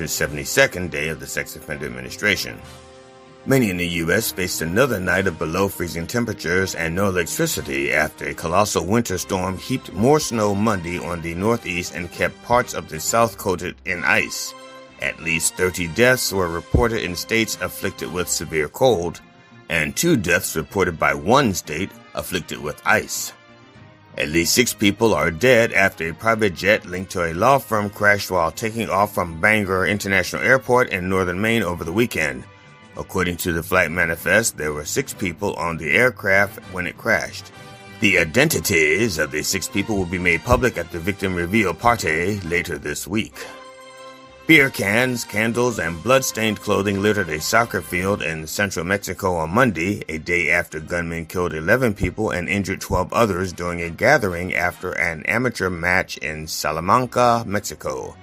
72nd day of the sex offender administration. Many in the U.S. faced another night of below-freezing temperatures and no electricity after a colossal winter storm heaped more snow Monday on the Northeast and kept parts of the South coated in ice. At least 30 deaths were reported in states afflicted with severe cold, and 2 deaths reported by one state afflicted with ice. At least 6 people are dead after a private jet linked to a law firm crashed while taking off from Bangor International Airport in northern Maine over the weekend. According to the flight manifest, there were 6 people on the aircraft when it crashed. The identities of the 6 people will be made public at the victim reveal party later this week. Beer cans, candles, and blood-stained clothing littered a soccer field in central Mexico on Monday, a day after gunmen killed 11 people and injured 12 others during a gathering after an amateur match in Salamanca, Mexico.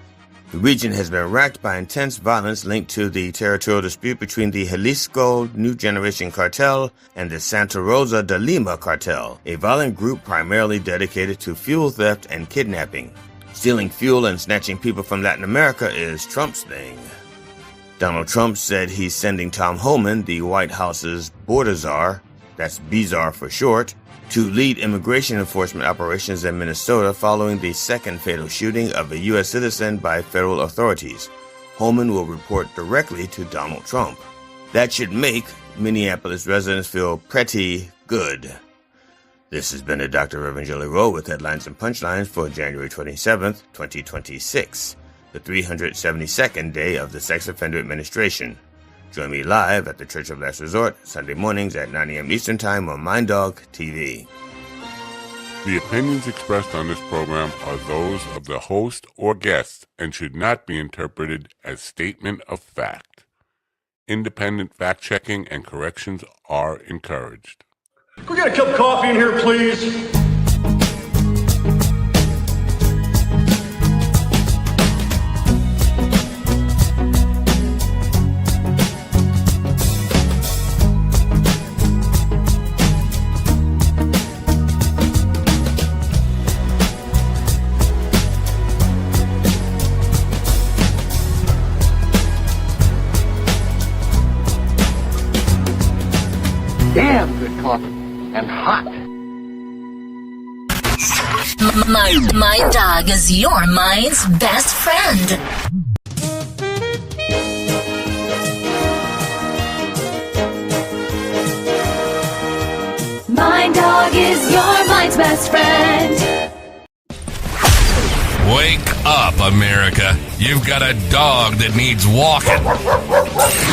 The region has been racked by intense violence linked to the territorial dispute between the Jalisco New Generation Cartel and the Santa Rosa de Lima Cartel, a violent group primarily dedicated to fuel theft and kidnapping. Stealing fuel and snatching people from Latin America is Trump's thing. Donald Trump said he's sending Tom Homan, the White House's border czar, that's BZAR for short, to lead immigration enforcement operations in Minnesota following the second fatal shooting of a U.S. citizen by federal authorities. Homan will report directly to Donald Trump. That should make Minneapolis residents feel pretty good. This has been a Dr. Reverend Jelly Roll with headlines and punchlines for January 27th, 2026, the 372nd day of the sex offender administration. Join me live at the Church of Last Resort, Sunday mornings at 9 a.m. Eastern Time on MindDog TV. The opinions expressed on this program are those of the host or guest and should not be interpreted as statement of fact. Independent fact-checking and corrections are encouraged. Can we get a cup of coffee in here, please? Damn good coffee and hot. My dog is your mind's best friend. My dog is your mind's best friend. Wake up, America. You've got a dog that needs walking.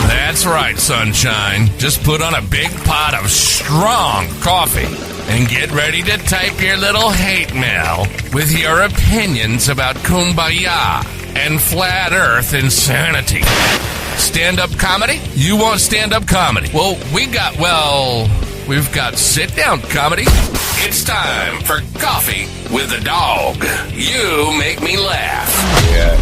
That's right, sunshine. Just put on a big pot of strong coffee and get ready to type your little hate mail with your opinions about kumbaya and flat earth insanity. Stand-up comedy? You want stand-up comedy? Well, we've got sit-down comedy. It's time for Coffee with a Dog. You make me laugh. Yeah.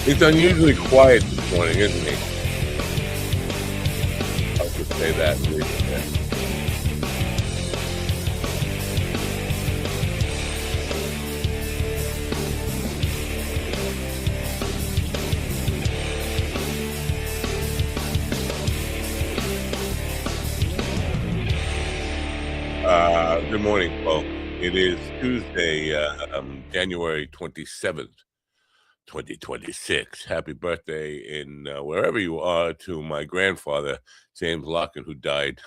He's unusually quiet this morning, isn't he? I'll just say that and leave it there. Good morning, folks. It is Tuesday, January 27th, 2026. Happy birthday in wherever you are to my grandfather, James Locken, who died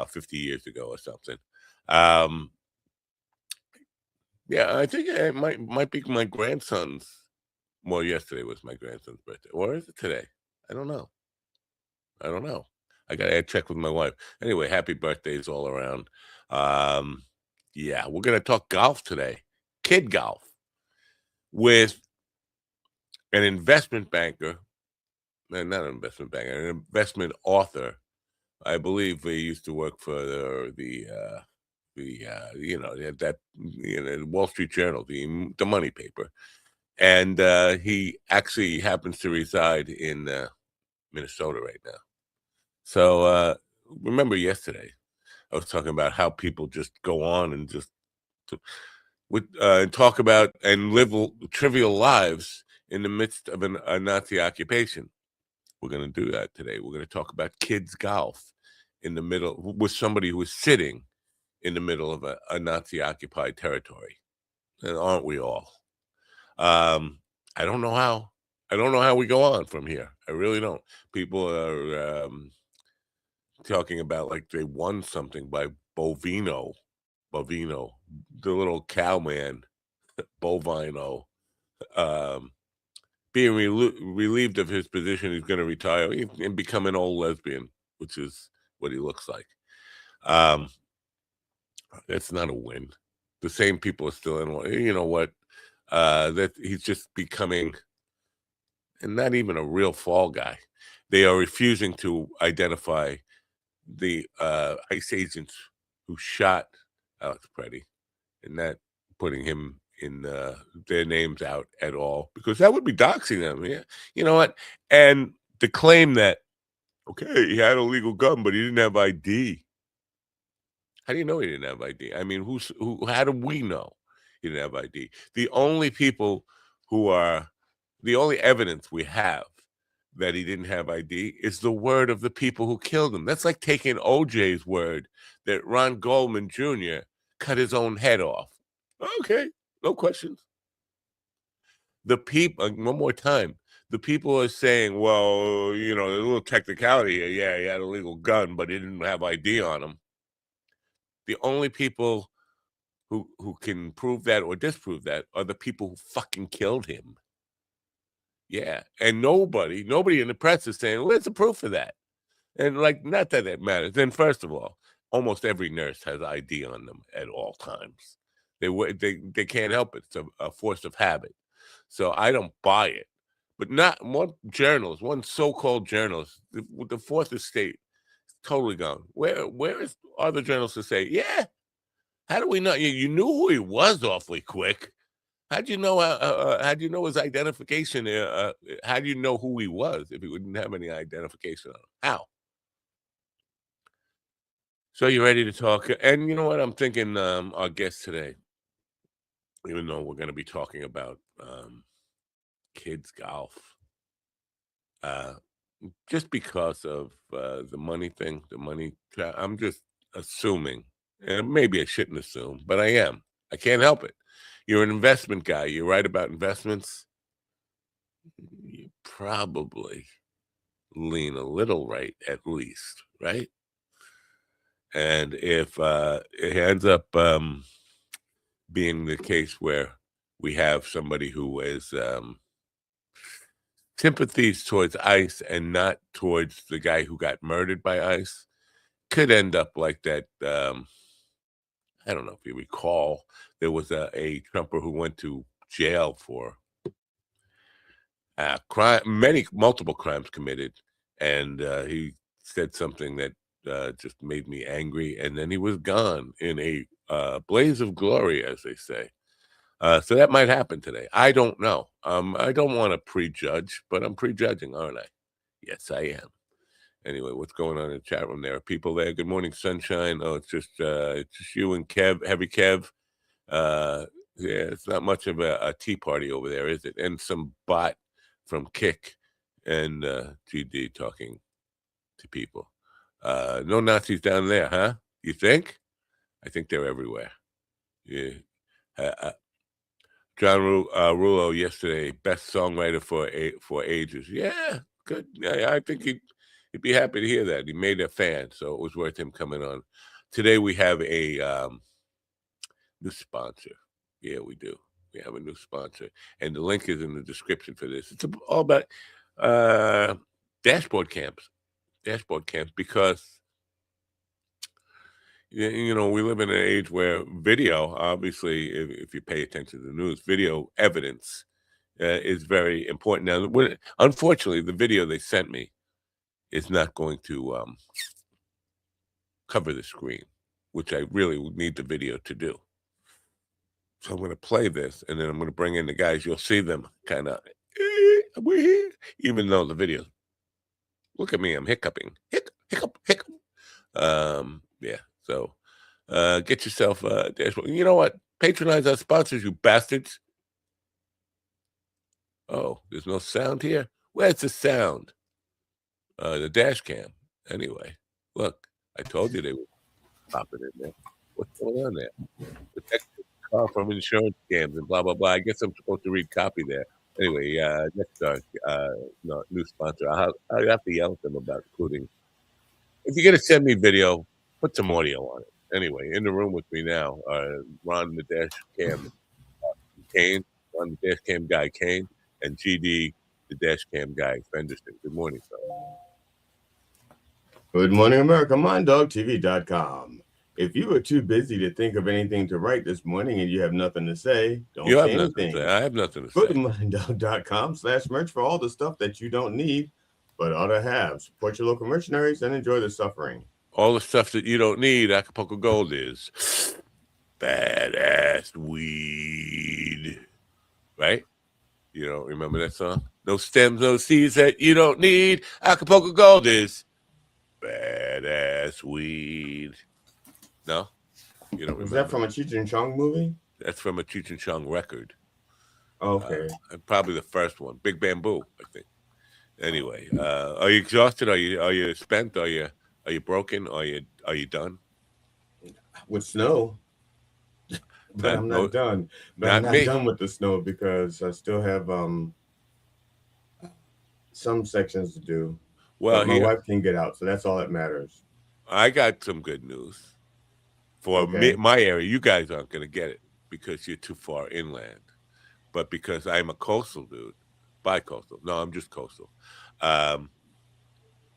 50 years ago or something. Yeah, I think it might be my grandson's. Well, yesterday was my grandson's birthday. Or is it today? I don't know. I got to check with my wife. Anyway, happy birthdays all around. Yeah, we're going to talk golf today. Kid golf. With an investment banker. Not an investment banker. An investment author. I believe he used to work for the Wall Street Journal, the money paper. And he actually happens to reside in Minnesota right now. So remember yesterday, I was talking about how people just go on and just talk about and live trivial lives in the midst of a Nazi occupation. We're going to do that today. We're going to talk about kids golf in the middle with somebody who is sitting in the middle of a Nazi occupied territory. And aren't we all? I don't know how. I don't know how we go on from here. I really don't. People are talking about like they won something by Bovino, the little cowman, Bovino, being relieved of his position. He's going to retire and become an old lesbian, which is what he looks like. That's not a win. The same people are still in. You know what? That he's just becoming, and not even a real fall guy. They are refusing to identify the ICE agents who shot Alex Preddy, and not putting him in their names out at all, because that would be doxing them. Yeah, you know what? And the claim that, okay, he had a legal gun, but he didn't have ID. How do you know he didn't have ID? I mean, how do we know he didn't have ID? The only evidence we have that he didn't have ID is the word of the people who killed him. That's like taking OJ's word that Ron Goldman Jr. cut his own head off. Okay, no questions. The people, one more time, the people are saying, well, you know, there's a little technicality here. Yeah, he had a legal gun, but he didn't have ID on him. The only people who can prove that or disprove that are the people who fucking killed him. Yeah, and nobody in the press is saying, where's the proof of that? And like, not that it matters. Then first of all, almost every nurse has ID on them at all times. They can't help it. It's a force of habit. So I don't buy it. But not one so-called journalist, the fourth estate, totally gone. Where are the journalists to say, yeah, how do we know? You knew who he was awfully quick. How'd you know? How'd you know his identification? How do you know who he was if he wouldn't have any identification on him? How? So you ready to talk? And you know what? I'm thinking our guest today, even though we're going to be talking about kids golf, just because of the money thing, I'm just assuming, and maybe I shouldn't assume, but I am. I can't help it. You're an investment guy. You're right about investments. You probably lean a little right, at least, right? And if it ends up being the case where we have somebody who is sympathies towards ICE and not towards the guy who got murdered by ICE, could end up like that. I don't know if you recall, there was a Trumper who went to jail for multiple crimes committed, and he said something that just made me angry, and then he was gone in a blaze of glory, as they say. So that might happen today. I don't know. I don't want to prejudge, but I'm prejudging, aren't I? Yes, I am. Anyway, what's going on in the chat room there? Are people there? Good morning, sunshine. Oh, it's just you and Kev, heavy Kev. Yeah, it's not much of a tea party over there, is it? And some bot from Kick and GD talking to people. No Nazis down there, huh? You think? I think they're everywhere. Yeah. John Rulo yesterday, best songwriter for ages. Yeah, good. I think he'd be happy to hear that. He made a fan, so it was worth him coming on. Today we have a new sponsor. Yeah, we do. We have a new sponsor, and the link is in the description for this. It's all about dashboard camps, because you know, we live in an age where video, obviously, if you pay attention to the news, video evidence is very important. Now, unfortunately, the video they sent me is not going to cover the screen, which I really need the video to do. So I'm going to play this, and then I'm going to bring in the guys. You'll see them kind of, we're here, even though the video. Look at me, I'm hiccuping. Hiccup, hiccup. Yeah. So get yourself a dashboard. You know what? Patronize our sponsors, you bastards. Oh, there's no sound here. Where's the sound? The dash cam. Anyway, look, I told you they were popping in there. What's going on there? Protect your car from insurance scams and blah blah blah. I guess I'm supposed to read copy there. Anyway, next no, new sponsor. I'll have to yell at them about including. If you're gonna send me video, put some audio on it. Anyway, in the room with me now are Ron the dash cam Kane, Ron the dash cam guy Kane, and GD the dash cam guy Fenderson. Good morning, fellas. Good morning, America. MindDogTV.com. If you were too busy to think of anything to write this morning and you have nothing to say, don't You have say nothing to anything. say. I have nothing to Go say. to MindDog.com/merch for all the stuff that you don't need but ought to have. Support your local mercenaries and enjoy the suffering. All the stuff that you don't need, Acapulco Gold is badass weed. Right? You don't remember that song? No stems, no seeds that you don't need. Acapulco Gold is badass weed. No? You don't remember? Is that from a Cheech and Chong movie? That's from a Cheech and Chong record. Okay. Probably the first one. Big Bamboo, I think. Anyway, are you exhausted? Are you spent? Are you broken? Are you done? With snow. But I'm not done. But I'm not done with the snow because I still have some sections to do. Well, but my wife can get out, so that's all that matters. I got some good news for my area. You guys aren't going to get it because you're too far inland, but because I'm a coastal dude, bi-coastal. No, I'm just coastal.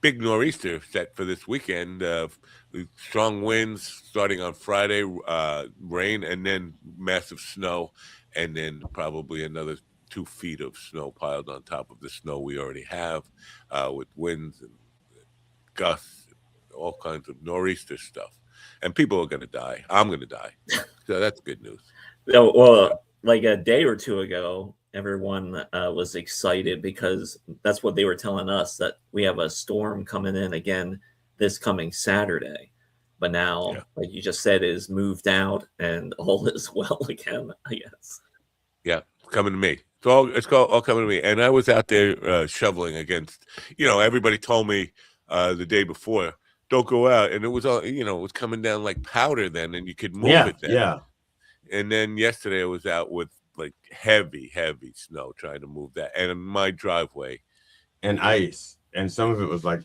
Big nor'easter set for this weekend. Strong winds starting on Friday, rain, and then massive snow, and then probably another 2 feet of snow piled on top of the snow we already have, with winds and gusts, all kinds of nor'easter stuff. And people are going to die. I'm going to die. So that's good news. Well, like a day or two ago, everyone was excited because that's what they were telling us, that we have a storm coming in again this coming Saturday. But now, like you just said, is moved out and all is well again, I guess. Yeah, it's coming to me. It's all coming to me. And I was out there shoveling against, everybody told me the day before, don't go out. And it was all, it was coming down like powder then, and you could move it then. Yeah. And then yesterday I was out with like heavy snow trying to move that. And in my driveway. And ice. And some of it was like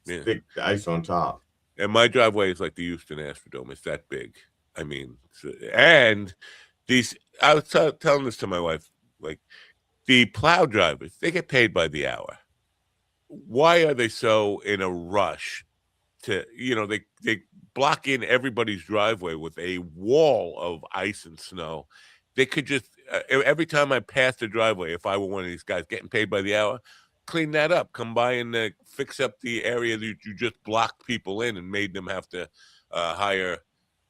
thick ice on top. And my driveway is like the Houston Astrodome. It's that big. I mean, and I was telling this to my wife, like the plow drivers, they get paid by the hour. Why are they so in a rush to, they block in everybody's driveway with a wall of ice and snow? They could just, every time I pass the driveway, if I were one of these guys getting paid by the hour, clean that up, come by and fix up the area that you just blocked people in and made them have to hire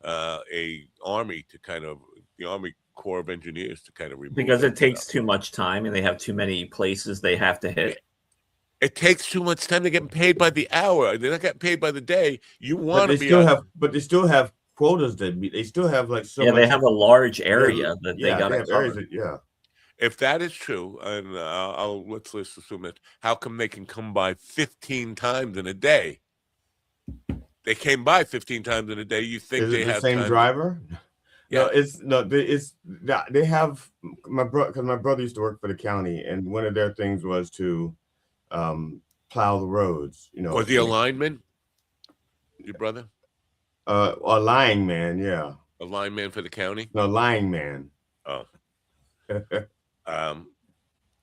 a army to kind of, the Army Corps of Engineers to kind of remove. Because it takes too much time and they have too many places they have to hit. It takes too much time. They're getting paid by the hour. They're not getting paid by the day. You want to be but they still have quotas they still have like so much. They have a large area that they got to cover. If that is true, and let's assume it, how come they can come by 15 times in a day? They came by 15 times in a day. You think they have the same driver? Yeah, they have because my brother used to work for the county, and one of their things was to plow the roads. Was he a lineman? Your brother? A line man, yeah. A lineman for the county? No, line man. Oh.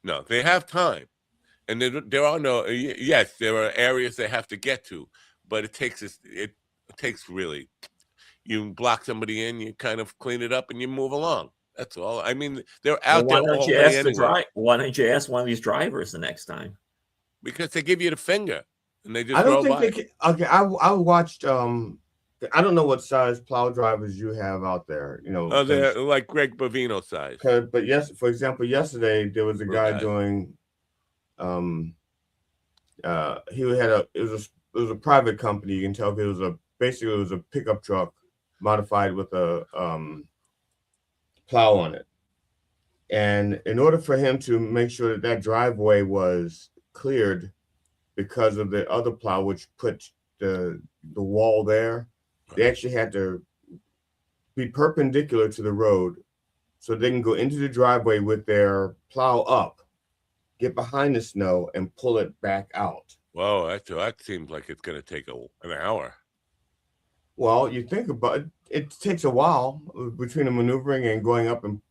No, they have time, and there are no. Yes, there are areas they have to get to, but it takes really. You block somebody in, you kind of clean it up, and you move along. That's all. I mean, they're out there all day anyway. Why don't you ask one of these drivers the next time? Because they give you the finger, and they just. I don't think they can. Okay, I watched. I don't know what size plow drivers you have out there. Oh, they're like Greg Bovino size. But yes, for example, yesterday there was a guy doing. He had it was was a private company. You can tell it was basically a pickup truck modified with a plow on it. And in order for him to make sure that that driveway was cleared because of the other plow, which put the wall there, they actually had to be perpendicular to the road so they can go into the driveway with their plow up, get behind the snow, and pull it back out. Whoa, that seems like it's going to take an hour. Well, you think about it, it takes a while between the maneuvering and going up and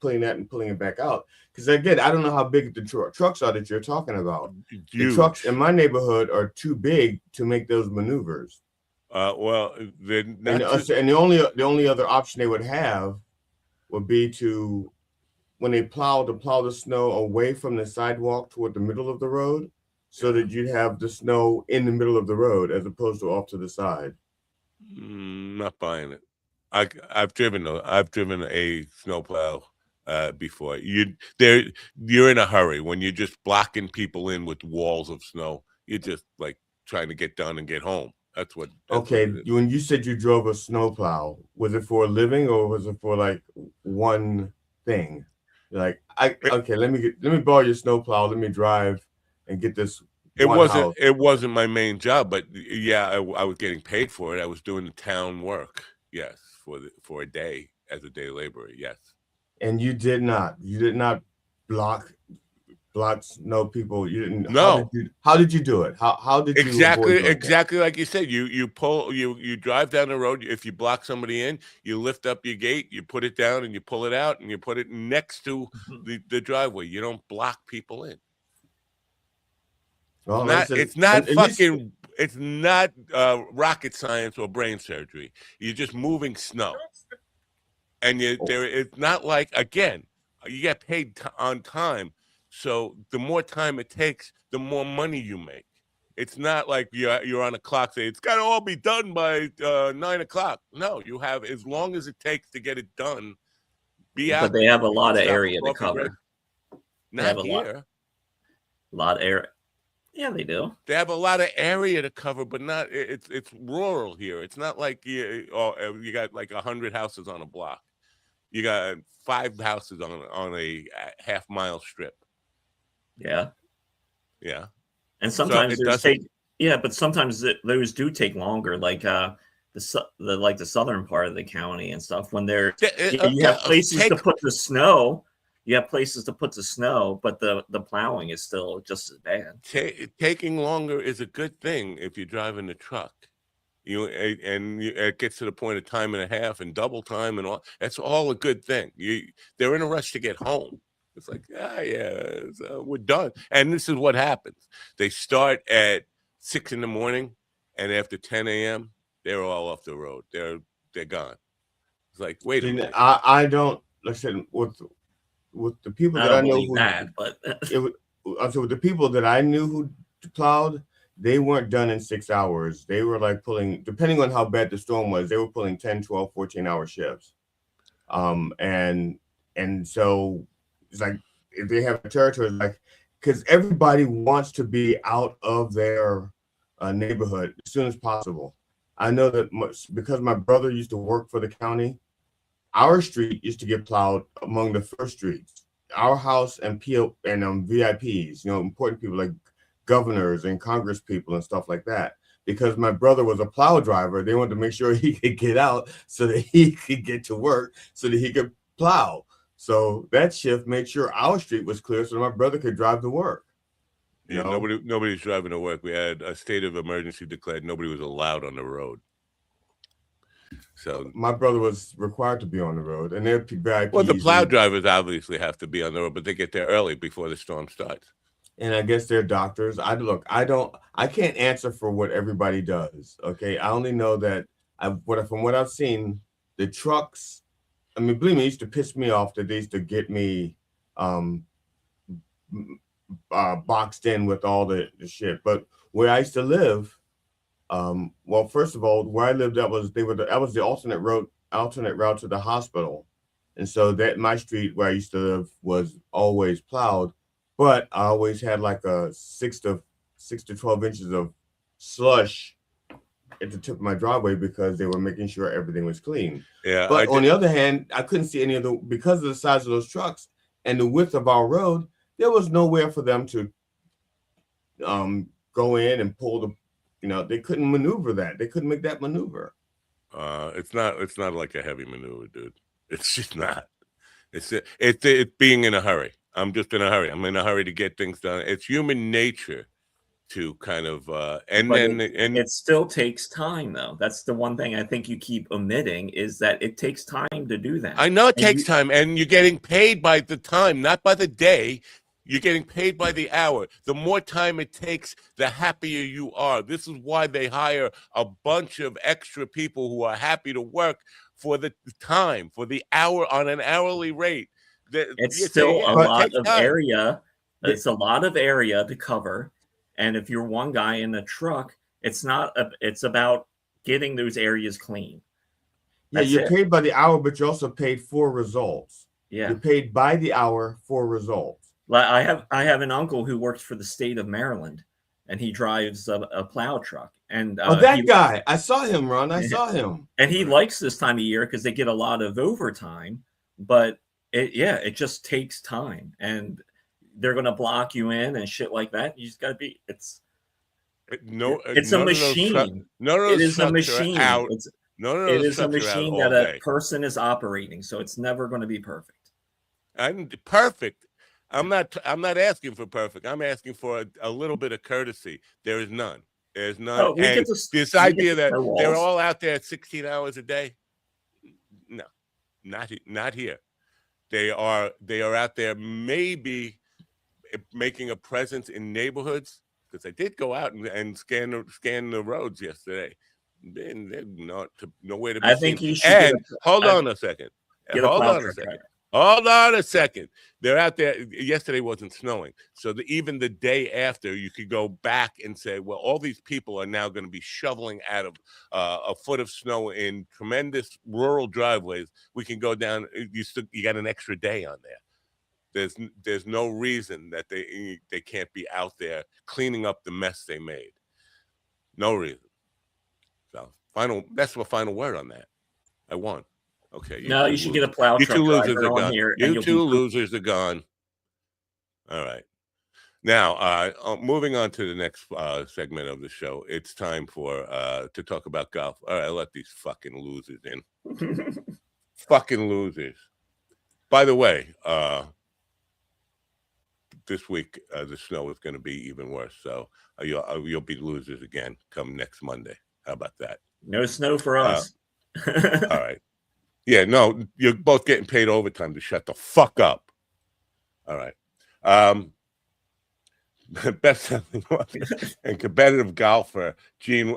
pulling that and pulling it back out. Because again, I don't know how big the trucks are that you're talking about. Huge. The trucks in my neighborhood are too big to make those maneuvers. Well, they're not and the only other option they would have would be to, when they plow the snow away from the sidewalk toward the middle of the road, so that you'd have the snow in the middle of the road as opposed to off to the side. Not buying it. I've driven a snowplow before. You're in a hurry when you're just blocking people in with walls of snow. You're just like trying to get done and get home. That's what. Okay, when you said you drove a snowplow, was it for a living or was it for like one thing? Like, okay, let me borrow your snowplow. Let me drive and get this. It wasn't my main job, but yeah, I was getting paid for it. I was doing the town work. Yes, for a day as a day laborer. Yes. And you did not block snow people. You didn't. No. How did you do it? How did you exactly like you said? You drive down the road. If you block somebody in, you lift up your gate, you put it down, and you pull it out, and you put it next to the driveway. You don't block people in. Well, it's not rocket science or brain surgery. You're just moving snow, and it's not like, again, you get paid on time. So the more time it takes, the more money you make. It's not like you're on a clock saying it's got to all be done by 9 o'clock. No, you have as long as it takes to get it done. But they have a lot of area to cover. Not here. A lot of area. Yeah, they do. They have a lot of area to cover, but not. It's rural here. It's not like you got like 100 houses on a block. You got 5 houses on a half-mile strip. Yeah. Yeah. And sometimes but sometimes those do take longer, like the southern part of the county and stuff. When you have places to put the snow. You have places to put the snow, but the plowing is still just as bad. Taking longer is a good thing if you're driving the truck. It gets to the point of time and a half and double time and all. That's all a good thing. They're in a rush to get home. It's like, we're done. And this is what happens. They start at 6 a.m, and after 10 a.m, they're all off the road. They're gone. It's like, wait a minute. I don't listen with the people that I know with the people that I knew who plowed, they weren't done in 6 hours. They were like pulling, depending on how bad the storm was, they were pulling 10, 12, 14-hour shifts. And so it's like, if they have a territory, like, because everybody wants to be out of their neighborhood as soon as possible. I know that because my brother used to work for the county, our street used to get plowed among the first streets. Our house and VIPs, important people like governors and Congress people and stuff like that. Because my brother was a plow driver, they wanted to make sure he could get out so that he could get to work, so that he could plow. So that shift made sure our street was clear so my brother could drive to work. Yeah, nobody's driving to work. We had a state of emergency declared. Nobody was allowed on the road. So my brother was required to be on the road, and they're VIPs. Well, the plow drivers obviously have to be on the road, but they get there early before the storm starts. And I guess they're doctors. I can't answer for what everybody does. Okay, I only know that from what I've seen, the trucks. I mean, believe me, it used to piss me off that they used to get me boxed in with all the shit. But where I used to live. Well, first of all, where I lived, that was the alternate route to the hospital, and so that my street where I used to live was always plowed, but I always had like a 6 to 12 inches of slush at the tip of my driveway because they were making sure everything was clean. Yeah. But on the other hand, I couldn't see any of because of the size of those trucks and the width of our road, there was nowhere for them to go in and pull they couldn't maneuver that. They couldn't make that maneuver. It's not like a heavy maneuver, dude. It's just not. It's being in a hurry. I'm just in a hurry. I'm in a hurry to get things done. It's human nature to kind of it still takes time, though. That's the one thing I think you keep omitting, is that it takes time to do that. I know it takes time, and you're getting paid by the time, not by the day. You're getting paid by the hour. The more time it takes, the happier you are. This is why they hire a bunch of extra people who are happy to work for the time, for the hour on an hourly rate. It's still a lot of area. It's a lot of area to cover. And if you're one guy in a truck, it's about getting those areas clean. Yeah, you're paid by the hour, but you're also paid for results. Yeah. You're paid by the hour for results. I have an uncle who works for the state of Maryland, and he drives a plow truck. And that guy, I saw him, Ron. I saw him. And he likes this time of year because they get a lot of overtime. But it just takes time, and they're going to block you in and shit like that. You just got to be. It's a machine. It is a machine. It is a machine that a person is operating, so it's never going to be perfect. I'm perfect. I'm not asking for perfect. I'm asking for a little bit of courtesy. There is none. There's none. Oh, and this idea that they're all out there 16 hours a day. No, not here. They are out there maybe making a presence in neighborhoods, because I did go out and scan the roads yesterday. They're nowhere to be seen. I seen. think you should. Hold on a second. Hold on a second. They're out there. Yesterday wasn't snowing. So even the day after, you could go back and say, well, all these people are now going to be shoveling out of a foot of snow in tremendous rural driveways. We can go down. You got an extra day on there. There's no reason that they can't be out there cleaning up the mess they made. No reason. So that's the final word on that. I won. Okay. You should get a plow truck. You two losers are gone. You two losers are gone. All right. Now, moving on to the next segment of the show, it's time to talk about golf. All right, let these fucking losers in. Fucking losers. By the way, this week the snow is going to be even worse. So you'll be losers again come next Monday. How about that? No snow for us. All right. Yeah, no, you're both getting paid overtime to shut the fuck up. All right. Best and competitive golfer, Gene.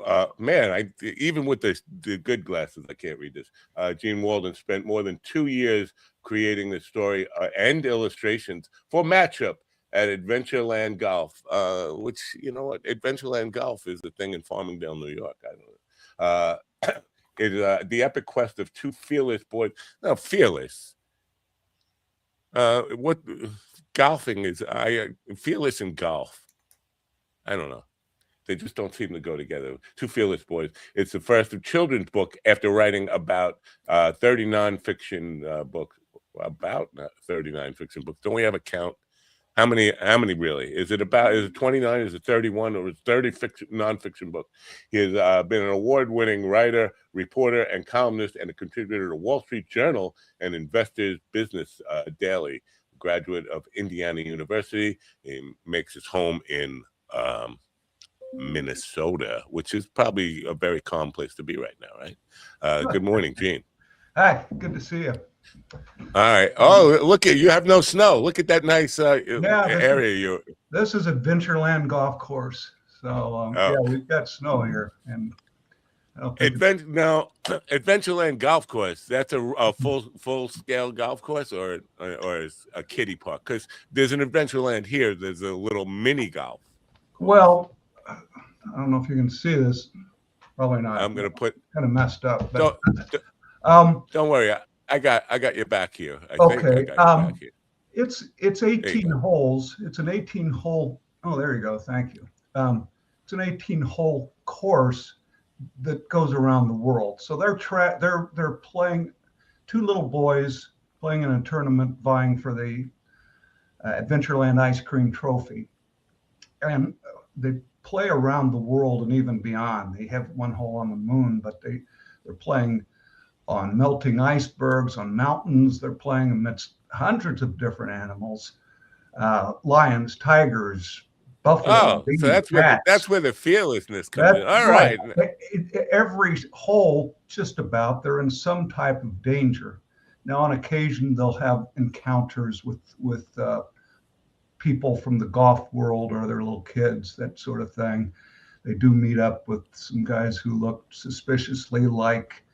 Even with the good glasses, I can't read this. Gene Walden spent more than 2 years creating the story and illustrations for Matchup at Adventureland Golf, which, you know what, Adventureland Golf is the thing in Farmingdale, New York. I don't know. It's the epic quest of two fearless boys. No, fearless. What golfing is? Fearless in golf. I don't know. They just don't seem to go together. Two fearless boys. It's the first of children's book after writing about 30 nonfiction books. About 30 nonfiction books. Don't we have a count? How many really? Is it 29? Is it 31? Or is it 30 nonfiction books? He has been an award-winning writer, reporter, and columnist, and a contributor to Wall Street Journal and Investors Business Daily. Graduate of Indiana University. He makes his home in Minnesota, which is probably a very calm place to be right now, right? Good morning, Gene. Hi, good to see you. All right. Oh, look at you have no snow. Look at that nice area. This is Adventureland Golf Course. So yeah, we've got snow here, and Adventureland Golf Course. That's a full scale golf course, or is a kiddie park? Because there's an Adventureland here. There's a little mini golf. Well, I don't know if you can see this. Probably not. I'm gonna put kind of messed up. But, don't worry. I got your back here. I think I got your back here. It's 18 holes. It's an 18-hole. Oh, there you go. Thank you. It's it's an 18-hole course that goes around the world. So they're playing, two little boys playing in a tournament vying for the Adventureland Ice Cream Trophy. And they play around the world and even beyond. They have one hole on the moon, but they're playing on melting icebergs, on mountains. They're playing amidst hundreds of different animals, lions, tigers, buffalo. Oh, so that's where the fearlessness comes in. All right. Every hole, just about, they're in some type of danger. Now, on occasion, they'll have encounters with people from the golf world or their little kids, that sort of thing. They do meet up with some guys who look suspiciously like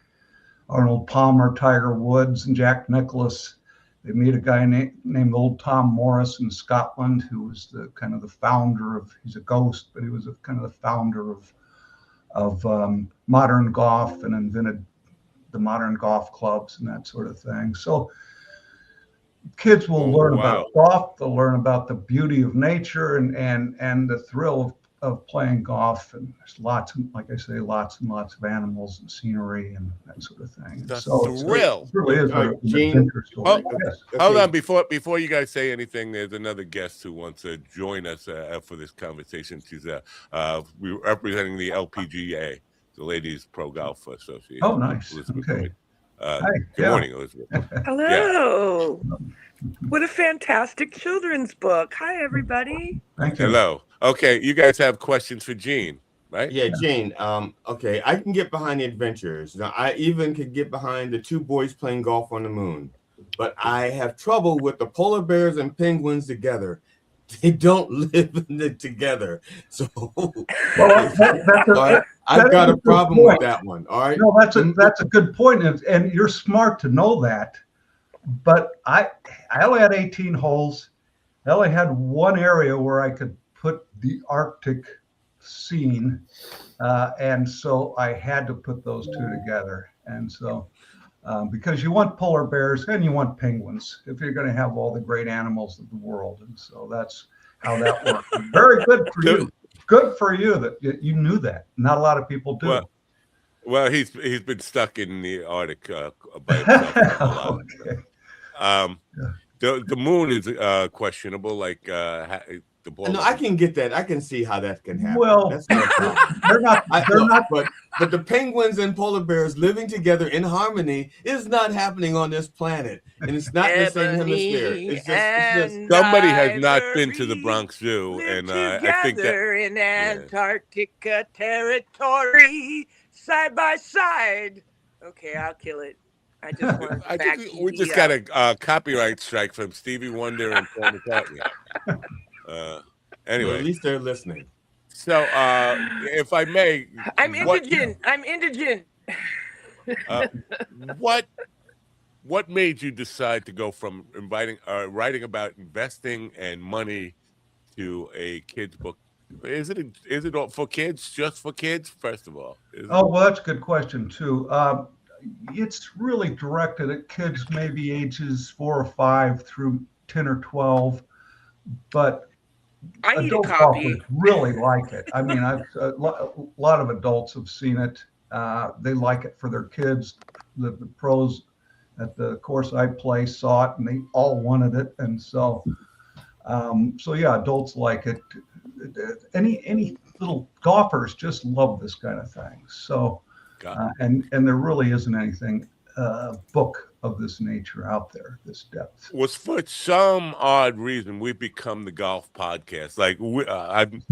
Arnold Palmer, Tiger Woods, and Jack Nicklaus. They meet a guy named Old Tom Morris in Scotland, who was the kind of the founder of, he's a ghost, but he was kind of the founder of modern golf and invented the modern golf clubs and that sort of thing. So kids will learn about golf. They'll learn about the beauty of nature and the thrill of playing golf. And there's lots and lots of animals and scenery and that sort of thing. The so thrill. It really is an adventure story. Hold on, before you guys say anything, there's another guest who wants to join us for this conversation. She's we're representing the LPGA, the Ladies Pro Golf Association. Oh, nice. Elizabeth Okay. Good morning, Elizabeth. Hello. What a fantastic children's book. Hi, everybody. Thank you. Hello. Okay, you guys have questions for Gene, right? Yeah, Gene. Okay, I can get behind the adventures. Now, I even could get behind the two boys playing golf on the moon. But I have trouble with the polar bears and penguins together. They don't live together. So I've got a problem with that one. All right. No, that's a good point, and you're smart to know that. But I only had 18 holes. I only had one area where I could put the Arctic scene, and so I had to put those two together. And so, because you want polar bears and you want penguins if you're going to have all the great animals of the world, and so that's how that worked. Very good for you. Good for you that you knew that. Not a lot of people do. Well, he's been stuck in the Arctic by himself. The moon is questionable. Like the ball. No, I can get that. I can see how that can happen. Well, that's no problem. they're not. But the penguins and polar bears living together in harmony is not happening on this planet, and it's not in the same hemisphere. It's just somebody has not been to the Bronx Zoo, and I think that in Antarctica territory, side by side. Okay, I'll kill it. I just want to. I think we just got a copyright strike from Stevie Wonder and Paul McCartney. Anyway, well, at least they're listening. So, if I may, I'm indigent. I'm indigent. What made you decide to go from writing about investing and money to a kids book? Is it all for kids? Just for kids? First of all. Well, that's a good question too. It's really directed at kids, maybe ages 4 or 5 through 10 or 12, but I need adult a copy. golfers really like it. I mean, a lot of adults have seen it. They like it for their kids. The pros at the course I play saw it, and they all wanted it. And so yeah, adults like it. Any little golfers just love this kind of thing. So, and there really isn't anything book of this nature out there, this depth. Was for some odd reason we've become the golf podcast. Like within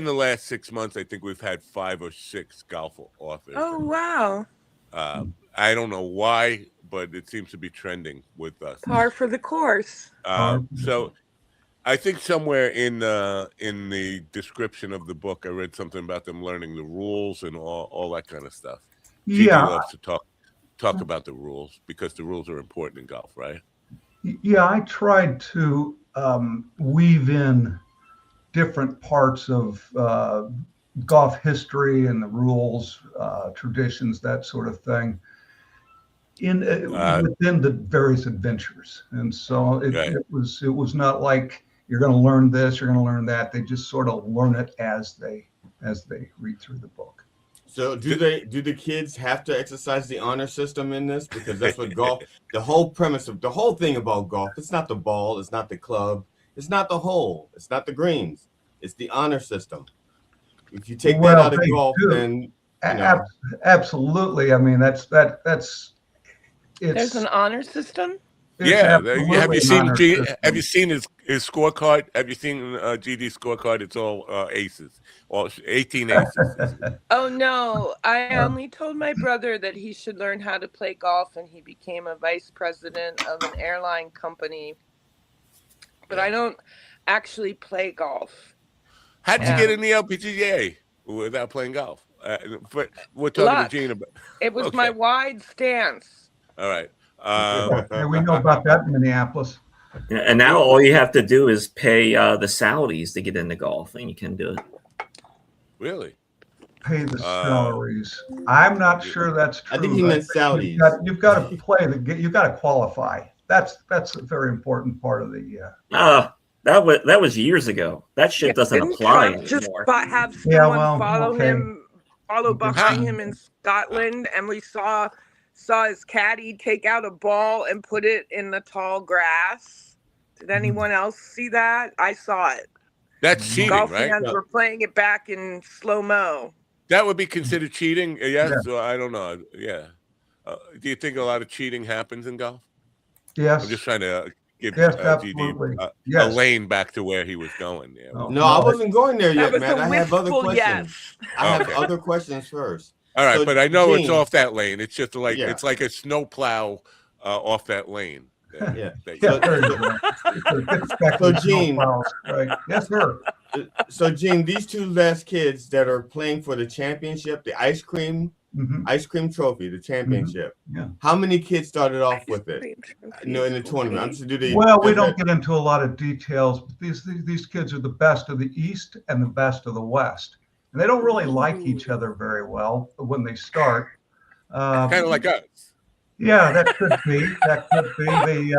the last 6 months, I think we've had 5 or 6 golf authors. Oh wow! I don't know why, but it seems to be trending with us. Par for the course. So, I think somewhere in the description of the book, I read something about them learning the rules and all that kind of stuff. Gigi loves to talk about the rules because the rules are important in golf, right? Yeah, I tried to weave in different parts of golf history and the rules, traditions, that sort of thing, within the various adventures. And so it was not like you're going to learn this, you're going to learn that. They just sort of learn it as they read through the book. So do the kids have to exercise the honor system in this? Because that's what golf, the whole premise of the whole thing about golf, it's not the ball, it's not the club, it's not the hole, it's not the greens, it's the honor system. If you take that out of golf, then absolutely. I mean, that's There's an honor system. Yeah, have you seen his scorecard? Have you seen GD's scorecard? It's all aces, all 18 aces. Oh no, I only told my brother that he should learn how to play golf, and he became a vice president of an airline company. But I don't actually play golf. How'd you get in the LPGA without playing golf? We're talking to Gene about. It was my wide stance. All right. We know about that in Minneapolis. And now all you have to do is pay the salaries to get into golf, and you can do it. Really? Pay the salaries. I'm not sure that's true. I think he meant salaries. You've got to play the game. You've got to qualify. That's a very important part of the. That was years ago. That shit doesn't apply anymore. Just have someone follow behind him in Scotland, and we saw his caddy take out a ball and put it in the tall grass. Did anyone else see that? I saw it. That's cheating, Golf right? fans were playing it back in slow-mo. That would be considered cheating? Yes, yeah. I don't know. Yeah. Do you think a lot of cheating happens in golf? Yes. I'm just trying to give GD a lane back to where he was going. Yeah. No, I wasn't going there yet, man. I have other questions. Yes. I have other questions first. All right, but I know it's off that lane. It's just like it's like a snowplow off that lane. Yeah. So Gene, right? Yes, sir. So Gene, these two last kids that are playing for the championship, the ice cream trophy, the championship. Yeah. How many kids started off with it? No, in the tournament. I'm just we don't get into a lot of details. But these kids are the best of the East and the best of the West. And they don't really like each other very well when they start. Kind of like us. Yeah, that could be. That could be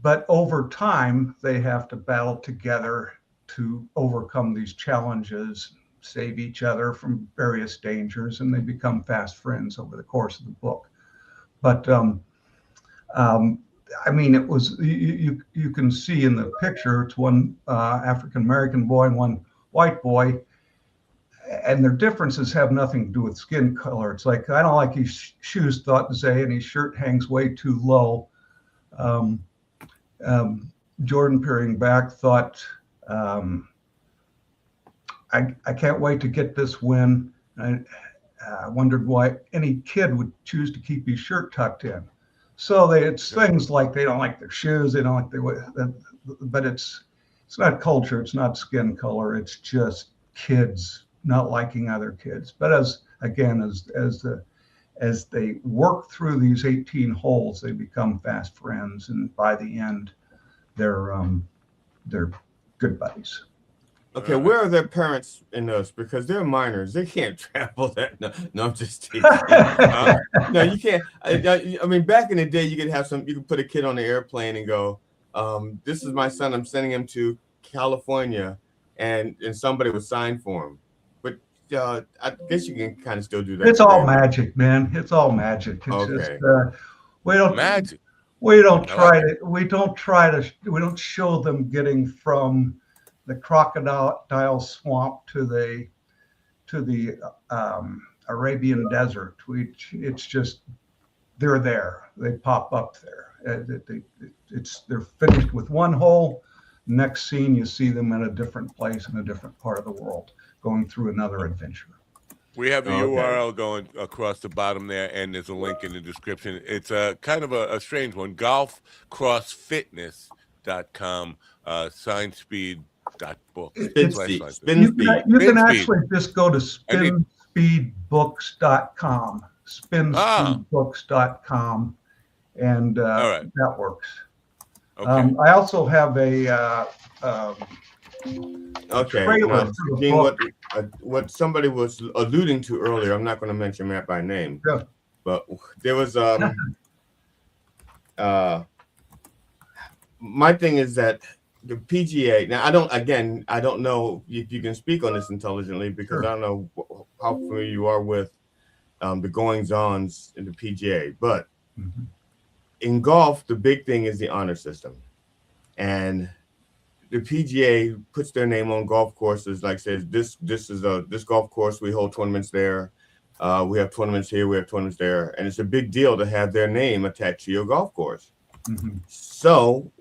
but over time they have to battle together to overcome these challenges, save each other from various dangers, and they become fast friends over the course of the book. But I mean, it was you can see in the picture, it's one African American boy and one white boy, and their differences have nothing to do with skin color. It's like, I don't like his shoes, thought Zay, and his shirt hangs way too low. Jordan, peering back, thought, I can't wait to get this win. I wondered why any kid would choose to keep his shirt tucked in. So it's things like they don't like their shoes, they don't like but it's not culture, it's not skin color, it's just kids not liking other kids. But as they work through these 18 holes, they become fast friends, and by the end, they're good buddies. Okay, where are their parents in those? Because they're minors, they can't travel that. No, I'm just teasing. No, you can't. I mean, back in the day, you could put a kid on the airplane and go, "This is my son. I'm sending him to California," and somebody would sign for him. But I guess you can kind of still do that. It's all magic, man. It's all magic. It's okay. Magic. We don't show them getting from the crocodile swamp to the Arabian desert. It's just they're there. They pop up there. They're finished with one hole. Next scene, you see them in a different place in a different part of the world, going through another adventure. We have the URL going across the bottom there, and there's a link in the description. It's kind of a strange one, golfcrossfitness.com, signspeed.book. You can actually just go to spinspeedbooks.com, spinspeedbooks.com, and that works. Okay. I also have a trailer. What somebody was alluding to earlier, I'm not going to mention that by name, but there was my thing is that the PGA. Now, I don't know if you can speak on this intelligently because I don't know how familiar you are with the goings-ons in the PGA, but in golf, the big thing is the honor system, and the PGA puts their name on golf courses, like says this golf course, we hold tournaments there. We have tournaments here, we have tournaments there, and it's a big deal to have their name attached to your golf course. So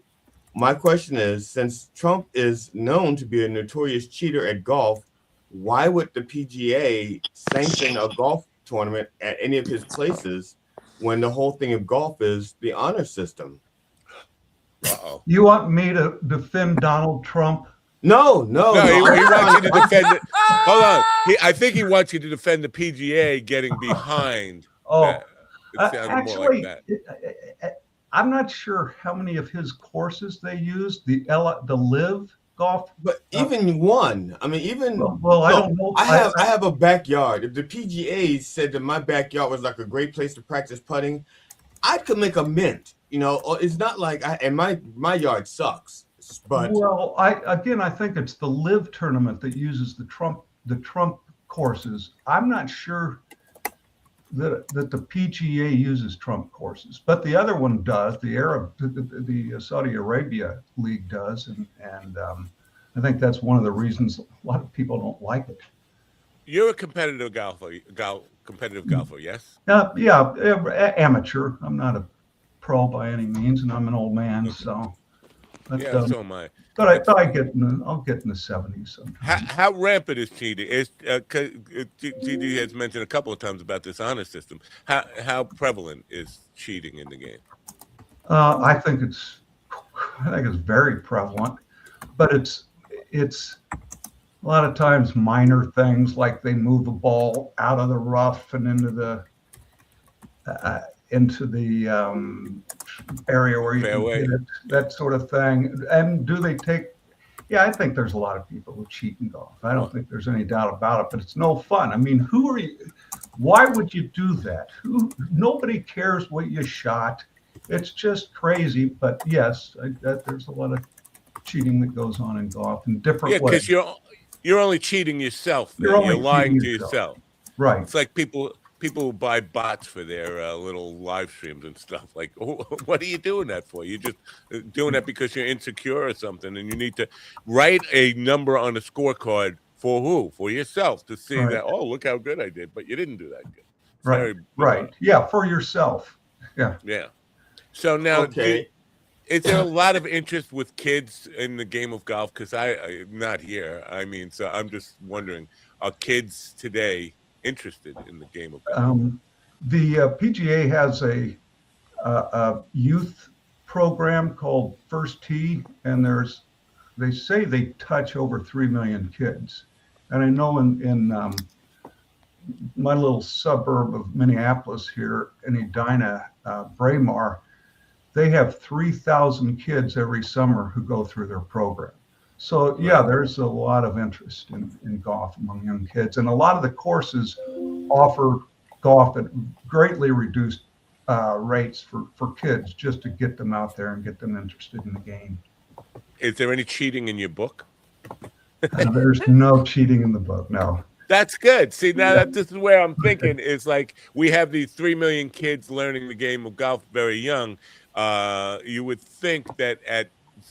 my question is, since Trump is known to be a notorious cheater at golf, why would the PGA sanction a golf tournament at any of his places when the whole thing of golf is the honor system? You want me to defend Donald Trump? No. He wants you to defend it. Hold on. I think he wants you to defend the PGA getting behind. That. It sounded more like that. I'm not sure how many of his courses they use. The Live golf, but even one. I mean, even I don't know. I have a backyard. If the PGA said that my backyard was like a great place to practice putting, I could make a mint. You know, it's not like my yard sucks. But I think it's the Live tournament that uses the Trump courses. I'm not sure that the PGA uses Trump courses, but the other one does. The Saudi Arabia League does, and I think that's one of the reasons a lot of people don't like it. You're a competitive golfer, yes? Yeah, amateur. I'm not a pro by any means, and I'm an old man, so. But, so am I. But I'll get in the 70s sometimes. How rampant is cheating? TD has mentioned a couple of times about this honor system. How prevalent is cheating in the game? I think it's very prevalent, but it's a lot of times minor things like they move a ball out of the rough and into the area where you can hit it, that sort of thing. And do they take? Yeah, I think there's a lot of people who cheat in golf. I don't think there's any doubt about it, but it's no fun. I mean, who are you? Why would you do that? Nobody cares what you shot. It's just crazy. But yes, there's a lot of cheating that goes on in golf in different ways. Yeah, because you're only cheating yourself. You're lying to yourself. Right. It's like people who buy bots for their little live streams and stuff. Like, what are you doing that for? You're just doing that because you're insecure or something, and you need to write a number on a scorecard for who? For yourself, to see that, oh, look how good I did, but you didn't do that good. It's right. Yeah, for yourself. Yeah. Yeah. So now, is there a lot of interest with kids in the game of golf? Because I'm not here. I mean, so I'm just wondering, are kids today interested in the game of golf? The PGA has a youth program called First Tee, and they say they touch over 3 million kids. And I know in my little suburb of Minneapolis here in Edina, Braemar, they have 3,000 kids every summer who go through their program. So yeah, there's a lot of interest in golf among young kids, and a lot of the courses offer golf at greatly reduced rates for kids, just to get them out there and get them interested in the game. Is there any cheating in your book? There's no cheating in the book. No. That's good. See, now this is where I'm thinking is like we have these 3 million kids learning the game of golf very young. You would think that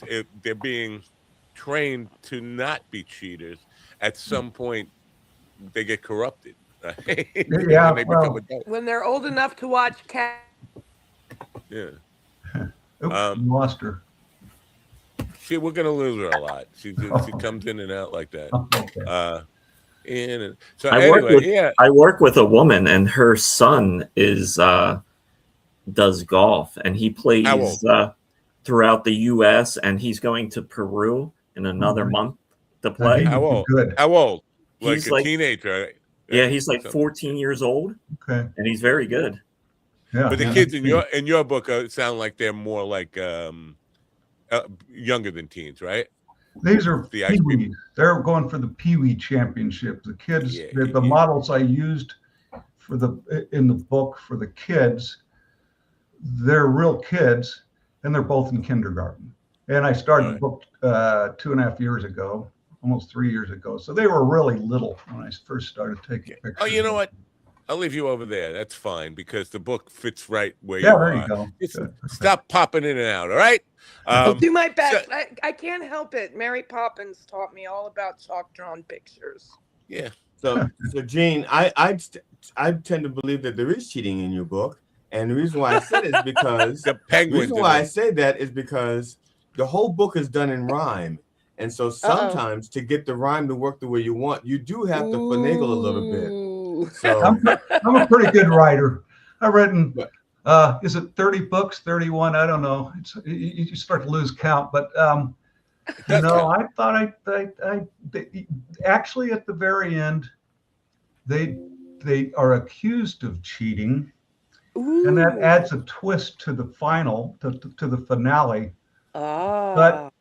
if they're being trained to not be cheaters, at some point they get corrupted. Right? Yeah, when they're old enough to watch cat. Yeah. Lost her. We're gonna lose her a lot. She comes in and out like that. Okay. So I work with a woman, and her son does golf, and he plays throughout the U.S. and he's going to Peru in another month to play. How old? Good. How old? He's like a teenager. Right? Yeah, he's like 14 years old. Okay. And he's very good. Yeah. But the kids in your book sound like they're more like younger than teens, right? These are Pee-wee. They're going for the Pee-wee championship. The kids, the models I used in the book for the kids they're real kids, and they're both in kindergarten. And I started the book 2.5 years ago, almost 3 years ago. So they were really little when I first started taking pictures. Oh, you know what? I'll leave you over there. That's fine, because the book fits right where you there are. You go. Stop popping in and out, all right? I'll do my best. I can't help it. Mary Poppins taught me all about chalk-drawn pictures. Yeah. So Gene, I tend to believe that there is cheating in your book. And the reason why I said it is because the reason why I say that is because the whole book is done in rhyme. And so sometimes to get the rhyme to work the way you want, you do have to finagle a little bit. So I'm a pretty good writer. I've written, is it 30 books, 31? I don't know. You start to lose count, but I thought they actually at the very end, they are accused of cheating. Ooh. And that adds a twist to the final, to the finale. But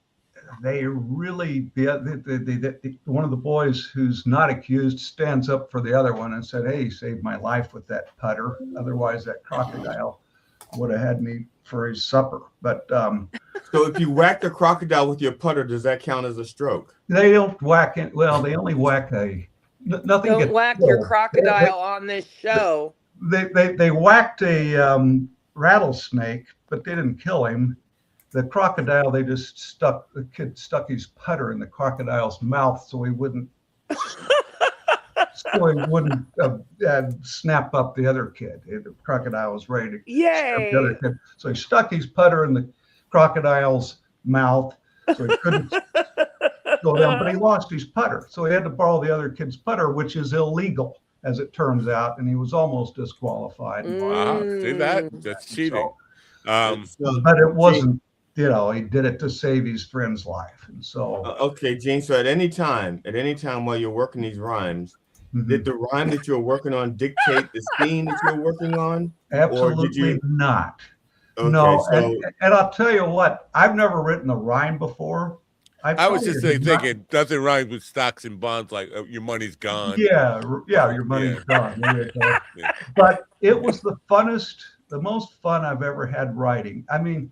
they really, one of the boys who's not accused stands up for the other one and said, "Hey, he saved my life with that putter. Otherwise, that crocodile would have had me for his supper." But so if you whack the crocodile with your putter, does that count as a stroke? They don't whack it. Well, they only whack nothing. Don't whack your crocodile on this show. They whacked a rattlesnake, but they didn't kill him. The crocodile, the kid stuck his putter in the crocodile's mouth so he wouldn't snap up the other kid. The crocodile was ready to snap the other kid. So he stuck his putter in the crocodile's mouth so he couldn't go down, but he lost his putter. So he had to borrow the other kid's putter, which is illegal, as it turns out, and he was almost disqualified. Wow, see that? That's cheating. But it wasn't, he did it to save his friend's life. And so okay, Gene, so at any time while you're working these rhymes, did the rhyme that you're working on dictate the scene that you're working on? Absolutely not. Okay, no, so... and I'll tell you what, I've never written a rhyme before. I was just thinking, doesn't rhyme with stocks and bonds, like your money's gone. Yeah, your money's gone. Yeah. But it was the most fun I've ever had writing. I mean,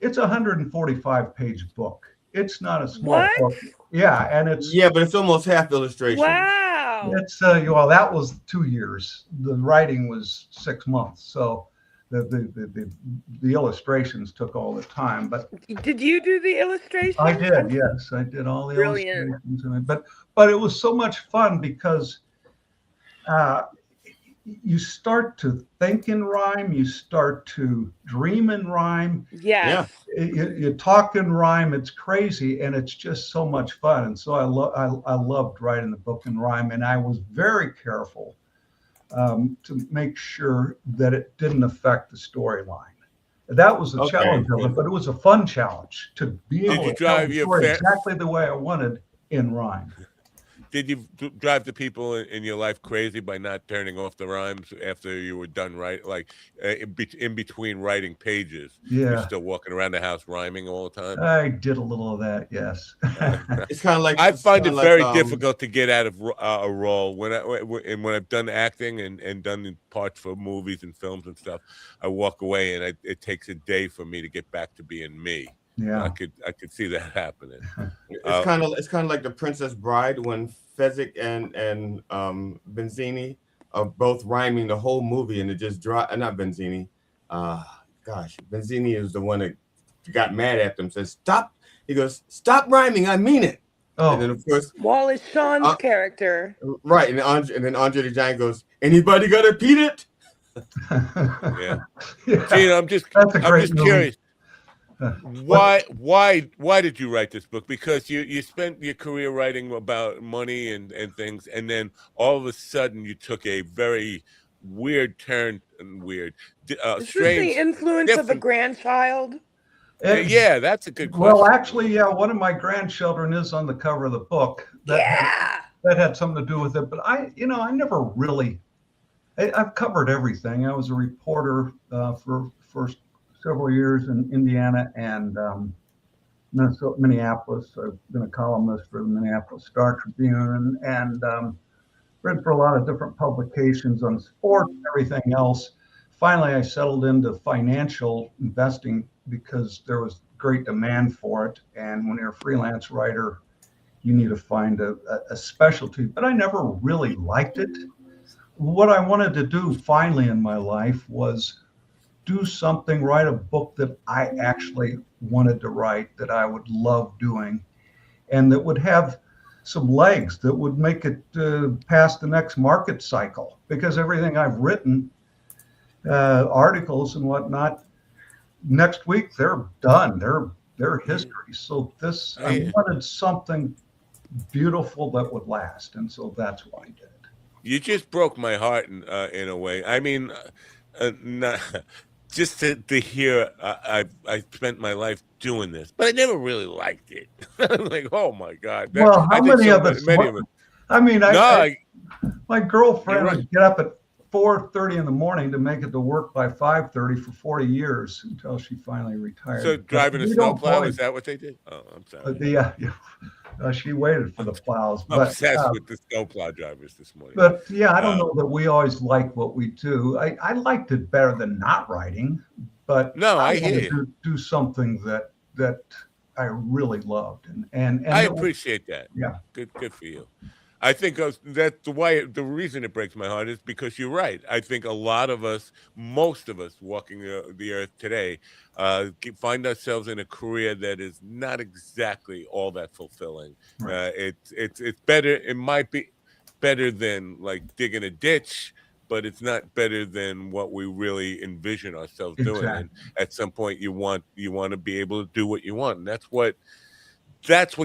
it's a 145-page book. It's not a small book. Yeah, and but it's almost half illustration. Wow. It's that was 2 years. The writing was 6 months. So the illustrations took all the time. But did you do the illustrations? I did. Yes, I did all the illustrations in it. But it was so much fun because you start to think in rhyme, you start to dream in rhyme. Yeah. You talk in rhyme. It's crazy, and it's just so much fun. And so I loved writing the book in rhyme, and I was very careful to make sure that it didn't affect the storyline. That was the challenge of it, but it was a fun challenge to be able to tell the story exactly the way I wanted in rhyme. Did you drive the people in your life crazy by not turning off the rhymes after you were done right? Like in between writing pages, you're still walking around the house rhyming all the time? I did a little of that, yes. It's kind of like... I find it very difficult to get out of a role. When I've done acting and done parts for movies and films and stuff, I walk away and it takes a day for me to get back to being me. Yeah, I could see that happening. It's kind of like The Princess Bride when Fezzik and Benzini are both rhyming the whole movie, and it just not Benzini. Benzini is the one that got mad at them. Says stop. He goes, "Stop rhyming. I mean it." Oh, and then of course Wallace Shawn's character. Right, and then Andre the Giant goes, "Anybody got to beat it?" Yeah. Gene, I'm just curious. Why did you write this book? Because you spent your career writing about money and things, and then all of a sudden you took a very weird turn and Is strange, the influence of a grandchild? Yeah, that's a good question. Well, actually, one of my grandchildren is on the cover of the book. That had something to do with it. But I never really. I've covered everything. I was a reporter for several years in Indiana and Minneapolis. I've been a columnist for the Minneapolis Star Tribune and read for a lot of different publications on sports and everything else. finally I settled into financial investing because there was great demand for it. And when you're a freelance writer, you need to find a specialty. But I never really liked it. What I wanted to do finally in my life was do something, write a book that I actually wanted to write, that I would love doing, and that would have some legs, that would make it past the next market cycle. Because everything I've written, articles and whatnot, next week they're done. They're history. So I wanted something beautiful that would last, and so that's why I did it. You just broke my heart in a way. I mean, not, just to hear I spent my life doing this, but I never really liked it. Like, oh my God. Well, how many of us? I mean, my girlfriend would get up at 4:30 in the morning to make it to work by 5:30 for 40 years until she finally retired. So driving a snowplow, is that what they did? Oh, I'm sorry. She waited for the plows. I'm obsessed with the snowplow drivers this morning. But yeah, I don't know that we always like what we do. I liked it better than not writing, but no, I hear you. Do something that I really loved, and I appreciate that. Yeah, good for you. I think that's the reason it breaks my heart is because you're right. I think a lot of us, most of us walking the earth today, find ourselves in a career that is not exactly all that fulfilling. Right. It's better. It might be better than like digging a ditch, but it's not better than what we really envision ourselves doing. And at some point, you want to be able to do what you want, and that's what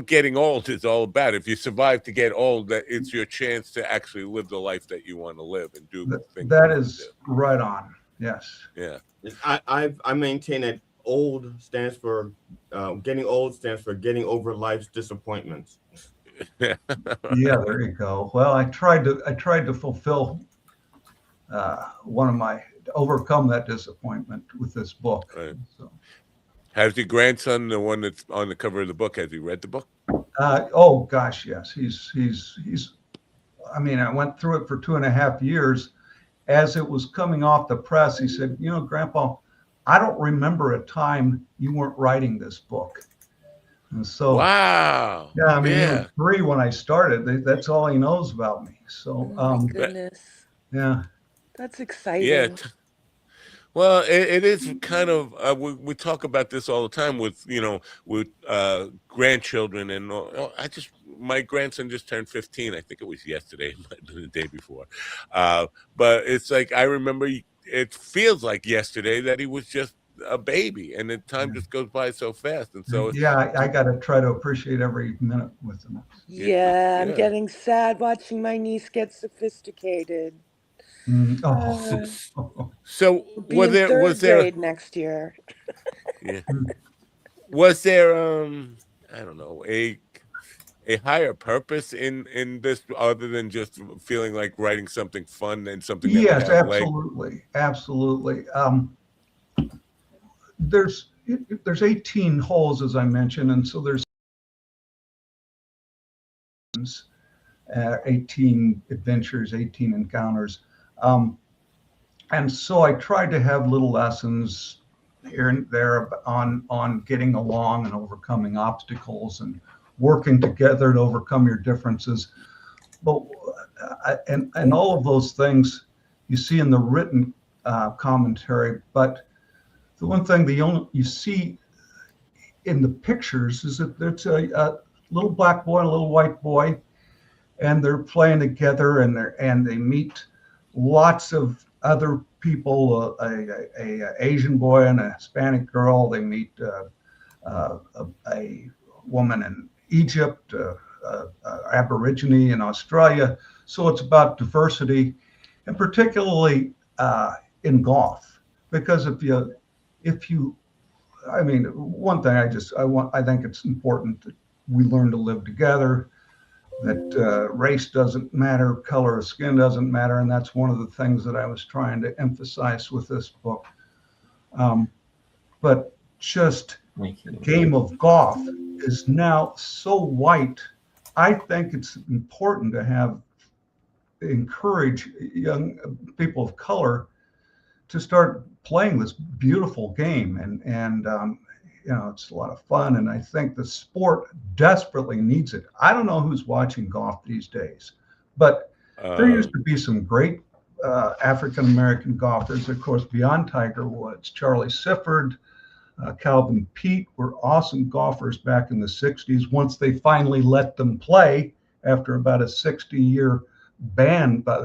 getting old is all about. If you survive to get old, that it's your chance to actually live the life that you want to live and do things. That is right on. Yes. Yeah. I maintain that old stands for getting old stands for getting over life's disappointments. Yeah, there you go. Well, I tried to fulfill overcome that disappointment with this book. Right. So. Has your grandson, the one that's on the cover of the book, has he read the book? Oh gosh, yes. He's. I mean, I went through it for 2.5 years. As it was coming off the press, he said, Grandpa, I don't remember a time you weren't writing this book. And so, wow. Yeah, I mean, he was 3 when I started. That's all he knows about me. So, oh my goodness. Yeah. That's exciting. Yeah. Well, it is kind of we talk about this all the time with grandchildren, and my grandson just turned 15. I think it was yesterday, it might have been the day before. But it's like I remember it feels like yesterday that he was just a baby, and the time just goes by so fast. And so I got to try to appreciate every minute with him. Yeah, I'm getting sad watching my niece get sophisticated. So was there next year? Yeah. Was there I don't know, a higher purpose in this other than just feeling like writing something fun and something that yes, absolutely. There's 18 holes, as I mentioned, and so there's 18 adventures, 18 encounters. And so I tried to have little lessons here and there on getting along and overcoming obstacles and working together to overcome your differences. But and all of those things you see in the written commentary. But the one thing you see in the pictures is that there's a little black boy and a little white boy, and they're playing together, and they meet lots of other people, a Asian boy and a Hispanic girl. They meet a woman in Egypt, Aborigine in Australia. So it's about diversity, and particularly in golf, because if you, I mean, one thing I think it's important that we learn to live together. That race doesn't matter, color of skin doesn't matter, and that's one of the things that I was trying to emphasize with this book. But just the game of golf is now so white. I think it's important to encourage young people of color to start playing this beautiful game, and it's a lot of fun, and I think the sport desperately needs it. I don't know who's watching golf these days, but there used to be some great African American golfers, of course, beyond Tiger Woods. Charlie Sifford, Calvin Peete were awesome golfers back in the 60s. Once they finally let them play after about a 60-year ban by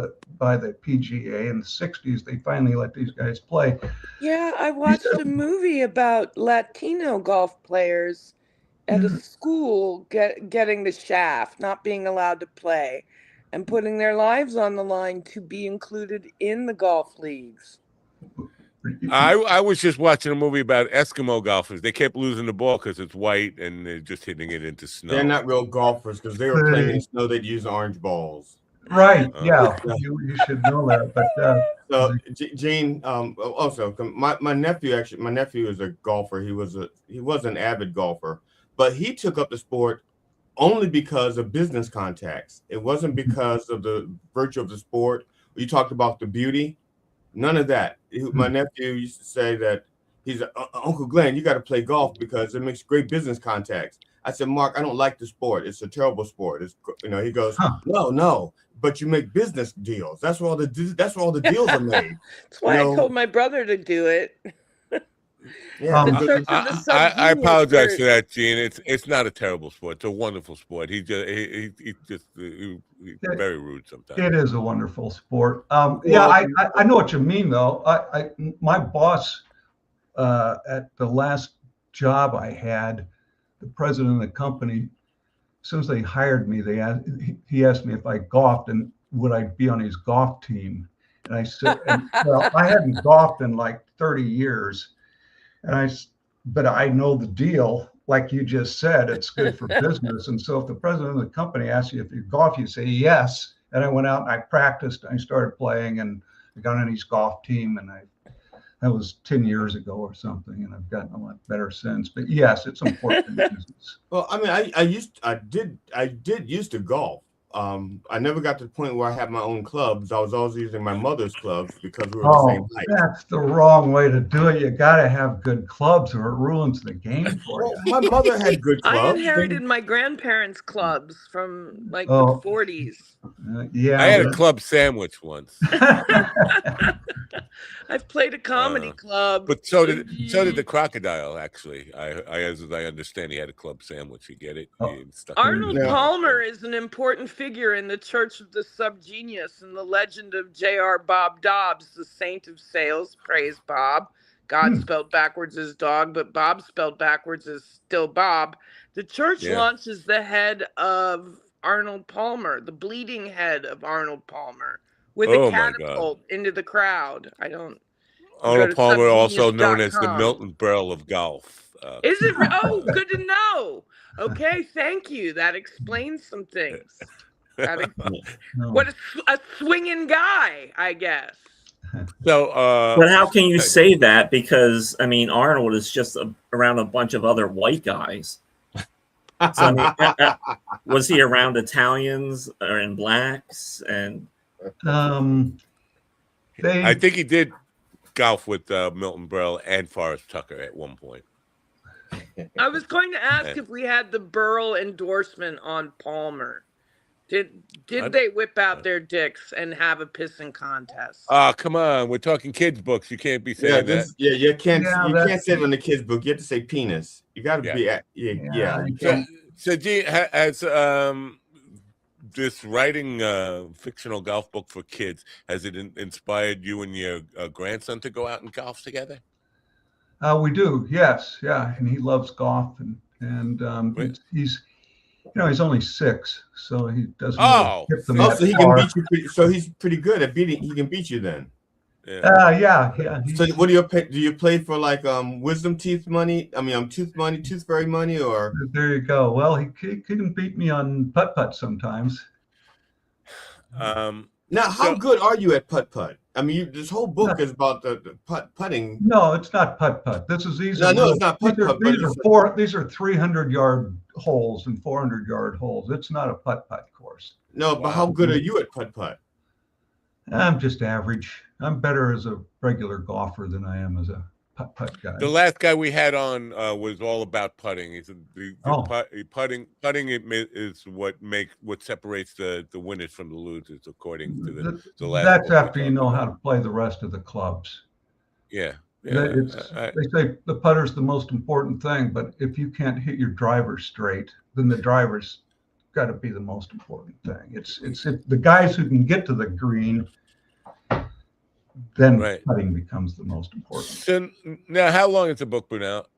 the PGA in the 60s, they finally let these guys play. Yeah, I watched a movie about Latino golf players at a school getting the shaft, not being allowed to play, and putting their lives on the line to be included in the golf leagues. I was just watching a movie about Eskimo golfers. They kept losing the ball because it's white and they're just hitting it into snow. They're not real golfers because they were playing in snow. They'd use orange balls. Right. Yeah. You should know that. But so Gene, also my nephew is a golfer. He was an avid golfer, but he took up the sport only because of business contacts. It wasn't because of the virtue of the sport. You talked about the beauty. None of that. My nephew used to say that he's Uncle Glenn, you got to play golf because it makes great business contacts. I said, Mark, I don't like the sport. It's a terrible sport. It's, he goes, no, but you make business deals. That's where all the deals are made. That's why I told my brother to do it. Yeah, I apologize for that, Gene. It's not a terrible sport. It's a wonderful sport. He's very rude sometimes. It is a wonderful sport. I know what you mean, though. My boss at the last job I had, the president of the company, as soon as they hired me, he asked me if I golfed and would I be on his golf team. And I said, well, I hadn't golfed in like 30 years. But I know the deal, like you just said, it's good for business. And so if the president of the company asks you if you golf, you say yes. And I went out and I practiced. And I started playing and I got on his golf team. And that was 10 years ago or something. And I've gotten a lot better since. But yes, it's important in business. Well, I mean, I did used to golf. I never got to the point where I had my own clubs. I was always using my mother's clubs because we were the same height. That's the wrong way to do it. You got to have good clubs or it ruins the game for you. My mother had good clubs. I inherited my grandparents' clubs from the 40s. I had a club sandwich once. I've played a comedy club, but so did the crocodile. Actually, as I understand, he had a club sandwich. You get it? Arnold Palmer is an important figure in the Church of the Subgenius and the legend of J.R. Bob Dobbs, the saint of sales. Praise Bob. God spelled backwards is dog, but Bob spelled backwards is still Bob. The church launches the head of Arnold Palmer, the bleeding head of Arnold Palmer, with a catapult into the crowd. Arnold Palmer, also known as the Milton Berle of golf. Is it? Oh, good to know. Okay, thank you. That explains some things. What a swinging guy, I guess. So, but how can you say that? Because I mean, Arnold is just around a bunch of other white guys. So, I mean, was he around Italians and blacks? And I think he did golf with Milton Berle and Forrest Tucker at one point. I was going to ask if we had the Berle endorsement on Palmer. Did they whip out their dicks and have a pissing contest? Oh, come on. We're talking kids' books. You can't be saying that. Yeah, you can't say it on the kids' book. You have to say penis. You got to be So, Gene, has this writing fictional golf book for kids, has it inspired you and your grandson to go out and golf together? We do, yes, yeah, and he loves golf, and he's only 6, so he doesn't. Hit them so he can beat you. So he's pretty good at beating. He can beat you then. Yeah. So what do you play for? Like wisdom teeth money? I mean, tooth fairy money, or there you go. Well, he can beat me on putt sometimes. Now, how good are you at putt? I mean, this whole book is about the putting. No, it's not putt. These are not putt. These are 300-yard holes and 400-yard holes. It's not a putt course. No, but how good are you at putt? I'm just average. I'm better as a regular golfer than I am as a putt guy. The last guy we had on was all about putting. He said putting is what separates the winners from the losers, according to the last. That's after you know how to play the rest of the clubs. Yeah. They say the putter's the most important thing, but if you can't hit your driver straight, then the driver's got to be the most important thing. It's the guys who can get to the green, then putting becomes the most important. So now, how long has the book been out?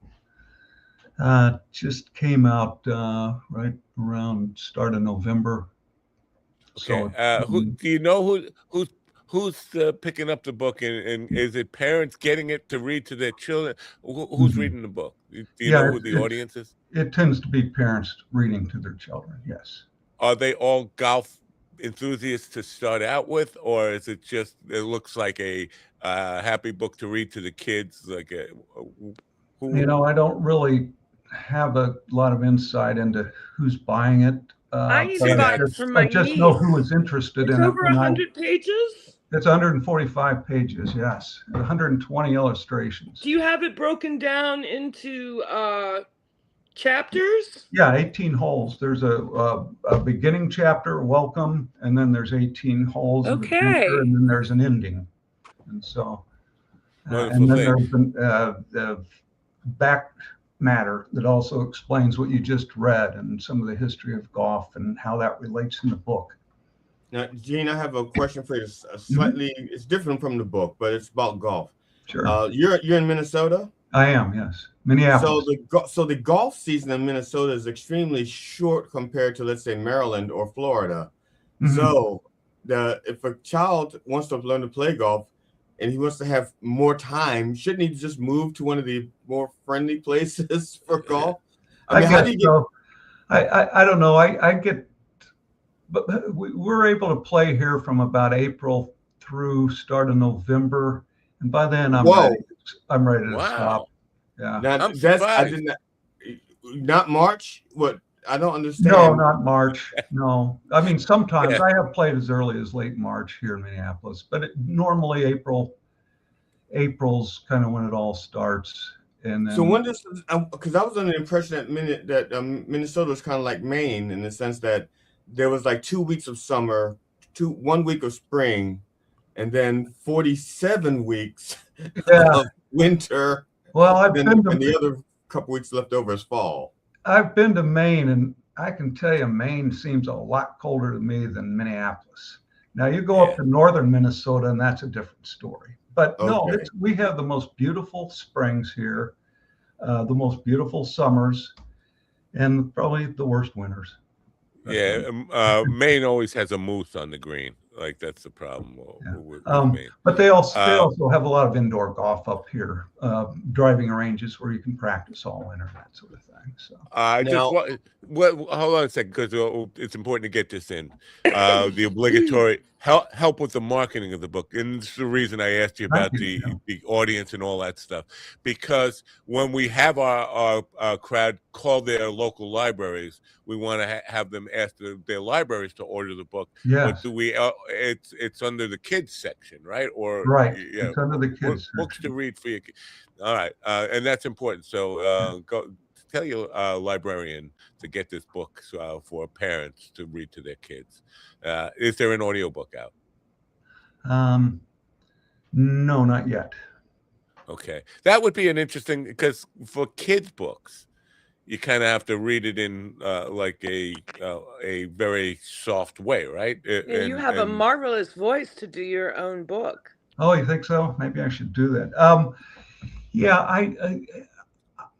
Just came out right around start of November. Okay. So, do you know who's picking up the book, and is it parents getting it to read to their children? Who's reading the book? Do you know who the audience is? It tends to be parents reading to their children. Yes. Are they all golf enthusiasts to start out with, or is it just it looks like a happy book to read to the kids? Like I don't really have a lot of insight into who's buying it. I need to buy it for my niece. I just know who is interested in it. It's over 100 pages? It's 145 pages, yes. 120 illustrations. Do you have it broken down into chapters? Yeah, 18 holes. There's a beginning chapter, welcome, and then there's 18 holes. Okay. And then there's an ending. And so, and then there's the back matter that also explains what you just read and some of the history of golf and how that relates in the book. Now, Gene, I have a question for you. Slightly, it's different from the book, but it's about golf. Sure. You're in Minnesota? I am, yes. Minneapolis. So the golf season in Minnesota is extremely short compared to, let's say, Maryland or Florida. Mm-hmm. So if a child wants to learn to play golf and he wants to have more time, shouldn't he just move to one of the more friendly places for golf? I don't know. I get, but we're able to play here from about April through start of November, and by then I'm ready to stop. Yeah. Now, not March. What? I don't understand. No, not March. No, I mean sometimes I have played as early as late March here in Minneapolis, but normally April's kind of when it all starts. And then, so when does, because I was under the impression that Minnesota was kind of like Maine in the sense that there was like 2 weeks of summer, 1 week of spring, and then 47 weeks of winter. Well, and the other couple weeks left over is fall. I've been to Maine, and I can tell you Maine seems a lot colder to me than Minneapolis. Now you go up to northern Minnesota, and that's a different story. But no, we have the most beautiful springs here, the most beautiful summers, and probably the worst winters. Maine always has a moose on the green. Like that's the problem with Maine. But they also have a lot of indoor golf up here, driving ranges where you can practice all winter, that sort of thing. So hold on a second, because it's important to get this in. The obligatory help with the marketing of the book, and this is the reason I asked you about the audience and all that stuff, because when we have our crowd call their local libraries, we want to have them ask their libraries to order the book. Yes. But do we? It's under the kids section, right? Or it's under the kids books to read for your kids. All right, and that's important. So go tell your librarian to get this book for parents to read to their kids. Is there an audiobook out? No, not yet. Okay, that would be an interesting, because for kids books, you kind of have to read it in like a very soft way, right? You have a marvelous voice to do your own book. Oh, you think so? Maybe I should do that.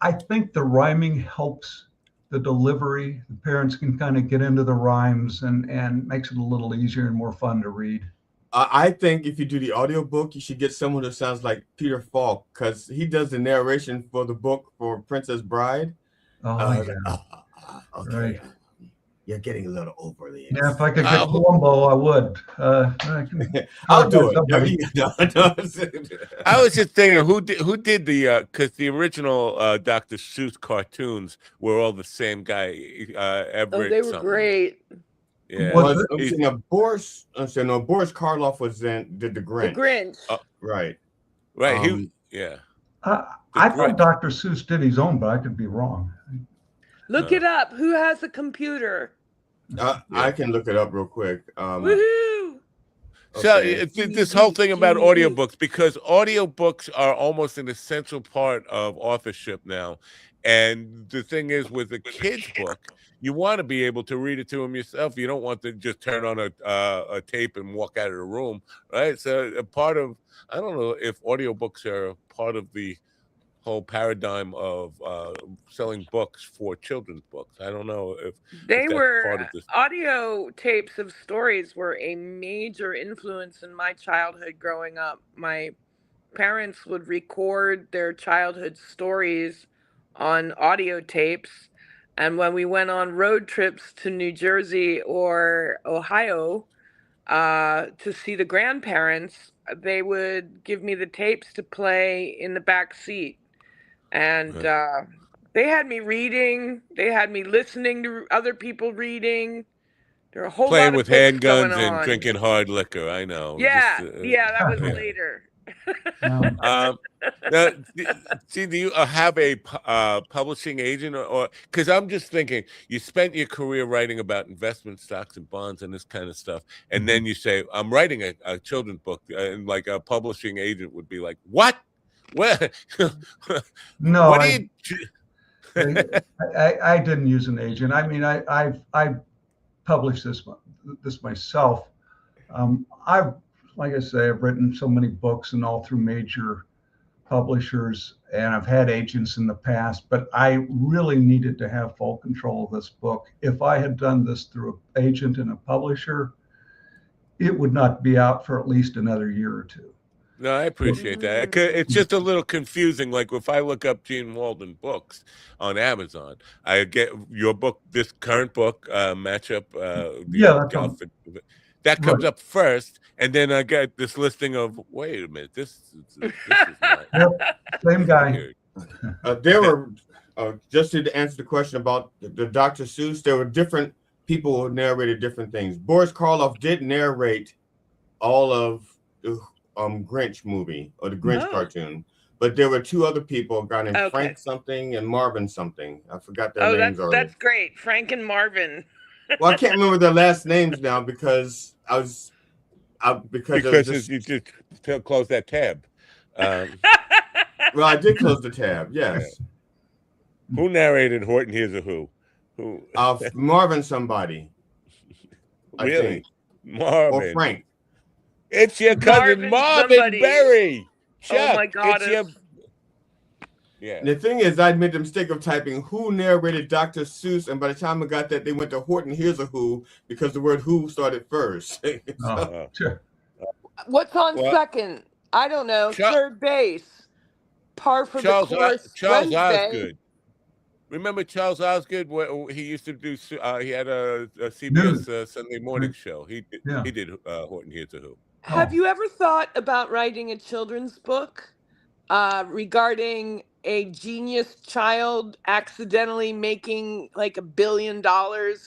I think the rhyming helps the delivery. The parents can kind of get into the rhymes and makes it a little easier and more fun to read. I think if you do the audiobook, you should get someone who sounds like Peter Falk, because he does the narration for the book for Princess Bride. Okay. Right. You're getting a little overly. Yeah, if I could get Columbo, I would. I'll do it. I was just thinking, who did the because the original Dr. Seuss cartoons were all the same guy. Everett. They were great. Yeah. Was Boris Karloff did the Grinch. The Grinch. Right. Right. I thought Dr. Seuss did his own, but I could be wrong. Look it up. Who has a computer? I can look it up real quick. Woohoo! So this whole thing about audiobooks, because audiobooks are almost an essential part of authorship now. And the thing is, with a kid's book, you want to be able to read it to them yourself. You don't want to just turn on a tape and walk out of the room, right? So a part of, I don't know if audiobooks are part of the whole paradigm of selling books for children's books. I don't know if they were part of this. Audio tapes of stories were a major influence in my childhood growing up. My parents would record their childhood stories on audio tapes, and when we went on road trips to New Jersey or Ohio to see the grandparents, they would give me the tapes to play in the back seat. And they had me reading. They had me listening to other people reading. There are a whole playing lot with of books handguns going and on. drinking hard liquor. I know. Yeah, that was later. Now, do you have a publishing agent, or because I'm just thinking, you spent your career writing about investment stocks and bonds and this kind of stuff, and then you say, I'm writing a children's book, and like a publishing agent would be like, what? What? No, what do you? I didn't use an agent. I mean, I published this myself. Like I say, I've written so many books and all through major publishers, and I've had agents in the past, but I really needed to have full control of this book. If I had done this through an agent and a publisher, it would not be out for at least another year or two. No, I appreciate that. It's just a little confusing. Like if I look up Gene Walden books on Amazon, I get your book, this current book, matchup. That comes up first, and then I get this listing of, wait a minute, this is not. Same guy. There were, just to answer the question about the Dr. Seuss, there were different people who narrated different things. Boris Karloff did narrate all of the Grinch movie, or the Grinch cartoon, but there were two other people, a guy named Frank something and Marvin something. I forgot their names already. That's great. Frank and Marvin. Well, I can't remember their last names now because because you just close that tab. Well, I did close the tab. Yes. Who narrated Horton Hears a Who? Marvin somebody. Really? I think. Marvin or Frank. It's your cousin Marvin Berry. Chuck, oh my God! Yeah. The thing is, I made the mistake of typing who narrated Dr. Seuss, and by the time I got that, they went to Horton Hears a Who because the word who started first. What's on second? I don't know. Third base. Par for the course. Charles Osgood. Remember Charles Osgood? He used to do. He had a CBS Sunday morning show. He did Horton Hears a Who. Have you ever thought about writing a children's book regarding a genius child accidentally making like $1 billion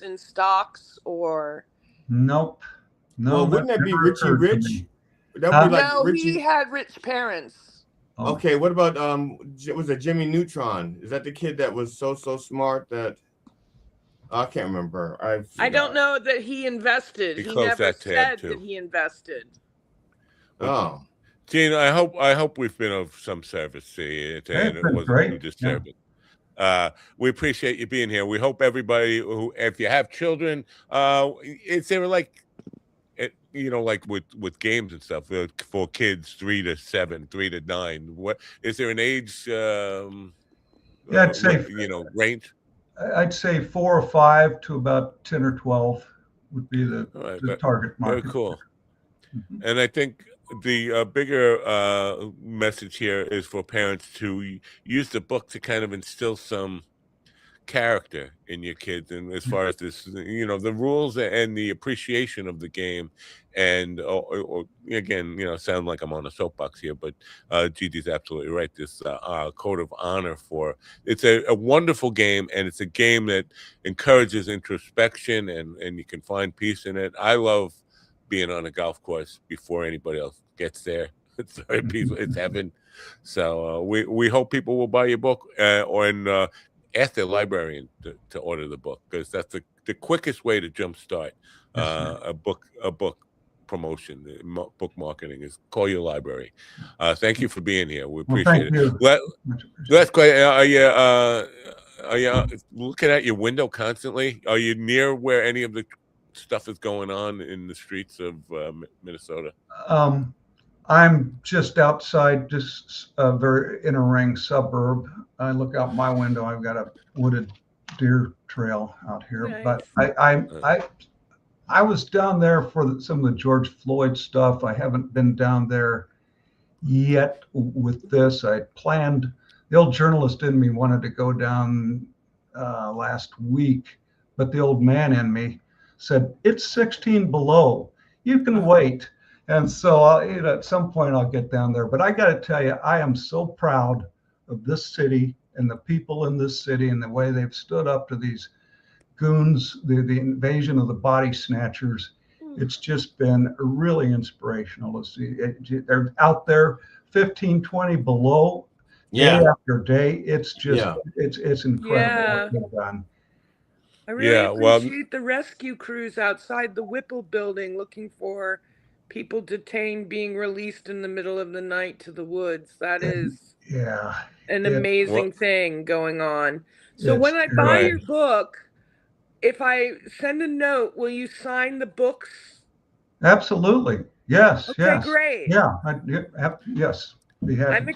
in stocks? Or nope. No, well, wouldn't that be Richie Rich? That would be like Richie... he had rich parents. Okay, what about was it Jimmy Neutron? Is that the kid that was so smart that I can't remember? I don't know that he invested. He never said that he invested. Oh, Gene, I hope we've been of some service to you, and it wasn't too disturbing. We appreciate you being here. We hope everybody if you have children, is there like, like with games and stuff for kids 3 to 7, 3 to 9? What is there an age? I'd say range. I'd say 4 or 5 to about 10 or 12 would be the target market. Very cool. And I think the bigger message here is for parents to use the book to kind of instill some character in your kids, and as far as this, the rules and the appreciation of the game, and or again, sound like I'm on a soapbox here, but Gigi's absolutely right. This code of honor for it's a wonderful game, and it's a game that encourages introspection, and you can find peace in it. I love being on a golf course before anybody else gets there. It's very peaceful. It's heaven. So we hope people will buy your book or ask their librarian to order the book, because that's the quickest way to jumpstart a book promotion, book marketing, is call your library. Thank you for being here. We appreciate it. Let's go. Are you looking at your window constantly? Are you near where any of the stuff is going on in the streets of Minnesota? I'm just outside, just very in a ring suburb. I look out my window. I've got a wooded deer trail out here. Nice. But I was down there for some of the George Floyd stuff. I haven't been down there yet with this. I planned. The old journalist in me wanted to go down last week, but the old man in me said, it's 16 below. You can wait. And so at some point I'll get down there. But I got to tell you, I am so proud of this city and the people in this city and the way they've stood up to these goons, the invasion of the body snatchers. It's just been really inspirational to see. They're out there 15, 20 below day after day. It's just, it's incredible what they've done. I really appreciate the rescue crews outside the Whipple building looking for people detained being released in the middle of the night to the woods. That is an amazing thing going on. So when I buy your book, if I send a note, will you sign the books? Absolutely. Yes. Okay, great. Yeah. Yes.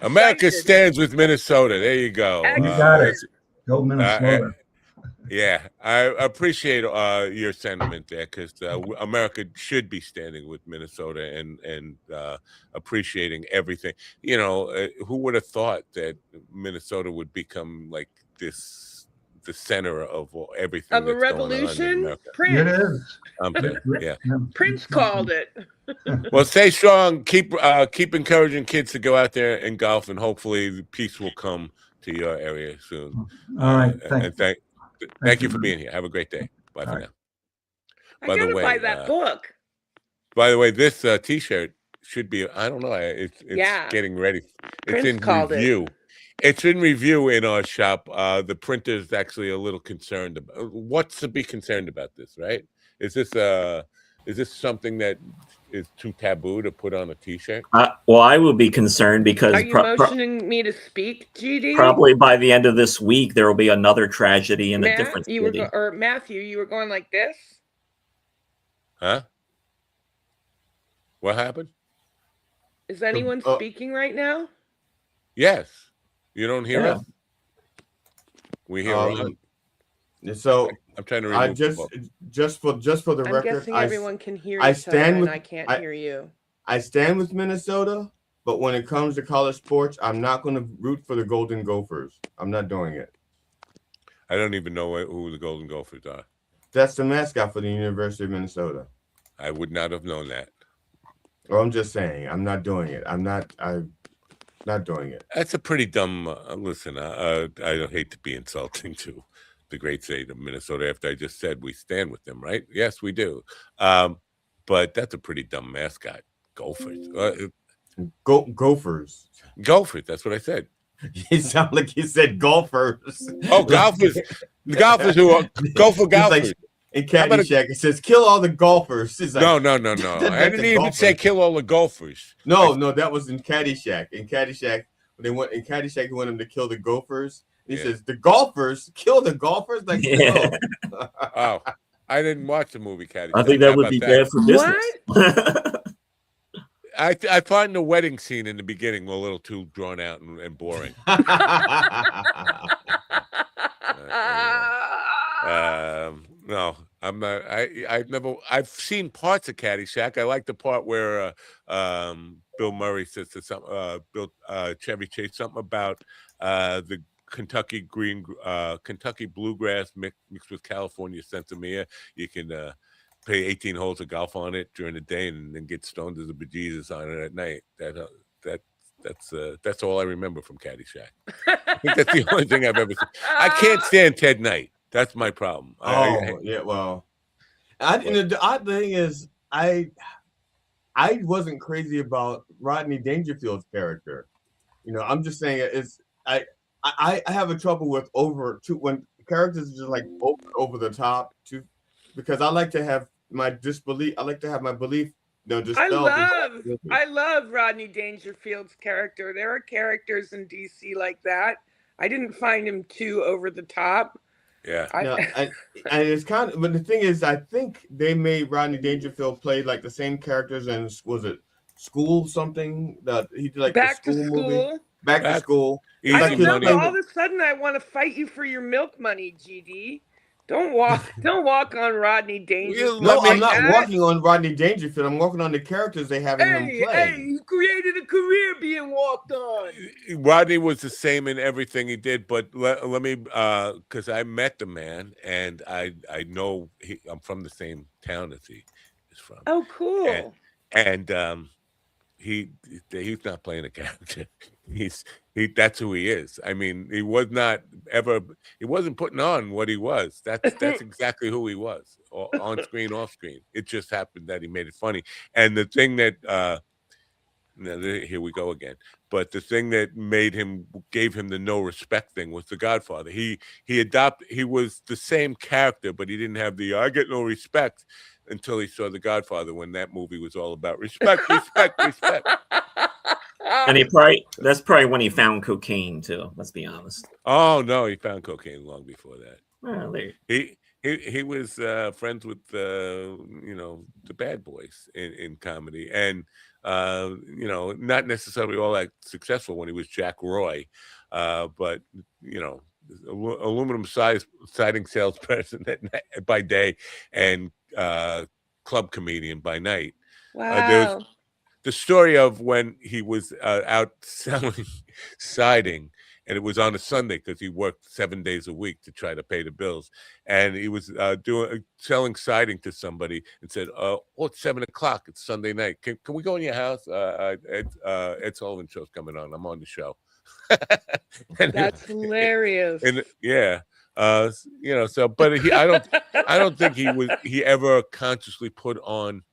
America stands with Minnesota. There you go. You got it. Go Minnesota. I appreciate your sentiment there, because America should be standing with Minnesota and appreciating everything. Who would have thought that Minnesota would become like the center of everything of a revolution? Prince. It is. Prince called it. Well, stay strong. Keep encouraging kids to go out there and golf, and hopefully peace will come to your area soon. All right. Thank you for being here. Have a great day. Bye for now. I gotta buy that book. By the way, this T-shirt should be, I don't know, it's getting ready. It's in review. It's in review in our shop. The printer's actually a little concerned about what's to be concerned about this, right? Is this something that is too taboo to put on a T-shirt? Well, I would be concerned because are you motioning me to speak, GD? Probably by the end of this week there will be another tragedy in a different city. Or Matthew, you were going like this? Huh? What happened? Is anyone speaking right now? Yes. You don't hear us? We hear So I'm trying to remove just for the record, I'm guessing everyone can hear each other and I can't hear you. I stand with Minnesota, but when it comes to college sports, I'm not going to root for the Golden Gophers. I'm not doing it. I don't even know who the Golden Gophers are. That's the mascot for the University of Minnesota. I would not have known that. Well, I'm just saying, I'm not doing it. I'm not doing it. That's a pretty dumb. Listen, I hate to be insulting to the great state of Minnesota after I just said we stand with them, right? Yes, we do. But that's a pretty dumb mascot. Gophers. Gophers. Gophers. That's what I said. You sound like you said golfers. Oh, golfers. The golfers who are golfers. Like, in Caddyshack, it says kill all the golfers. Like, no. I didn't even say kill all the golfers. No, that was in Caddyshack. In Caddyshack, he wanted him to kill the Gophers. He says the golfers kill the golfers. Like, oh, I didn't watch the movie Caddyshack. I think that would be bad for business. I find the wedding scene in the beginning a little too drawn out and boring. No, I'm not. I've seen parts of Caddyshack. I like the part where Bill Murray says to Chevy Chase something about the Kentucky bluegrass mixed with California Sensimilla. You can play 18 holes of golf on it during the day and then get stoned as a bejesus on it at night. That's all I remember from Caddyshack. I think that's the only thing I've ever seen. I can't stand Ted Knight. That's my problem. Yeah, well, the odd thing is I wasn't crazy about Rodney Dangerfield's character. I'm just saying I have a trouble with when characters are just like over the top too, because I like to have my disbelief. I like to have my belief. I love Rodney Dangerfield's character. There are characters in DC like that. I didn't find him too over the top. Yeah. And it's kind of, but the thing is, I think they made Rodney Dangerfield play like the same characters in, was it School something that he did, like Back the to School movie? School. Back to School. I don't know. All of a sudden, I want to fight you for your milk money, GD. Don't walk on Rodney Dangerfield. No, I'm not walking on Rodney Dangerfield. I'm walking on the characters they have in him play. Hey, you created a career being walked on. Rodney was the same in everything he did, but let me, because I met the man and I know I'm from the same town as he is from. Oh, cool. And he's not playing a character. That's who he is. I mean, he wasn't putting on what he was. That's exactly who he was, on screen, off screen. It just happened that he made it funny. And the thing that here we go again. But the thing that gave him the no respect thing was The Godfather. He was the same character, but he didn't have the I get no respect until he saw The Godfather, when that movie was all about respect, respect, respect. And that's probably when he found cocaine too. Let's be honest. Oh no, he found cocaine long before that. Well, He was friends with the bad boys in comedy, and not necessarily all that successful when he was Jack Roy, but aluminum siding salesperson by day and club comedian by night. Wow. There was the story of when he was out selling siding, and it was on a Sunday because he worked 7 days a week to try to pay the bills. And he was selling siding to somebody and said, it's 7 o'clock. It's Sunday night. Can we go in your house? Ed Sullivan show's coming on. I'm on the show. That's hilarious. And yeah. But I don't think he ever consciously put on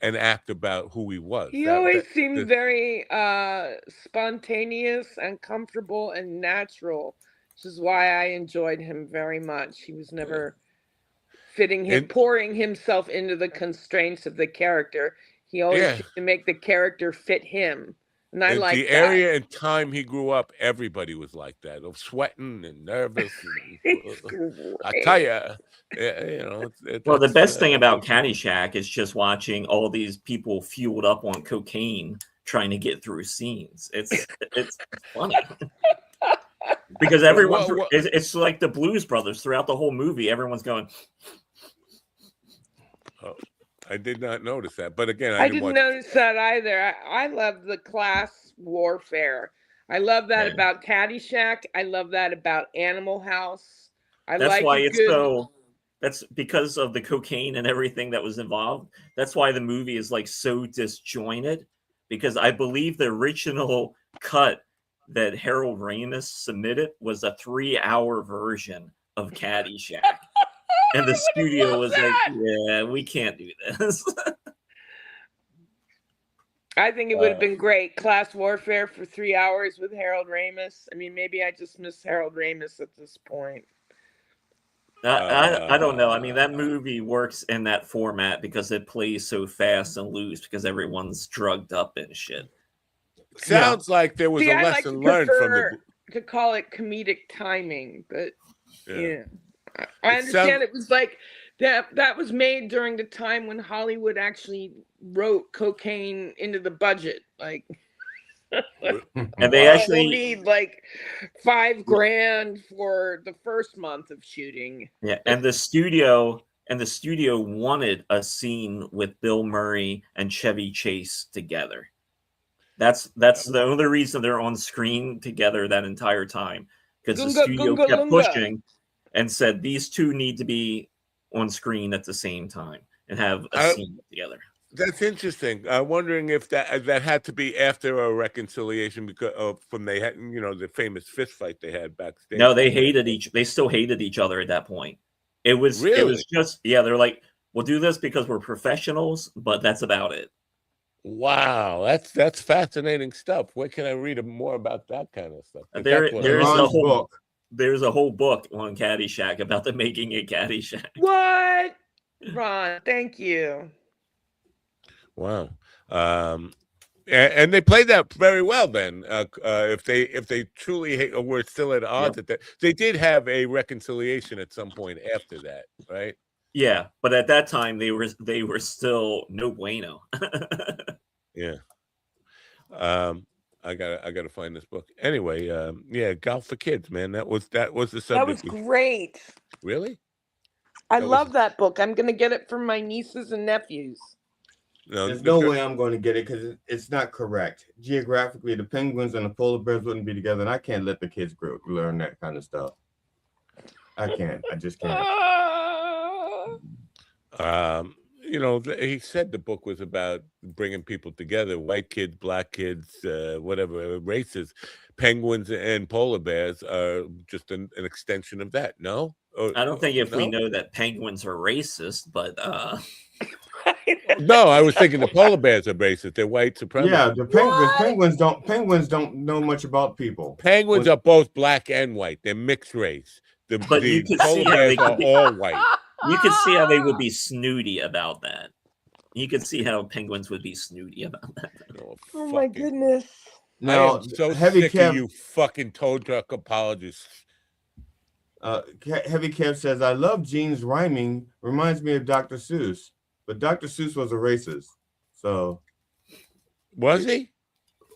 an act about who he was. He always seemed very spontaneous and comfortable and natural, which is why I enjoyed him very much. He was never pouring himself into the constraints of the character. He always tried to make the character fit him. And I like the area and time he grew up, everybody was like that, sweating and nervous. I tell you, well, the best thing about Caddyshack is just watching all these people fueled up on cocaine trying to get through scenes. It's funny because everyone. It's like the Blues Brothers throughout the whole movie. Everyone's going. Oh. I did not notice that, but again, I didn't notice that either. I love the class warfare. I love that about Caddyshack. I love that about Animal House. That's because of the cocaine and everything that was involved. That's why the movie is like so disjointed, because I believe the original cut that Harold Ramis submitted was a 3-hour version of Caddyshack. And the studio was like, yeah, we can't do this. I think it would have been great. Class warfare for 3 hours with Harold Ramis. I mean, maybe I just miss Harold Ramis at this point. I don't know. I mean, that movie works in that format because it plays so fast and loose because everyone's drugged up and shit. Sounds like there was a lesson learned from to call it comedic timing, but yeah. I understand it was like that was made during the time when Hollywood actually wrote cocaine into the budget. Like, and they actually need like $5,000 for the first month of shooting. Yeah, and the studio wanted a scene with Bill Murray and Chevy Chase together. That's the only reason they're on screen together that entire time, because the studio kept pushing and said these two need to be on screen at the same time and have a scene together. That's interesting. I'm wondering if that had to be after a reconciliation because from they had the famous fist fight they had backstage. No, they still hated each other at that point. It was just they're like, we'll do this because we're professionals, but that's about it. Wow, that's fascinating stuff. Where can I read more about that kind of stuff? There's a whole book on Caddyshack about the making of Caddyshack. What? Ron, thank you. Wow. And they played that very well then. If they truly were still at odds at that, they did have a reconciliation at some point after that, right? Yeah, but at that time they were still no bueno. Yeah. I gotta find this book. Anyway, Golf for Kids, man. That was the subject. That was great. Really? I love that book. I'm gonna get it for my nieces and nephews. No, there's no way I'm going to get it because it's not correct. Geographically, the penguins and the polar bears wouldn't be together, and I can't let the kids learn that kind of stuff. I can't. I just can't. He said the book was about bringing people together, white kids, black kids, whatever races. Penguins and polar bears are just an extension of that. No? I don't think we know that penguins are racist, but no, I was thinking the polar bears are racist. They're white supremacists. Yeah, the penguins don't know much about people. Penguins are both black and white. They're mixed race. The polar bears are all white. You could see how they would be snooty about that. You could see how penguins would be snooty about that. Oh my goodness. Now, I am so sick of you fucking toe truck apologists. Heavy Kev says, I love Gene's rhyming. Reminds me of Dr. Seuss. But Dr. Seuss was a racist. So. Was he?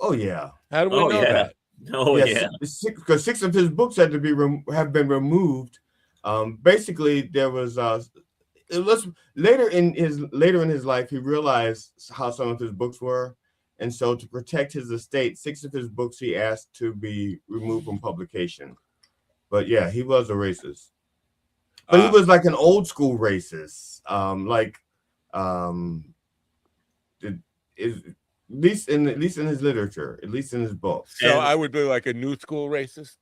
Oh, yeah. How do we know that? Oh, yeah. Because 6 of his books had to have been removed. Basically, there was it was later in his life he realized how some of his books were, and so to protect his estate, 6 of his books he asked to be removed from publication. But yeah, he was a racist, but he was like an old school racist, at least in his literature, at least in his books. So I would be like a new school racist.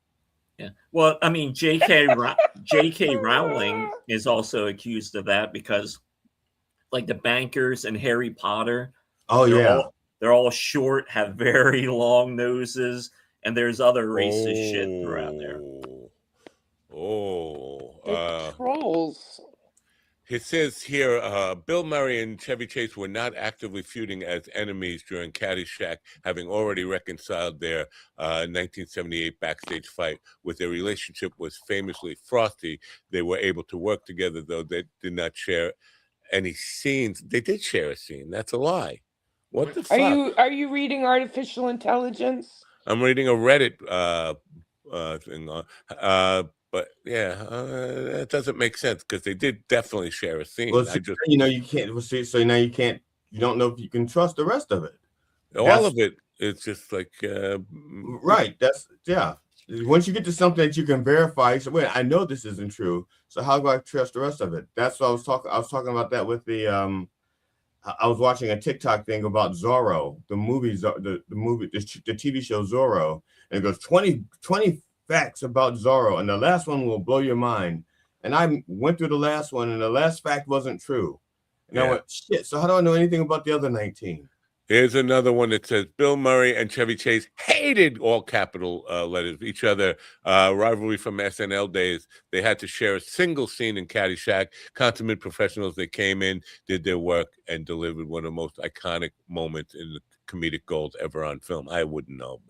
Yeah. Well, I mean, J.K. Rowling is also accused of that because, like, the bankers and Harry Potter. Oh, they're all short, have very long noses, and there's other racist shit throughout there. Trolls. It says here, Bill Murray and Chevy Chase were not actively feuding as enemies during Caddyshack, having already reconciled their 1978 backstage fight. With their relationship was famously frosty. They were able to work together, though they did not share any scenes. They did share a scene. That's a lie. What the fuck? Are you reading Artificial Intelligence? I'm reading a Reddit thing. But yeah, that doesn't make sense because they did definitely share a scene. Well, you can't. So now you can't. You don't know if you can trust the rest of it. All of it. It's just like right. That's Once you get to something that you can verify, you say, "Wait, I know this isn't true. So how do I trust the rest of it?" That's what I was talking. I was talking about that with the. I was watching a TikTok thing about Zorro, the TV show Zorro, and it goes 20 facts about Zorro, and the last one will blow your mind. And I went through the last one, and the last fact wasn't true. And I went, shit, so how do I know anything about the other 19? Here's another one that says Bill Murray and Chevy Chase hated, all capital letters, each other. Rivalry from SNL days. They had to share a single scene in Caddyshack. Consummate professionals, they came in, did their work, and delivered one of the most iconic moments in the comedic gold ever on film. I wouldn't know.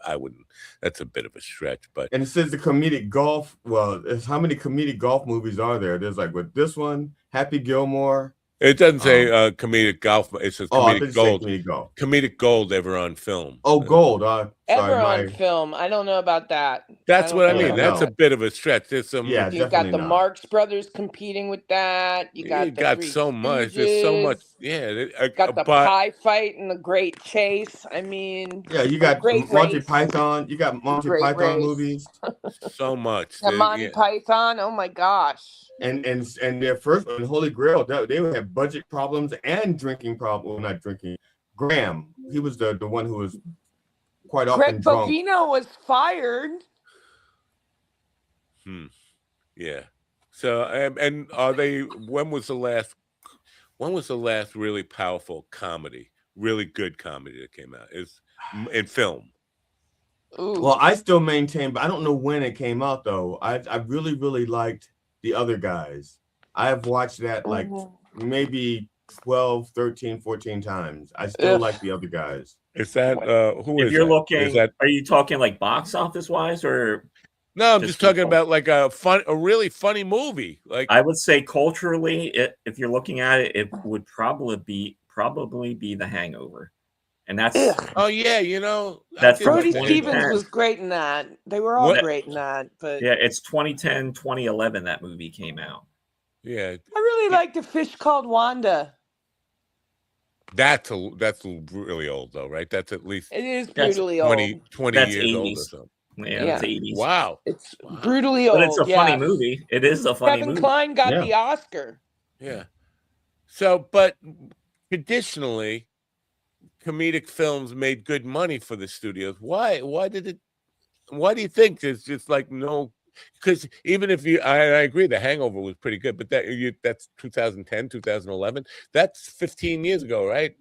That's a bit of a stretch, but. And it says the comedic golf. Well, it's how many comedic golf movies are there? There's like with this one, Happy Gilmore. It doesn't say comedic golf. It says comedic gold. Comedic gold. Comedic gold ever on film. Oh, gold. Ever on film. I don't know about that. That's what I mean. That's a bit of a stretch. There's some. Yeah, You've got the Marx Brothers competing with that. You got Three so much. Stooges. There's so much. Yeah. Got the pie fight and the Great Chase. I mean, yeah, you got Great Monty Race. Python. You got Monty Python movies. So much. The Monty Python. Oh my gosh. And their first one, Holy Grail, they would have budget problems and drinking problems. Well, not drinking. Graham, he was the one who was quite often drunk. Greg Bovino was fired. Yeah. So and are they? When was the last really powerful comedy, really good comedy that came out? Is in film. Ooh. Well, I still maintain, but I don't know when it came out though. I really, really liked The Other Guys. I have watched that like maybe 12, 13, 14 times. I still like The Other Guys. Is that who is if you're that? looking, is that, are you talking like box office wise or? No, I'm just talking about like a really funny movie. Like I would say culturally, if you're looking at it, it would probably be The Hangover, and that's oh yeah, you know, that's Brody Stevens was great in that. They were all great in that, but yeah, it's 2010, 2011 that movie came out. Yeah, I really liked A Fish Called Wanda. That's really old though, right? That's at least it is brutally 20 that's years 80s. old or something. Yeah, it's 80s. Wow. It's brutally old. But it's a funny movie. It is a funny movie. Kevin Kline got the Oscar. Yeah. So, but traditionally, comedic films made good money for the studios. Why do you think there's just like no? Because even if I agree, The Hangover was pretty good, but that's 2010, 2011. That's 15 years ago, right?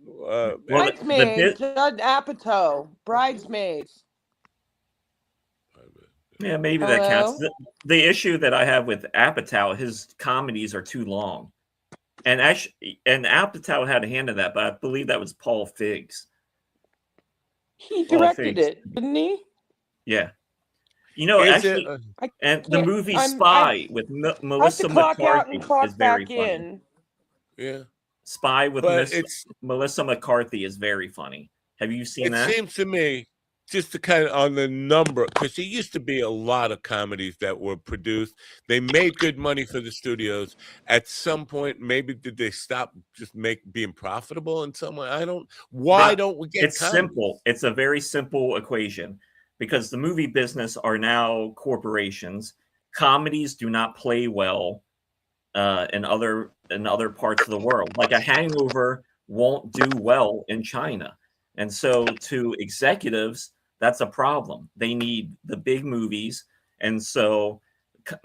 Bridesmaids, Judd Apatow, Bridesmaids. Yeah, maybe that counts. The issue that I have with Apatow, his comedies are too long, and Apatow had a hand in that, but I believe that was Paul Figgs. He directed it, didn't he? Yeah. You know, actually, and the movie Spy with Melissa McCarthy is very funny. Yeah. Spy with Melissa McCarthy is very funny. Have you seen that? It seems to me, just to kind of on the number, because there used to be a lot of comedies that were produced. They made good money for the studios. At some point, maybe did they stop just being profitable in some way? Why don't we get It's simple. It's a very simple equation. Because the movie business are now corporations. Comedies do not play well in other parts of the world. Like A Hangover won't do well in China. And so to executives, that's a problem. They need the big movies. And so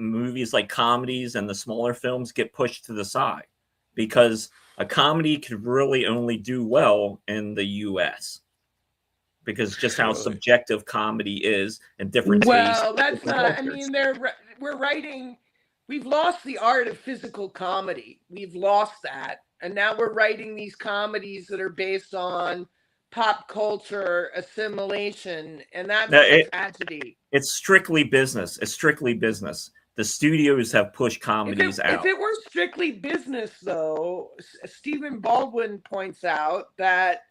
movies like comedies and the smaller films get pushed to the side because a comedy could really only do well in the US. Because just how subjective comedy is and different tastes. Well, that's not. I mean, we're writing. We've lost the art of physical comedy. We've lost that, and now we're writing these comedies that are based on pop culture assimilation, and that's a tragedy. It's strictly business. It's strictly business. The studios have pushed comedies out. If it were strictly business, though, Stephen Baldwin points out that.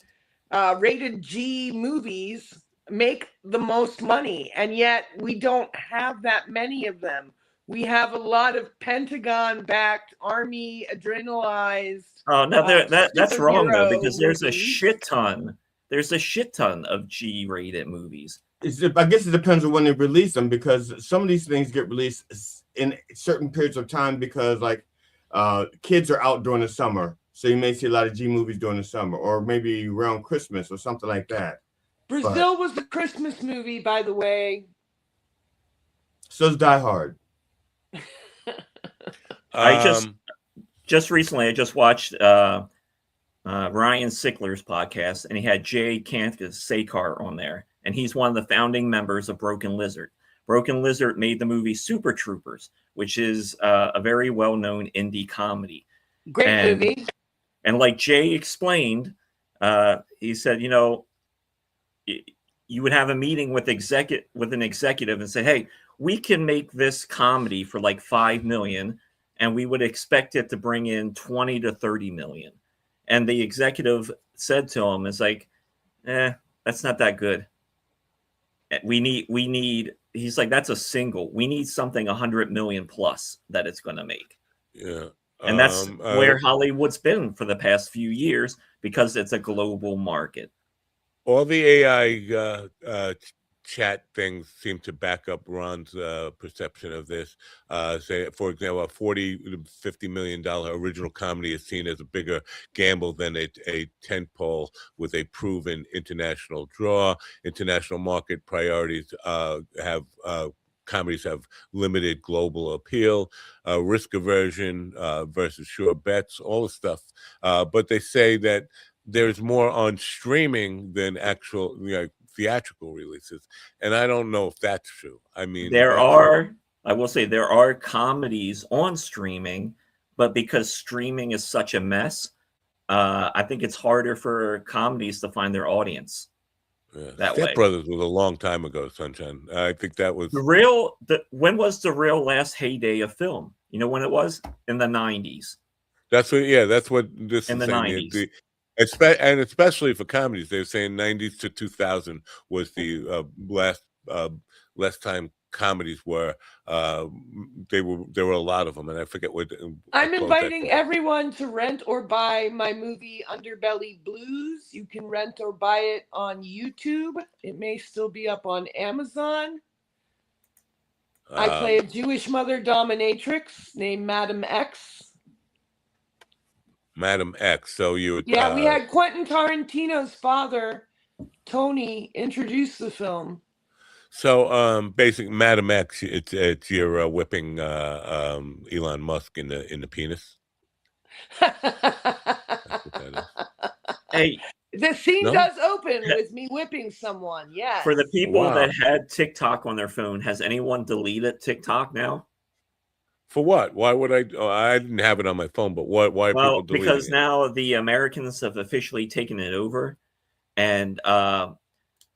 Rated G movies make the most money, and yet we don't have that many of them. We have a lot of Pentagon-backed, Army adrenalized. Oh no, that's wrong though, because there's a shit ton. There's a shit ton of G-rated movies. I guess it depends on when they release them, because some of these things get released in certain periods of time because, like, kids are out during the summer. So you may see a lot of G movies during the summer, or maybe around Christmas or something like that. Brazil was the Christmas movie, by the way. So's Die Hard. I just recently watched Ryan Sickler's podcast, and he had Jay Kantkis on there, and he's one of the founding members of Broken Lizard. Broken Lizard made the movie Super Troopers, which is a very well-known indie comedy. Great movie. And like Jay explained, he said, you know, you would have a meeting with an executive and say, hey, we can make this comedy for like $5 million, and we would expect it to bring in 20 to 30 million. And the executive said to him, it's like, that's not that good. We need. He's like, that's a single. We need something 100 million plus that it's going to make. Yeah. And that's where Hollywood's been for the past few years because it's a global market. All the AI chat things seem to back up Ron's perception of this. Say, for example, a $40 to $50 million original comedy is seen as a bigger gamble than a tentpole with a proven international draw. International market priorities comedies have limited global appeal, risk aversion versus sure bets, all the stuff. But they say that there's more on streaming than actual theatrical releases, and I don't know if that's true. I mean, I will say there are comedies on streaming, but because streaming is such a mess, I think it's harder for comedies to find their audience. That Step Brothers was a long time ago, Sunshine. I think that was when was the real last heyday of film? You know when it was? In the 90s. That's what this in is the saying. 90s. And especially for comedies, they're saying 90s to 2000 was the last time comedies were. There were a lot of them, and I forget what. I'm inviting everyone to rent or buy my movie Underbelly Blues. You can rent or buy it on YouTube. It may still be up on Amazon. I play a Jewish mother dominatrix named Madam X. Madam X. So you would, we had Quentin Tarantino's father, Tony, introduce the film. So basically, Madam X, it's you're whipping Elon Musk in the penis. That's what that is. Hey, the scene does open with me whipping someone. Yes. For the people that had TikTok on their phone, has anyone deleted TikTok now? For what? Why would I? Oh, I didn't have it on my phone, but why? Well, people deleting because it? Now the Americans have officially taken it over, and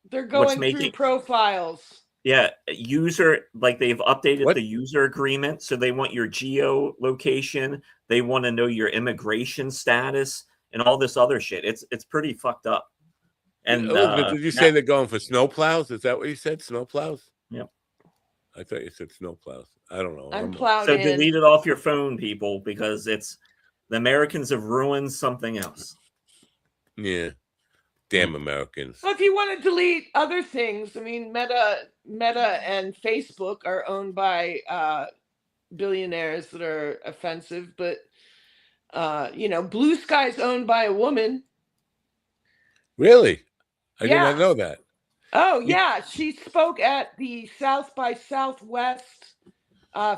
they're going through profiles. Yeah, they've updated the user agreement, so they want your geolocation, they want to know your immigration status, and all this other shit. It's pretty fucked up. And did you say they're going for snowplows? Is that what you said? Snowplows? Yep. I thought you said snowplows. I don't know. I'm plowed so in. Delete it off your phone, people, because the Americans have ruined something else. Yeah. Damn Americans. Well, if you want to delete other things, I mean, Meta and Facebook are owned by billionaires that are offensive, but Blue Sky's owned by a woman. Really? I did not know that. Oh, yeah. She spoke at the South by Southwest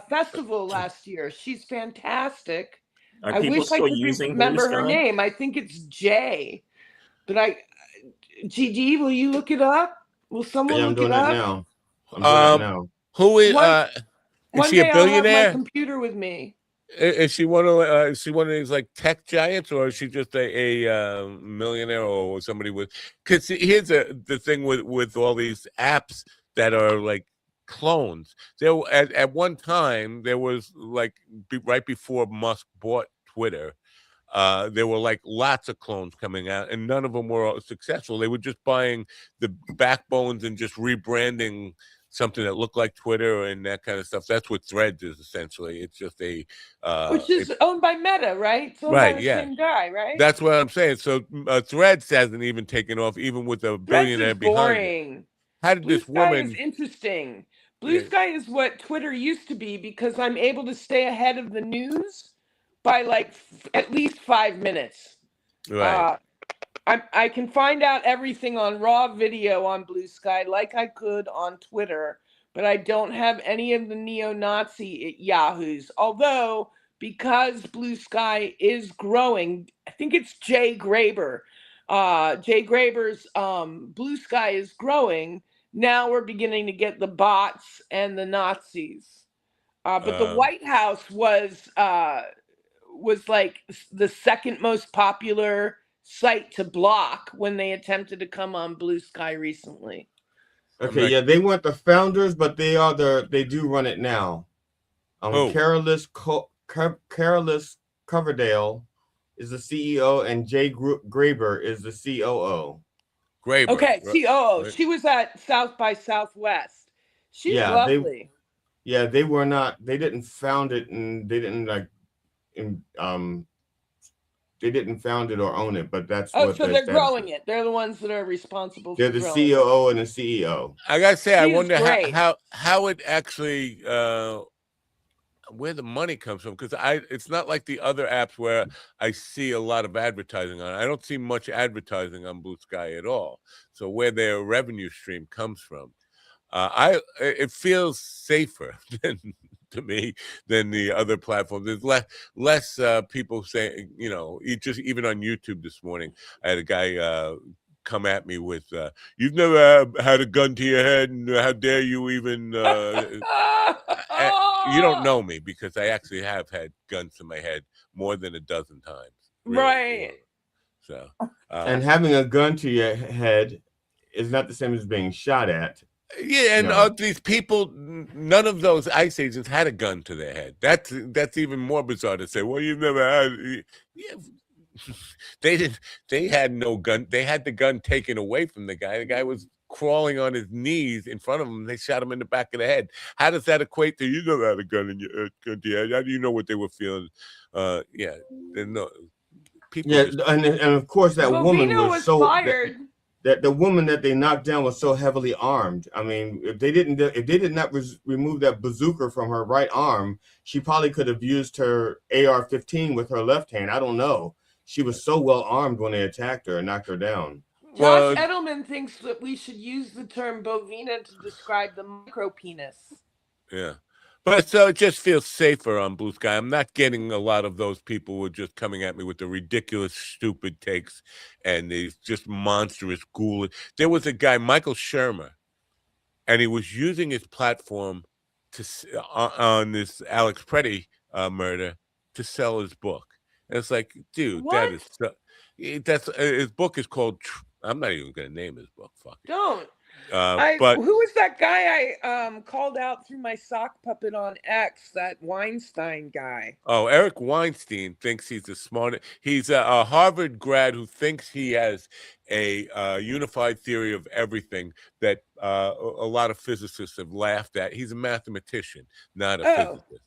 festival last year. She's fantastic. I wish I could remember her name. I think it's Jay. But GG, will you look it up? Will someone look it up? Now. I'm doing it now. Who is she a billionaire? I'll have my computer with me. Is she one of these like tech giants, or is she just a millionaire or somebody with? Because here's the thing with all these apps that are like clones. There at one time there was like right before Musk bought Twitter. There were like lots of clones coming out, and none of them were successful. They were just buying the backbones and just rebranding something that looked like Twitter and that kind of stuff. That's what Threads is essentially. It's just which is owned by Meta, right? It's owned by the same guy, right? That's what I'm saying. So Threads hasn't even taken off, even with a billionaire behind it. How did this woman? Blue Sky is interesting. Blue Sky is what Twitter used to be because I'm able to stay ahead of the news by like at least 5 minutes. Right. I can find out everything on raw video on Blue Sky like I could on Twitter, but I don't have any of the neo-Nazi yahoos. Although, because Blue Sky is growing, I think it's Jay Graber. Jay Graber's Blue Sky is growing. Now we're beginning to get the bots and the Nazis. But the White House was like the second most popular site to block when they attempted to come on Blue Sky recently. Okay, they weren't the founders, but they do run it now. Carolus Coverdale is the CEO, and Jay Graber is the COO. Graber. Okay. She was at South by Southwest. She's lovely. They were not. They didn't found it, and they didn't they didn't found it or own it. But that's what. So they're growing it. They're the ones that are responsible. They're the COO and the CEO. I gotta say, I wonder how it actually. Where the money comes from, because it's not like the other apps where I see a lot of advertising on. I don't see much advertising on Blue Sky at all. So where their revenue stream comes from, it feels safer to me than the other platforms. There's less people saying, even on YouTube this morning, I had a guy come at me with, "You've never had a gun to your head, and how dare you even?" You don't know me, because I actually have had guns to my head more than a dozen times. Really. Right. So, and having a gun to your head is not the same as being shot at. Yeah, and these people, none of those ICE agents had a gun to their head. That's even more bizarre to say. Well, you've never had. Yeah, they didn't. They had no gun. They had the gun taken away from the guy. The guy was crawling on his knees in front of him. They shot him in the back of the head. How does that equate to, you never had a gun in your head? How do you know what they were feeling? No people. Yeah, and of course that woman was so fired. That the woman that they knocked down was so heavily armed. I mean, if they did not remove that bazooka from her right arm, she probably could have used her AR-15 with her left hand. I don't know. She was so well armed when they attacked her and knocked her down. Josh Edelman thinks that we should use the term bovina to describe the micro penis. Yeah. But so it just feels safer on Blue Sky. I'm not getting a lot of those people who are just coming at me with the ridiculous, stupid takes and these just monstrous ghoul. There was a guy, Michael Shermer, and he was using his platform on this Alex Preddy murder to sell his book. And it's like, dude, what? that's his book is called. I'm not even going to name his book. Fuck it. Don't. But who was that guy I called out through my sock puppet on X? That Weinstein guy. Oh, Eric Weinstein thinks he's the smartest. He's a Harvard grad who thinks he has a unified theory of everything that a lot of physicists have laughed at. He's a mathematician, not a physicist.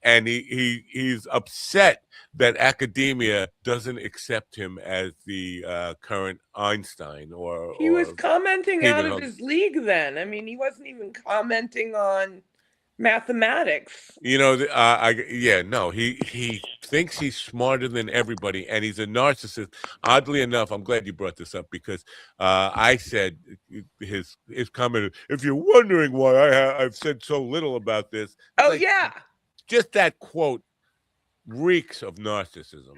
And he's upset that academia doesn't accept him as the current Einstein he was commenting out of his league then. I mean, he wasn't even commenting on mathematics. He thinks he's smarter than everybody, and he's a narcissist. Oddly enough, I'm glad you brought this up, because I said his comment, if you're wondering why I've said so little about this. Just that quote reeks of narcissism.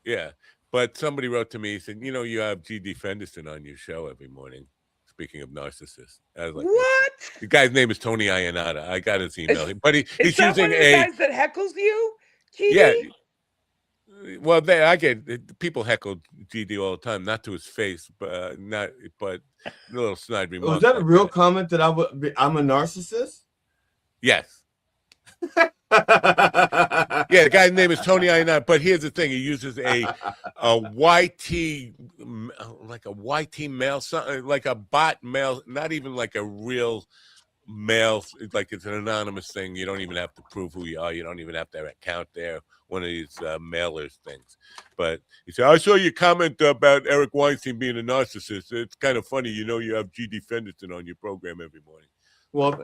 Yeah. But somebody wrote to me, he said, you have G.D. Fenderson on your show every morning. Speaking of narcissists. I was like, what? The guy's name is Tony Iannata. I got his email. But he's using one of the guys that heckles you, GD? Yeah. Well, I get people heckle GD all the time, not to his face, but a little snide remark. Was that a real comment that I'm a narcissist? Yes. Yeah, the guy's name is Tony Iannata. But here's the thing: he uses a YT, like a YT mail, like a bot mail, not even like a real mail. It's like it's an anonymous thing. You don't even have to prove who you are. You don't even have to have an account there. One of these mailers things. But he said, I saw your comment about Eric Weinstein being a narcissist. It's kind of funny. You have G.D. Fenderson on your program every morning. Well,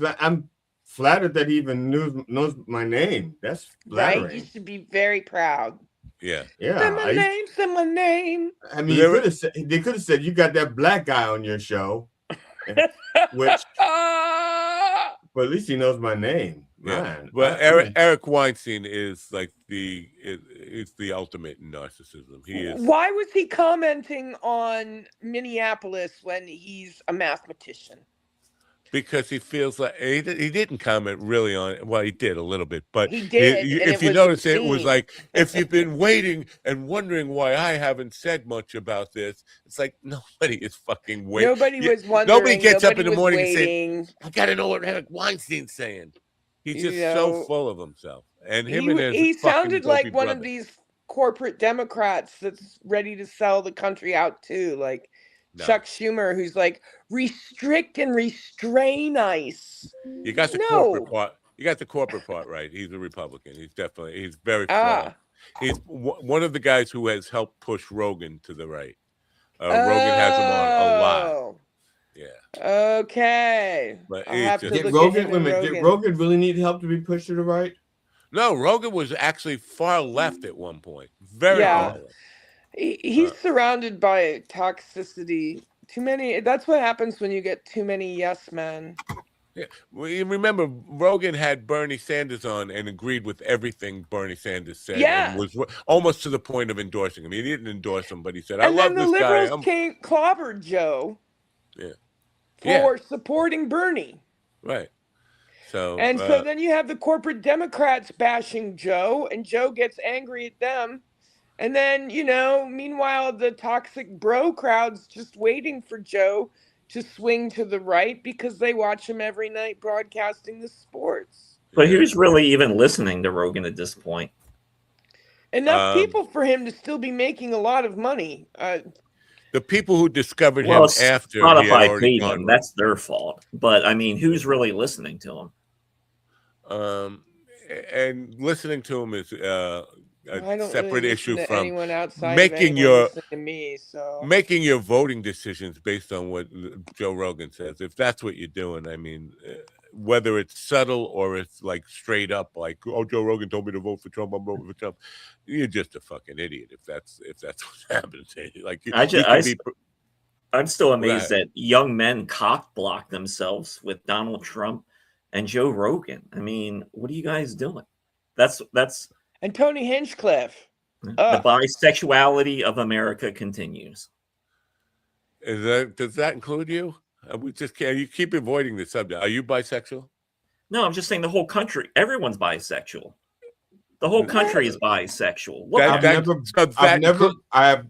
I'm flattered that he even knows my name. That's flattering. Right, you should be very proud. Yeah. Say my name. I mean, they could have said you got that black guy on your show, but at least he knows my name. Yeah. Man, but Eric Weinstein is like it's the ultimate in narcissism. He is. Why was he commenting on Minneapolis when he's a mathematician? Because he feels like he didn't comment really on it. Well, he did a little bit, but he did. If you notice, it was like, if you've been waiting and wondering why I haven't said much about this, it's like nobody is fucking waiting. Nobody was wondering. Nobody gets up in the morning waiting. and says, "I got to know what Eric Weinstein's saying." He's just so full of himself, and he sounded like one of these corporate Democrats that's ready to sell the country out too, like Chuck Schumer, who's like, restrict and restrain ICE. You got the corporate part. You got the corporate part right. He's a Republican. He's very flawed. He's one of the guys who has helped push Rogan to the right. Rogan has him on a lot. Yeah. Okay. But did Rogan really need help to be pushed to the right? No, Rogan was actually far left at one point. Very far left. He's surrounded by toxicity. Too many. That's what happens when you get too many yes men. Yeah. Well, you remember Rogan had Bernie Sanders on and agreed with everything Bernie Sanders said. Yeah. And was almost to the point of endorsing him. He didn't endorse him, but he said, I and love then this guy. The liberals clobbered Joe Yeah. for supporting Bernie. Right. So then you have the corporate Democrats bashing Joe, and Joe gets angry at them. And then, meanwhile, the toxic bro crowd's just waiting for Joe to swing to the right because they watch him every night broadcasting the sports. But who's really even listening to Rogan at this point? Enough people for him to still be making a lot of money. The people who discovered him after Spotify paid him, that's their fault. But I mean, who's really listening to him? And listening to him is a separate really issue to from anyone outside making to me, making your voting decisions based on what Joe Rogan says. If that's what you're doing, I mean, whether it's subtle or it's like straight up, like, oh, Joe Rogan told me to vote for Trump, I'm voting for Trump. You're just a fucking idiot if that's what happens to you. Like, I'm still amazed that young men cock block themselves with Donald Trump and Joe Rogan. I mean, what are you guys doing? That's and Tony Hinchcliffe. The bisexuality of America continues. Does that include you? You keep avoiding the subject. Are you bisexual? No, I'm just saying the whole country. Everyone's bisexual. The whole country is bisexual. Look,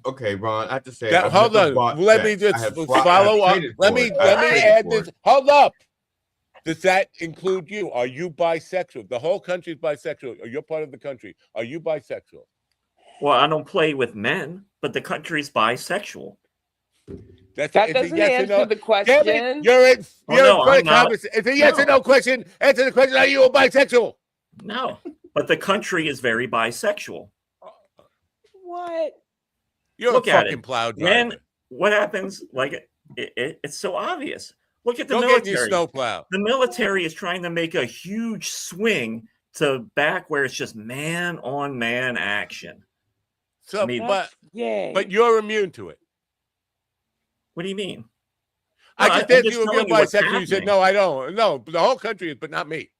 okay, Ron. I have to say, hold on. Let me just follow up. Let me add this. Hold up. Does that include you? Are you bisexual? The whole country is bisexual. You're part of the country. Are you bisexual? Well, I don't play with men, but the country's bisexual. That doesn't answer the question. It's a yes or no question. Answer the question. Are you a bisexual? No, but the country is very bisexual. What? You're Look a fucking plow driver. What happens? Like it's so obvious. Look at the Go military. Get your snowplow. The military is trying to make a huge swing to back where it's just man on man action. So, but you're immune to it. What do you mean? I just asked you if you're bisexual. You said no, I don't. No, the whole country is, but not me.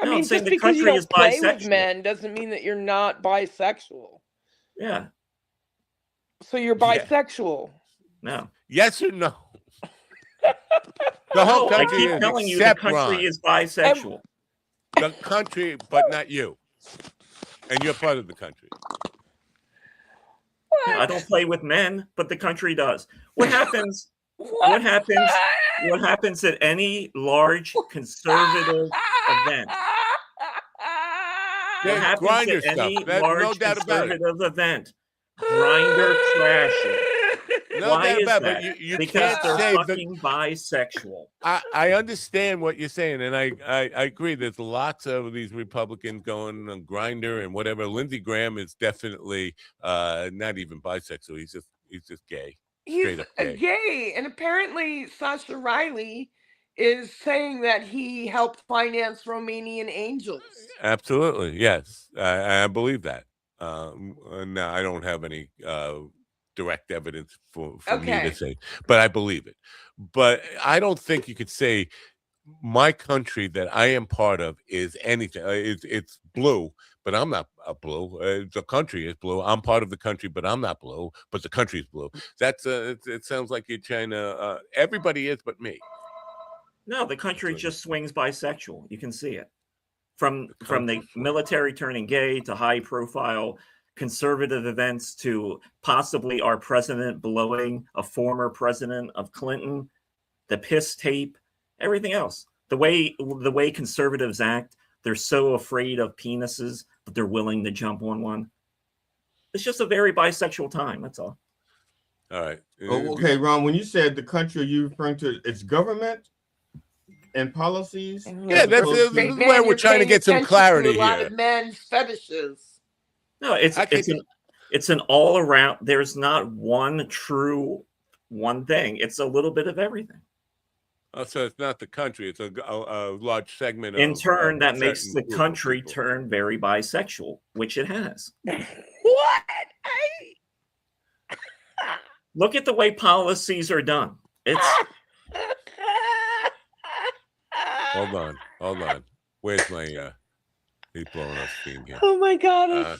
I mean, just because you don't play with men doesn't mean that you're not bisexual. Yeah. So you're bisexual. No. Yes or no? The whole country I keep telling you the country is bisexual. The country, but not you. And you're part of the country. Yeah, I don't play with men, but the country does. What happens? What happens at any large conservative event? What happens at any large conservative event? Grinder trashing. Why is that? Because they're fucking bisexual. I understand what you're saying, and I agree. There's lots of these Republicans going on Grindr and whatever. Lindsey Graham is definitely not even bisexual. He's just gay. He's gay, and apparently Sasha Riley is saying that he helped finance Romanian angels. Absolutely, yes, I believe that. No, I don't have any direct evidence for me to say, but I believe it. But I don't think you could say my country that I am part of is anything. It's blue, but I'm not blue. The country is blue. I'm part of the country, but I'm not blue. But the country is blue. That's it sounds like you're trying to. Everybody is, but me. No, the country just swings bisexual. You can see it from the military turning gay to high profile conservative events to possibly our president blowing a former president of Clinton, the piss tape, everything else. The way conservatives act, they're so afraid of penises, but they're willing to jump on one. It's just a very bisexual time. That's all. All right. Oh, okay, Ron. When you said the country, are you referring to its government and policies? Yeah, that's where we're trying to get some clarity a lot here. of men's fetishes. No, it's an all around. There's not one thing. It's a little bit of everything. Oh, so it's not the country; it's a large segment. In turn, that makes the country turn very bisexual, which it has. What? Look at the way policies are done. It's. Hold on. Where's my? He's blowing up steam here. Oh my God!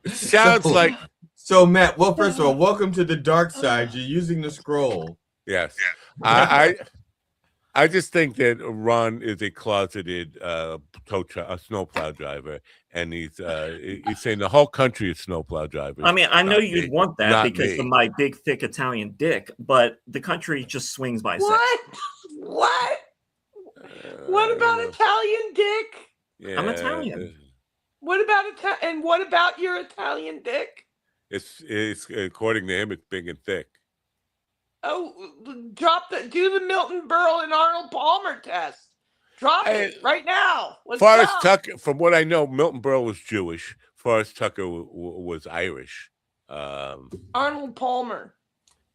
Sounds like. So Matt, well, first of all, welcome to the dark side. You're using the scroll. Yes, I just think that Ron is a closeted snowplow driver, and he's saying the whole country is snowplow drivers. I mean, I know you'd want that because of my big, thick Italian dick, but the country just swings by. What? What about Italian dick? Yeah, I'm Italian. What about your Italian dick? It's according to him, it's big and thick. Oh, do the Milton Berle and Arnold Palmer test. Drop it right now. Forrest Tucker, from what I know, Milton Berle was Jewish. Forrest Tucker was Irish. Arnold Palmer.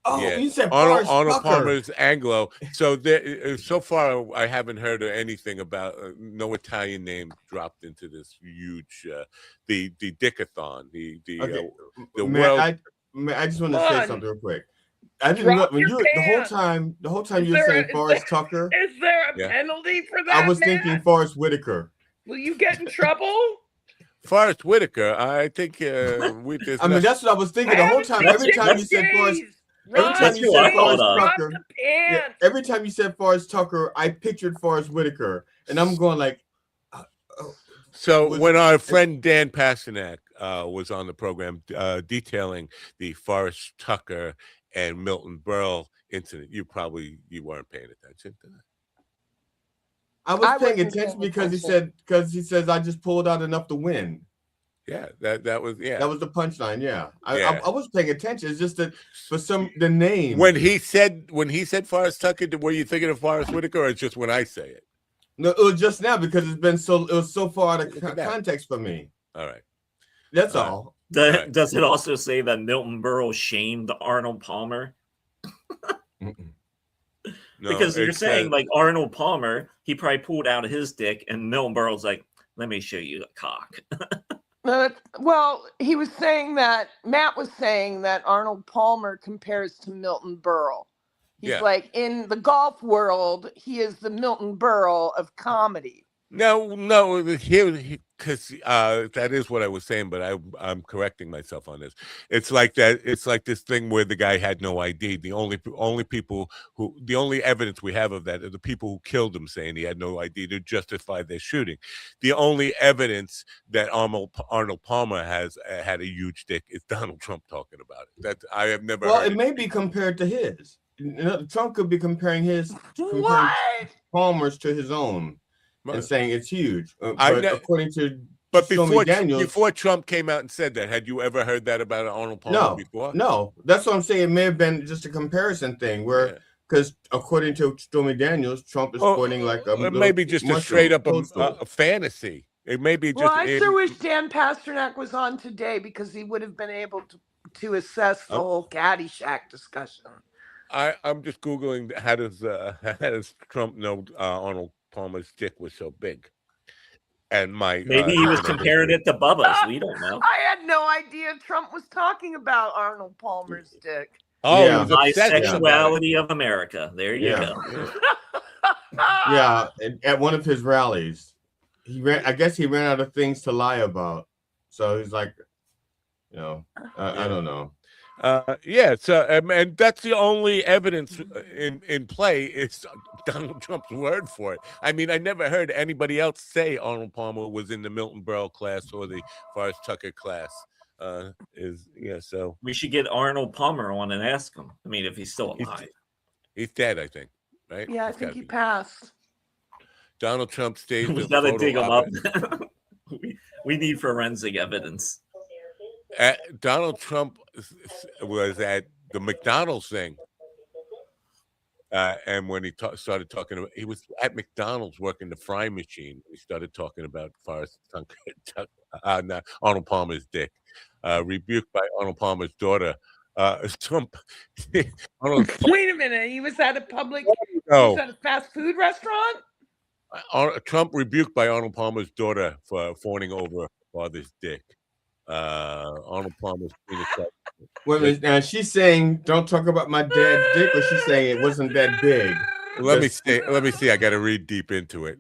Oh, yeah. you said Arnold Palmer's Anglo. So so far, I haven't heard anything about no Italian name dropped into this huge the Dickathon. The world. I just want to say something real quick. I didn't know when the whole time you were saying Forrest Tucker. Is there a penalty for that? I was thinking Forrest Whitaker. Will you get in trouble? Forrest Whitaker. I think I mean, that's what I was thinking the whole time. Every time you said Forrest. Every time you said Forrest Tucker, I pictured Forrest Whitaker, and I'm going like. So when our friend Dan Pasternak was on the program detailing the Forrest Tucker and Milton Berle incident, you weren't paying attention to that. I was paying attention because he says I just pulled out enough to win. Yeah, that was that was the punchline. Yeah, I was paying attention. It's just that for the name when he said Forrest Tucker, were you thinking of Forrest Whitaker, or it's just when I say it? No, it was just now because it was so far out of context for me. All right, that's all. Does it also say that Milton Berle shamed Arnold Palmer? No, because you're saying like Arnold Palmer, he probably pulled out his dick, and Milton Berle's like, "Let me show you a cock." Well, Matt was saying that Arnold Palmer compares to Milton Berle. He's like, in the golf world, he is the Milton Berle of comedy. No, because that is what I was saying, but I'm correcting myself on this. It's like that. It's like this thing where the guy had no ID. The only evidence we have of that are the people who killed him saying he had no ID to justify their shooting. The only evidence that Arnold Palmer has had a huge dick is Donald Trump talking about it. That I have never. Well, it may be compared to his. Trump could be comparing Palmer's to his own. And saying it's huge, according to before Trump came out and said that, had you ever heard that about Arnold Palmer before? No, that's what I'm saying. It may have been just a comparison thing, where because according to Stormy Daniels, Trump is pointing like it may be just a straight up a fantasy. It may be just. Well, I sure wish Dan Pasternak was on today because he would have been able to assess the whole Caddyshack discussion. I'm just googling how does Trump know Arnold Palmer's dick was so big, and maybe he was comparing it to Bubba's. We don't know. I had no idea Trump was talking about Arnold Palmer's dick. Oh, yeah. Bisexuality of America. There you go. Yeah, at one of his rallies, I guess he ran out of things to lie about, so he's like, I don't know. So and that's the only evidence in play. It's Donald Trump's word for it. I mean, I never heard anybody else say Arnold Palmer was in the Milton Berle class or the Forrest Tucker class. So we should get Arnold Palmer on and ask him. I mean, if he's still alive. He's dead, I think. Right? Yeah, I think he passed. Donald Trump staged We a gotta photo dig them op. up. we need forensic evidence. Donald Trump was at the McDonald's thing. And when he started talking about, he was at McDonald's working the fry machine. He started talking about Arnold Palmer's dick, rebuked by Arnold Palmer's daughter. Trump. Wait a minute. He was at a public. He was at a fast food restaurant. Trump rebuked by Arnold Palmer's daughter for fawning over her father's dick. Arnold Palmer's penis. Wait, now she's saying, "Don't talk about my dad's dick," or she's saying it wasn't that big. Let me see. I got to read deep into it.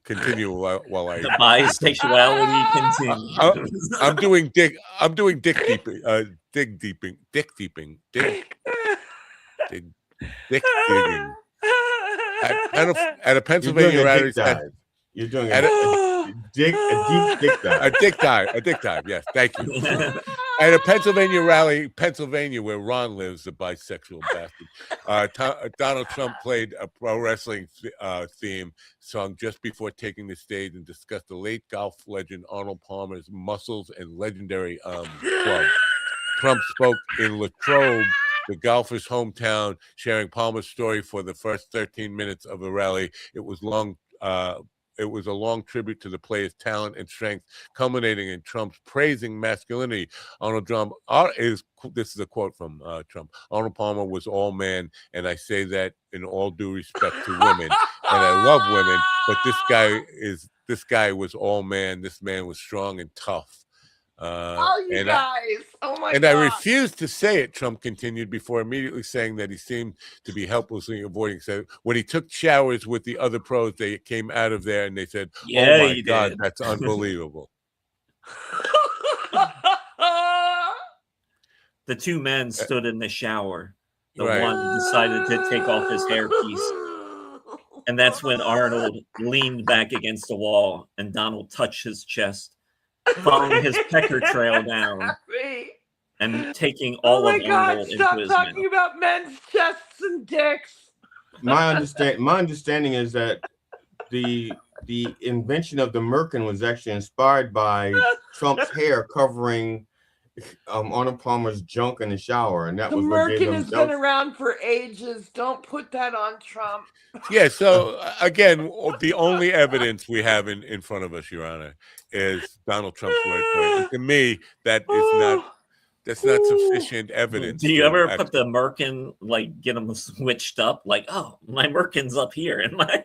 Continue while I. The bisexuality continues. I'm doing dick deeping. Dick deeping. At a Pennsylvania rally. You're doing a deep dick dive. A dick dive. Yes, thank you. At a Pennsylvania rally, Pennsylvania, where Ron lives, the bisexual bastard, Donald Trump played a pro wrestling theme song just before taking the stage and discussed the late golf legend Arnold Palmer's muscles and legendary club. Trump spoke in Latrobe, the golfer's hometown, sharing Palmer's story for the first 13 minutes of the rally. It was a long tribute to the player's talent and strength, culminating in Trump's praising masculinity. This is a quote from Trump. Arnold Palmer was all man, and I say that in all due respect to women, and I love women. But this guy was all man. This man was strong and tough. You guys! Oh my God! And I refused to say it, Trump continued, before immediately saying that he seemed to be helplessly avoiding. So when he took showers with the other pros, they came out of there and they said, "Oh my God, that's unbelievable." The two men stood in the shower. The one decided to take off his hairpiece. And that's when Arnold leaned back against the wall and Donald touched his chest, following his pecker trail down and taking all of Arnold into his mouth. Stop talking about men's chests and dicks. My understanding is that the invention of the merkin was actually inspired by Trump's hair covering Arnold Palmer's junk in the shower, and that was what gave him. The merkin has been around for ages. Don't put that on Trump. Yeah. So again, the only evidence we have in front of us, Your Honor, is Donald Trump's word for it. And to me, that's not sufficient evidence. Do you ever put the merkin, like, get them switched up? Like, oh, my merkin's up here, and my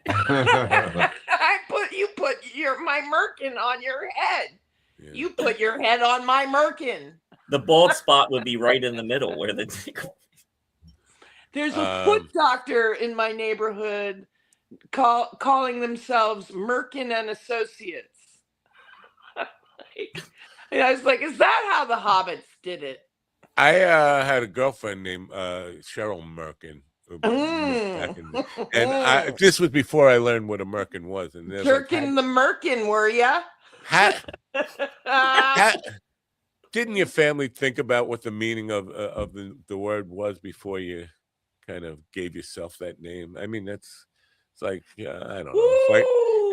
you put my merkin on your head. Yeah. You put your head on my merkin. The bald spot would be right in the middle where the. There's a foot doctor in my neighborhood calling themselves Merkin and Associates. And I was like, is that how the hobbits did it? I had a girlfriend named Cheryl Merkin. And this was before I learned what a Merkin was. And Jerkin the Merkin, were ya? Didn't your family think about what the meaning of the word was before you kind of gave yourself that name? I mean, it's like, I don't know.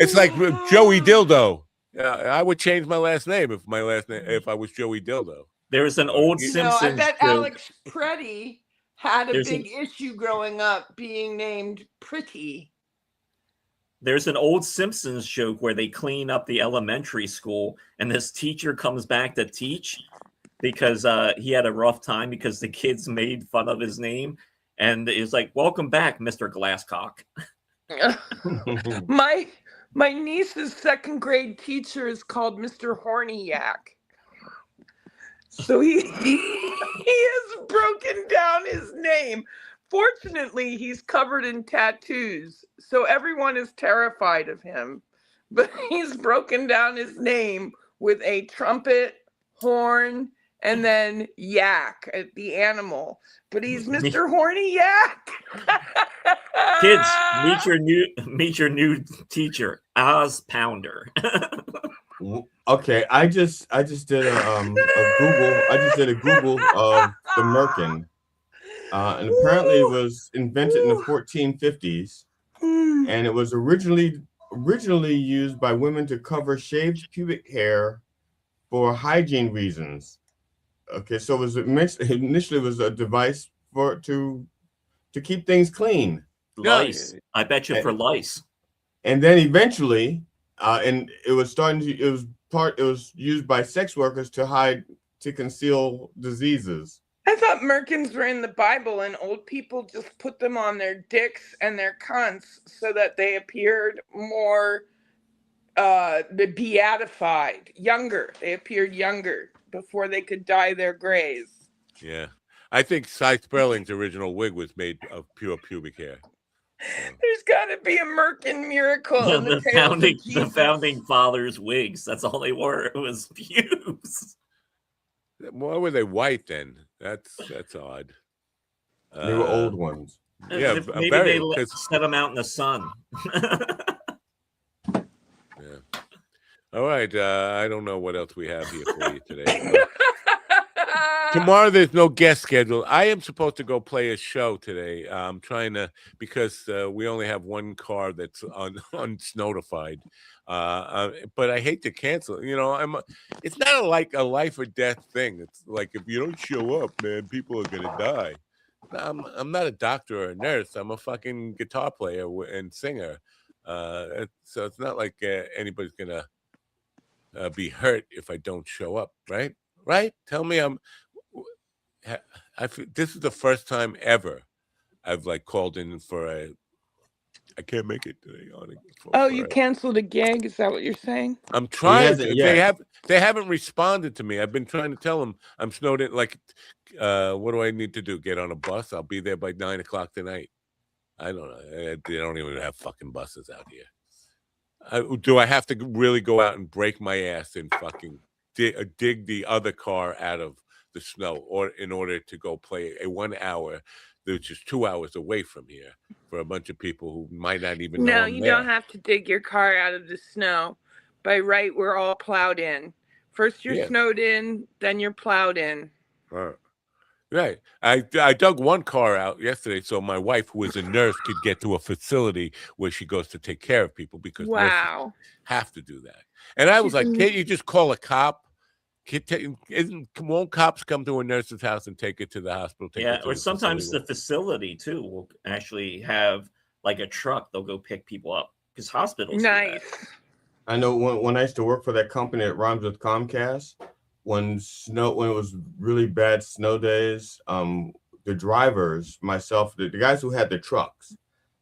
It's like Joey Dildo. I would change my last name if I was Joey Dildo. There's an old Simpsons I bet joke. Alex Pretty had a big issue growing up being named Pretty. There's an old Simpsons joke where they clean up the elementary school and this teacher comes back to teach because he had a rough time because the kids made fun of his name. And it's like, welcome back, Mr. Glasscock. My niece's second grade teacher is called Mr. Horny Yak. So he has broken down his name. Fortunately, he's covered in tattoos, so everyone is terrified of him. But he's broken down his name with a trumpet, horn, and then yak, the animal. But he's Mr. Horny Yak. Kids, meet your new teacher, Oz Pounder. Okay, I just did a Google. I just did a Google of the merkin. And apparently it was invented in the 1450s, and it was originally originally used by women to cover shaved pubic hair for hygiene reasons. Okay, so initially was a device to keep things clean. Lice. I bet you for lice. And then eventually, and it was used by sex workers to conceal diseases. I thought merkins were in the Bible and old people just put them on their dicks and their cunts so that they appeared more beatified, younger. They appeared younger before they could dye their grays. Yeah. I think Cy Sperling's original wig was made of pure pubic hair. There's got to be a merkin miracle. Yeah, in the founding fathers' wigs. That's all they were. It was pubes. Why were they white then? That's odd. They were old ones. Yeah, maybe they set them out in the sun. Yeah. All right. I don't know what else we have here for you today. Tomorrow there's no guest scheduled. I am supposed to go play a show today. I'm trying to, because we only have one car that's unsnotified. But I hate to cancel. You know, it's not like a life or death thing. It's like if you don't show up, man, people are gonna die. I'm not a doctor or a nurse. I'm a fucking guitar player and singer. So it's not like anybody's gonna be hurt if I don't show up, right? Right? Tell me this is the first time ever I've like called in for I can't make it today. You canceled a gig? Is that what you're saying? I'm trying to. They haven't responded to me. I've been trying to tell them I'm snowed in. Like, what do I need to do? Get on a bus? I'll be there by 9:00 tonight. I don't know. They don't even have fucking buses out here. Do I have to really go out and break my ass and fucking dig the other car out of the snow, or in order to go play a 1 hour, which is 2 hours away from here, for a bunch of people who might not even know? No, you don't have to dig your car out of the snow. By right, we're all plowed in. First you're snowed in, then you're plowed in. Right. I dug one car out yesterday so my wife, who is a nurse, could get to a facility where she goes to take care of people, because nurses have to do that. And I was like, can't you just call a cop? Won't cops come to a nurse's house and take it to the hospital? Or sometimes the facility too will actually have like a truck. They'll go pick people up because hospitals. Nice. I know when I used to work for that company that rhymes with Comcast, when it was really bad snow days, the drivers, myself, the guys who had the trucks,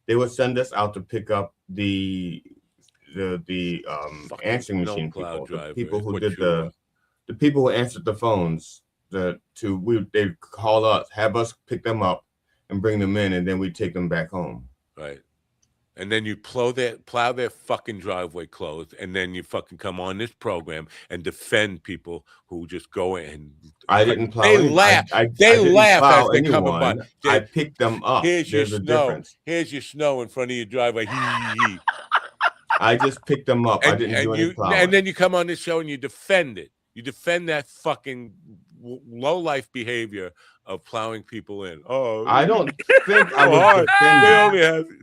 they would send us out to pick up the answering machine people, the people who did the people who answered the phones. They'd call us, have us pick them up and bring them in, and then we take them back home. Right. And then you plow their fucking driveway closed, and then you fucking come on this program and defend people who just go in. I didn't plow. They laugh. They laugh as they come by. I picked them up. There's your snow. Difference. Here's your snow in front of your driveway. I just picked them up. I didn't do any plowing. And then you come on this show and you defend it. You defend that fucking low life behavior of plowing people in. Oh, I don't think I was defending.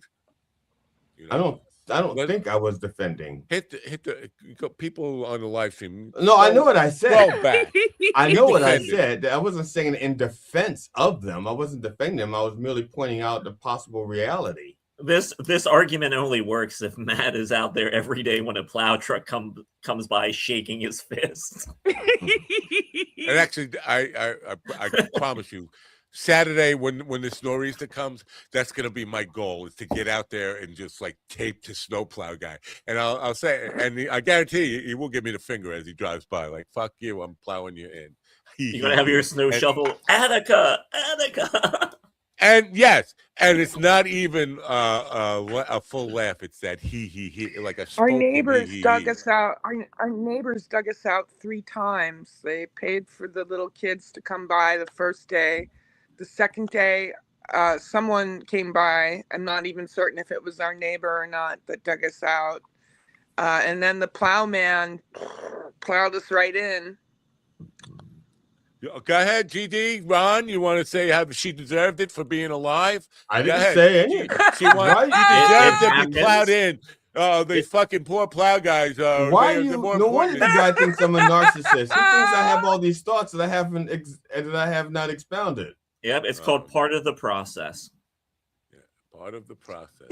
I don't think I was defending. Hit the people on the live stream. No, I know what I said. Go back. I know what I said. I wasn't saying in defense of them. I wasn't defending them. I was merely pointing out the possible reality. This argument only works if Matt is out there every day when a plow truck comes by shaking his fist. And actually, I promise you, Saturday when the Snor'easter comes, that's gonna be my goal, is to get out there and just like tape the snowplow guy. And I'll say, and I guarantee you, he will give me the finger as he drives by, like, fuck you, I'm plowing you in. You're gonna have your snow shovel, Attica. And yes, and it's not even a full laugh. It's that he like a. Our neighbors dug us out. Our neighbors dug us out 3 times. They paid for the little kids to come by the first day. The second day, someone came by. I'm not even certain if it was our neighbor or not that dug us out. And then the plowman plowed us right in. Go ahead, GD. Ron, you want to say how she deserved it for being alive? I didn't say anything. She deserved to be plowed in Oh, these fucking poor plow guys. Why are you? No wonder the guy thinks I'm a narcissist. He thinks I have all these thoughts that I haven't that I have not expounded. Yep, it's called part of the process. Yeah, part of the process.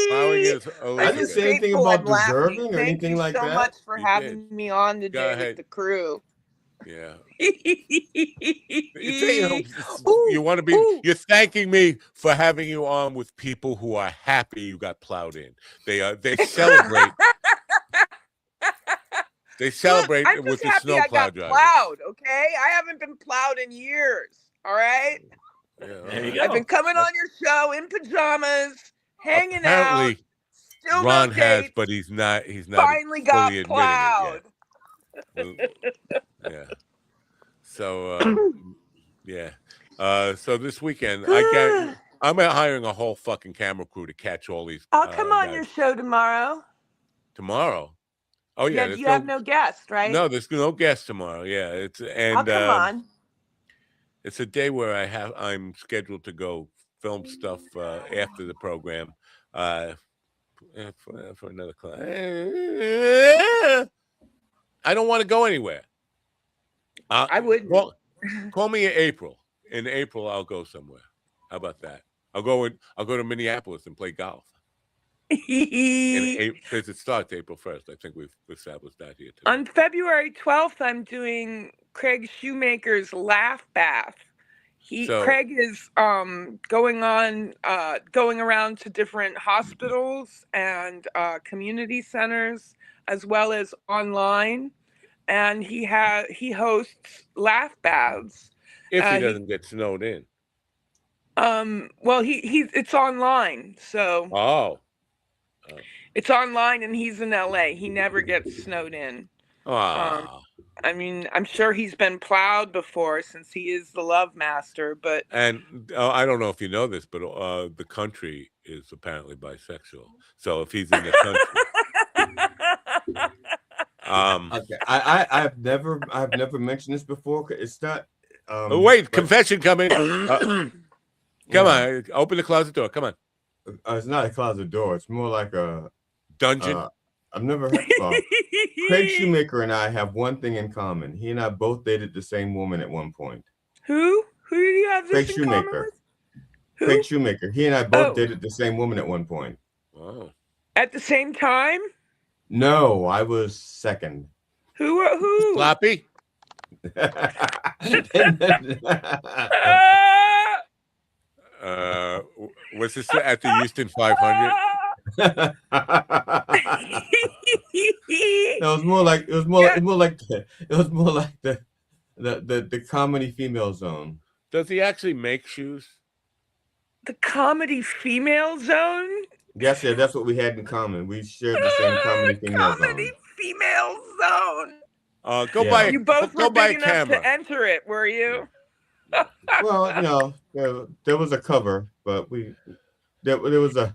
Plowing is I didn't say anything about deserving or anything like that. Thank you so much for having me on today with the crew. Yeah. You want to be. You're thanking me for having you on with people who are happy you got plowed in. They celebrate. They celebrate I'm with just the happy snowplow I got drivers. plowed. Okay, I haven't been plowed in years. All right. Yeah, there you go. I've been coming on your show in pajamas, hanging Apparently, out. Still Ron no has, dates. but he's not. He's not Finally got fully plowed. admitting it yet. Yeah. So yeah. So this weekend, I'm hiring a whole fucking camera crew to catch all these. I'll come on guys. your show tomorrow. Tomorrow. Oh yeah. You have no guest, right? No, there's no guest tomorrow. Yeah, I'll come on. It's a day where I'm scheduled to go film stuff after the program for another client. I don't want to go anywhere. I would. Well, call me in April. In April, I'll go somewhere. How about that? I'll go to Minneapolis and play golf. Because it starts April 1st. I think we've established that here too. On February 12th, I'm doing Craig Shoemaker's Laugh Bath. Craig is going around to different hospitals and community centers as well as online, and he hosts laugh baths. If he doesn't get snowed in. Well, it's online, so it's online, and he's in LA. He never gets snowed in. I mean, I'm sure he's been plowed before since he is the love master, but... And I don't know if you know this, but the country is apparently bisexual. So if he's in the country... Okay. I've never mentioned this before. It's not... wait, confession coming. Come on, open the closet door. Come on. It's not a closet door. It's more like a... Dungeon? I've never heard of Craig Shoemaker and I have one thing in common. He and I both dated the same woman at one point. Who? Who do you have this Craig in Shoemaker. common with? Craig Shoemaker. He and I both dated the same woman at one point. Wow. At the same time? No, I was second. Who? Sloppy? Was this at the Houston 500? It was more like the comedy female zone. Does he actually make shoes? The comedy female zone? Yes, yeah, that's what we had in common. We shared the same comedy female zone. Comedy female zone. You both were buy big enough camera. to enter it, were you? Well, there was a cover, but there was a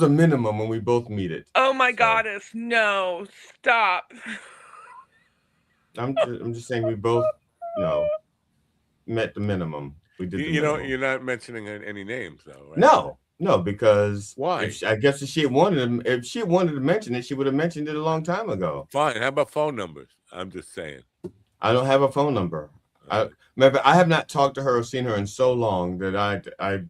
minimum when we both meet it. Oh my goddess, no, stop. I'm just saying we both, met the minimum. We did. You're not mentioning any names though, right? No, because why? I guess if she had wanted to mention it, she would have mentioned it a long time ago. Fine. How about phone numbers? I'm just saying. I don't have a phone number. Remember, I have not talked to her or seen her in so long that I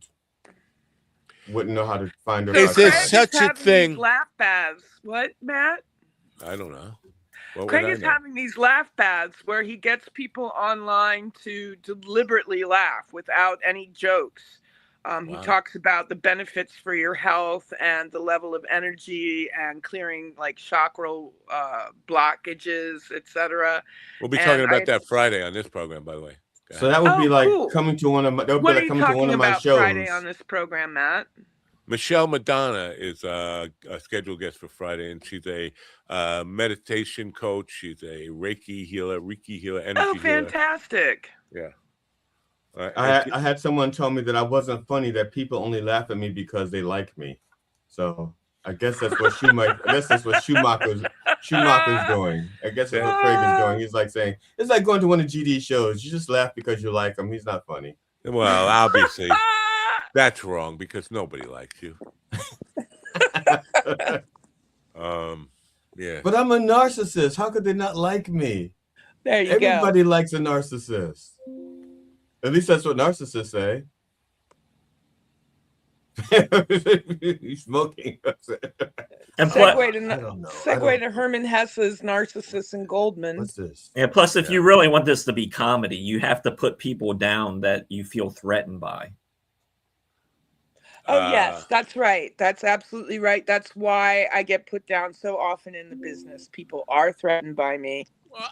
wouldn't know how to find her. Is there such a thing? Laugh baths. What, Matt? I don't know. Craig is having these laugh baths where he gets people online to deliberately laugh without any jokes. He talks about the benefits for your health and the level of energy and clearing like chakra blockages, etc. We'll be talking about that Friday on this program, by the way. So that would be like coming to one of my. What are you talking about shows. Friday on this program, Matt? Michelle Madonna is a scheduled guest for Friday, and she's a meditation coach. She's a Reiki healer, energy healer. Fantastic! Yeah. I had someone tell me that I wasn't funny, that people only laugh at me because they like me. So I guess that's what Schumacher's doing. I guess that's what Craig is doing. He's like saying, it's like going to one of GD's shows. You just laugh because you like him. He's not funny. Well, obviously, that's wrong because nobody likes you. Yeah. But I'm a narcissist. How could they not like me? There you Everybody go. likes a narcissist. At least that's what narcissists say. He's smoking. And segue to Herman Hesse's Narcissus and Goldman. What's this? And plus, if you really want this to be comedy, you have to put people down that you feel threatened by. Oh, yes, that's right. That's absolutely right. That's why I get put down so often in the business. People are threatened by me. Well,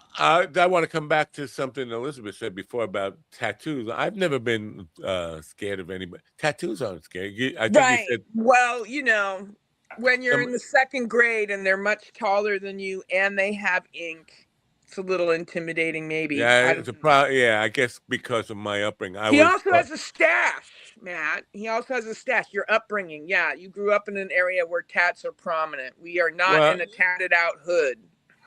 I want to come back to something Elizabeth said before about tattoos. I've never been scared of anybody. Tattoos aren't scary. I think Right. you said, well, when you're in the second grade and they're much taller than you and they have ink, it's a little intimidating, maybe. Yeah, it's a problem. Yeah, I guess because of my upbringing. He also has a stash, Matt. He also has a stash. Your upbringing. Yeah, you grew up in an area where tats are prominent. We are not in a tatted out hood.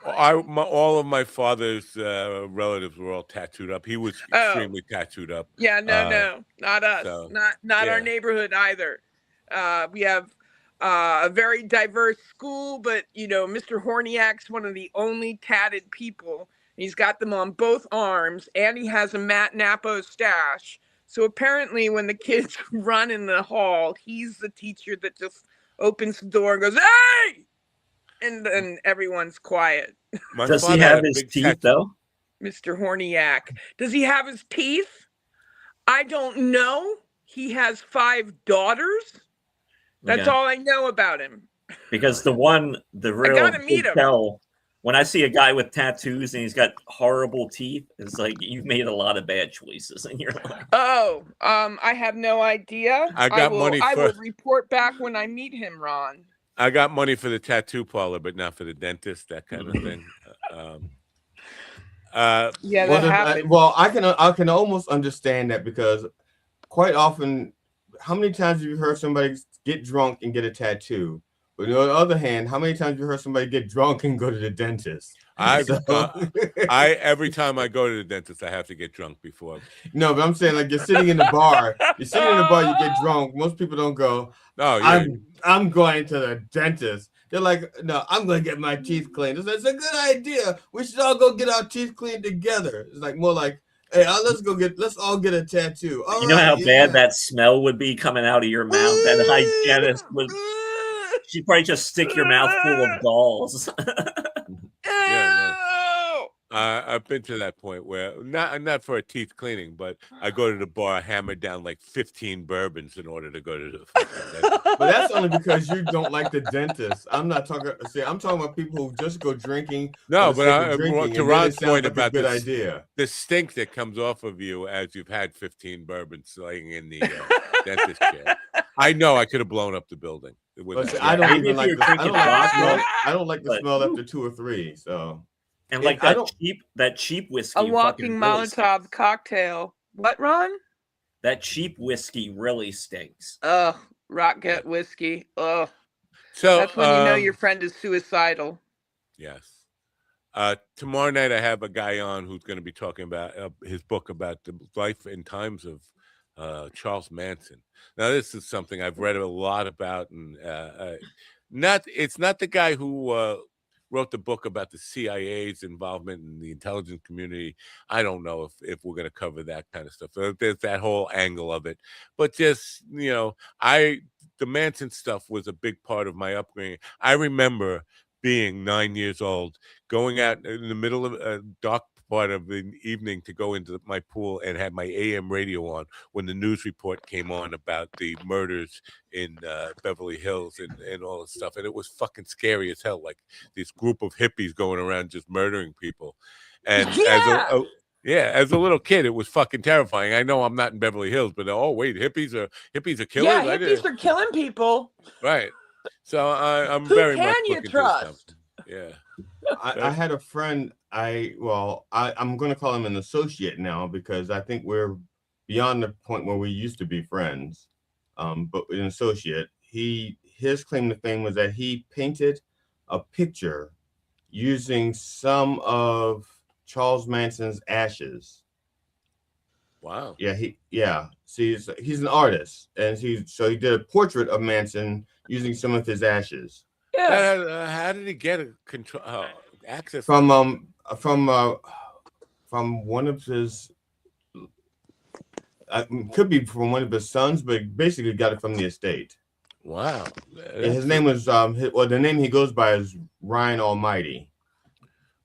All of my father's relatives were all tattooed up. He was extremely tattooed up. Yeah, no, not us. So, not our neighborhood either. We have a very diverse school, but Mr. Horniak's one of the only tatted people. He's got them on both arms, and he has a Matt Napo stash. So apparently, when the kids run in the hall, he's the teacher that just opens the door and goes, "Hey!" And then everyone's quiet. Does he have his teeth, though? Mr. Horniak. Does he have his teeth? I don't know. He has 5 daughters. That's all I know about him. Because the real big tell, when I see a guy with tattoos and he's got horrible teeth, it's like you've made a lot of bad choices in your life. Oh, I have no idea. I will report back when I meet him, Ron. I got money for the tattoo parlor, but not for the dentist, that kind of thing. Yeah, that happened. I can almost understand that, because quite often, how many times have you heard somebody get drunk and get a tattoo? But on the other hand, how many times have you heard somebody get drunk and go to the dentist? Every time I go to the dentist, I have to get drunk before. No, but I'm saying, like, you're sitting in the bar. You get drunk. Most people don't go, "Oh, yeah, I'm going to the dentist." They're like, "No, I'm going to get my teeth cleaned." It's a good idea. We should all go get our teeth cleaned together. It's like more like, "Hey, let's all get a tattoo." You know how bad that smell would be coming out of your mouth? That hygienist would. She'd probably just stick your mouth full of galls. I've been to that point where not for a teeth cleaning, but I go to the bar, hammer down like 15 bourbons in order to go to the fucking dentist. But that's only because you don't like the dentist. I'm not talking. See, I'm talking about people who just go drinking. No, but to Ron's point about good idea, the stink that comes off of you as you've had 15 bourbons laying in the dentist chair. I know I could have blown up the building. I don't even like. I don't like the smell after 2 or 3. So. And like that cheap whiskey. A walking Molotov cocktail. What, Ron? That cheap whiskey really stinks. Ugh, Rocket whiskey. Ugh. So that's when you know your friend is suicidal. Yes. Tomorrow night I have a guy on who's going to be talking about his book about the life and times of Charles Manson. Now, this is something I've read a lot about, and it's not the guy who wrote the book about the CIA's involvement in the intelligence community. I don't know if we're going to cover that kind of stuff. There's that whole angle of it. But just, the Manson stuff was a big part of my upbringing. I remember being 9 years old, going out in the middle of a dark part of the evening to go into my pool and had my AM radio on when the news report came on about the murders in Beverly Hills and all this stuff. And it was fucking scary as hell, like this group of hippies going around just murdering people. And as a little kid, it was fucking terrifying. I know I'm not in Beverly Hills, but wait, hippies are killers? Yeah, hippies are killing people. Right. So I'm very much looking to trust? Yeah. I had a friend. I'm going to call him an associate now, because I think we're beyond the point where we used to be friends. But an associate, his claim to fame was that he painted a picture using some of Charles Manson's ashes. Wow. Yeah. See, he's an artist, and he did a portrait of Manson using some of his ashes. Yeah. How did he get a control access from one of his could be from one of his sons, but basically got it from the estate. Wow. Yeah, his name was the name he goes by is Ryan Almighty.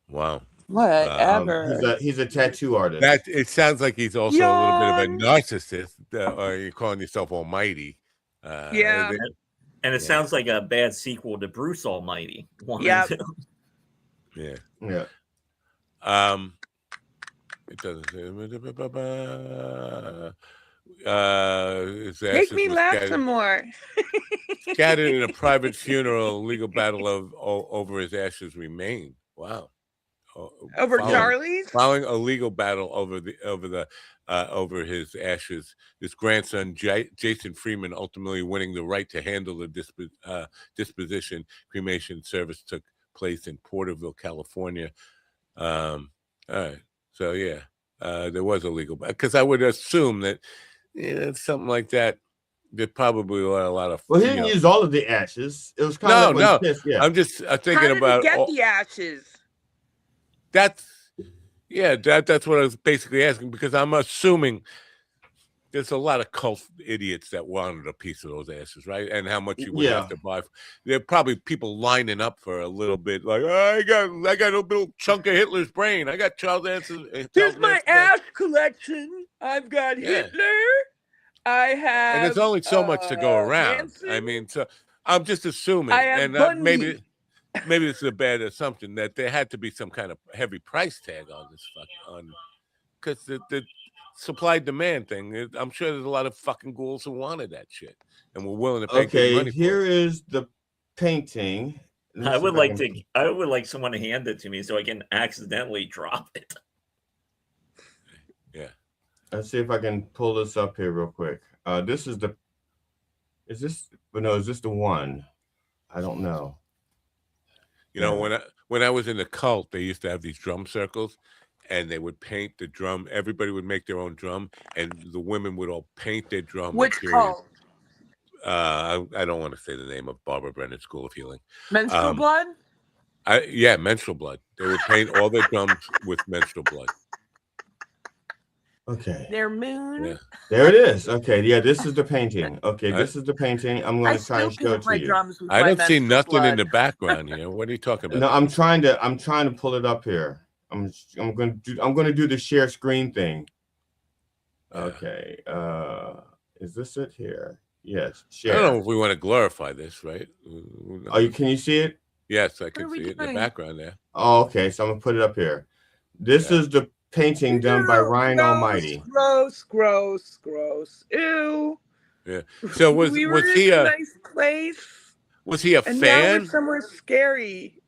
Wow. Whatever. He's a tattoo artist. That it sounds like he's also a little bit of a narcissist, or you're calling yourself almighty. Yeah. And it sounds like a bad sequel to Bruce Almighty. Yeah. Yeah. Yeah. It doesn't say. Make me laugh some more. Scattered in a private funeral, legal battle over his ashes remain. Wow. Over Charlie's? Following a legal battle over his ashes, his grandson Jason Freeman ultimately winning the right to handle the disposition. Cremation service took place in Porterville, California. All right, so yeah, there was a legal battle, because I would assume that something like that. There probably were a lot of. Well, he didn't use all of the ashes. It was kind of yeah. I'm just thinking How did about he get the ashes. That's what I was basically asking, because I'm assuming there's a lot of cult idiots that wanted a piece of those ashes, right? And how much you would have to buy. There are probably people lining up for a little bit, like, oh, I got a little chunk of Hitler's brain. I got Charles Manson. Here's my ash collection. I've got Hitler. I have. And there's only so much to go around. Manson. I mean, so I'm just assuming, I have and maybe this is a bad assumption, that there had to be some kind of heavy price tag on this because the supply demand thing. I'm sure there's a lot of fucking ghouls who wanted that shit and were willing to pay good money for it. Here is the painting. I would like someone to hand it to me so I can accidentally drop it. Yeah. Let's see if I can pull this up here real quick. Is this the one? I don't know. You know, when I was in the cult, they used to have these drum circles, and they would paint the drum. Everybody would make their own drum, and the women would all paint their drum. Which cult? I don't want to say the name of Barbara Brennan School of Healing. Menstrual blood? Yeah, menstrual blood. They would paint all their drums with menstrual blood. Okay. Their moon. Yeah. There it is. Okay. Yeah, this is the painting. Okay, this is the painting. I'm going to try and show it to you. I don't see nothing in the background here. What are you talking about? No, I'm trying to pull it up here. I'm going to do the share screen thing. Okay. Is this it here? Yes. Share. I don't know if we want to glorify this, right? Can you see it? Yes, I can see it in the background there. Oh, okay. So I'm going to put it up here. This is the painting done by Ryan Almighty. Gross. Ew. Yeah. So was he a nice place? Was he a and fan? Now we're somewhere scary.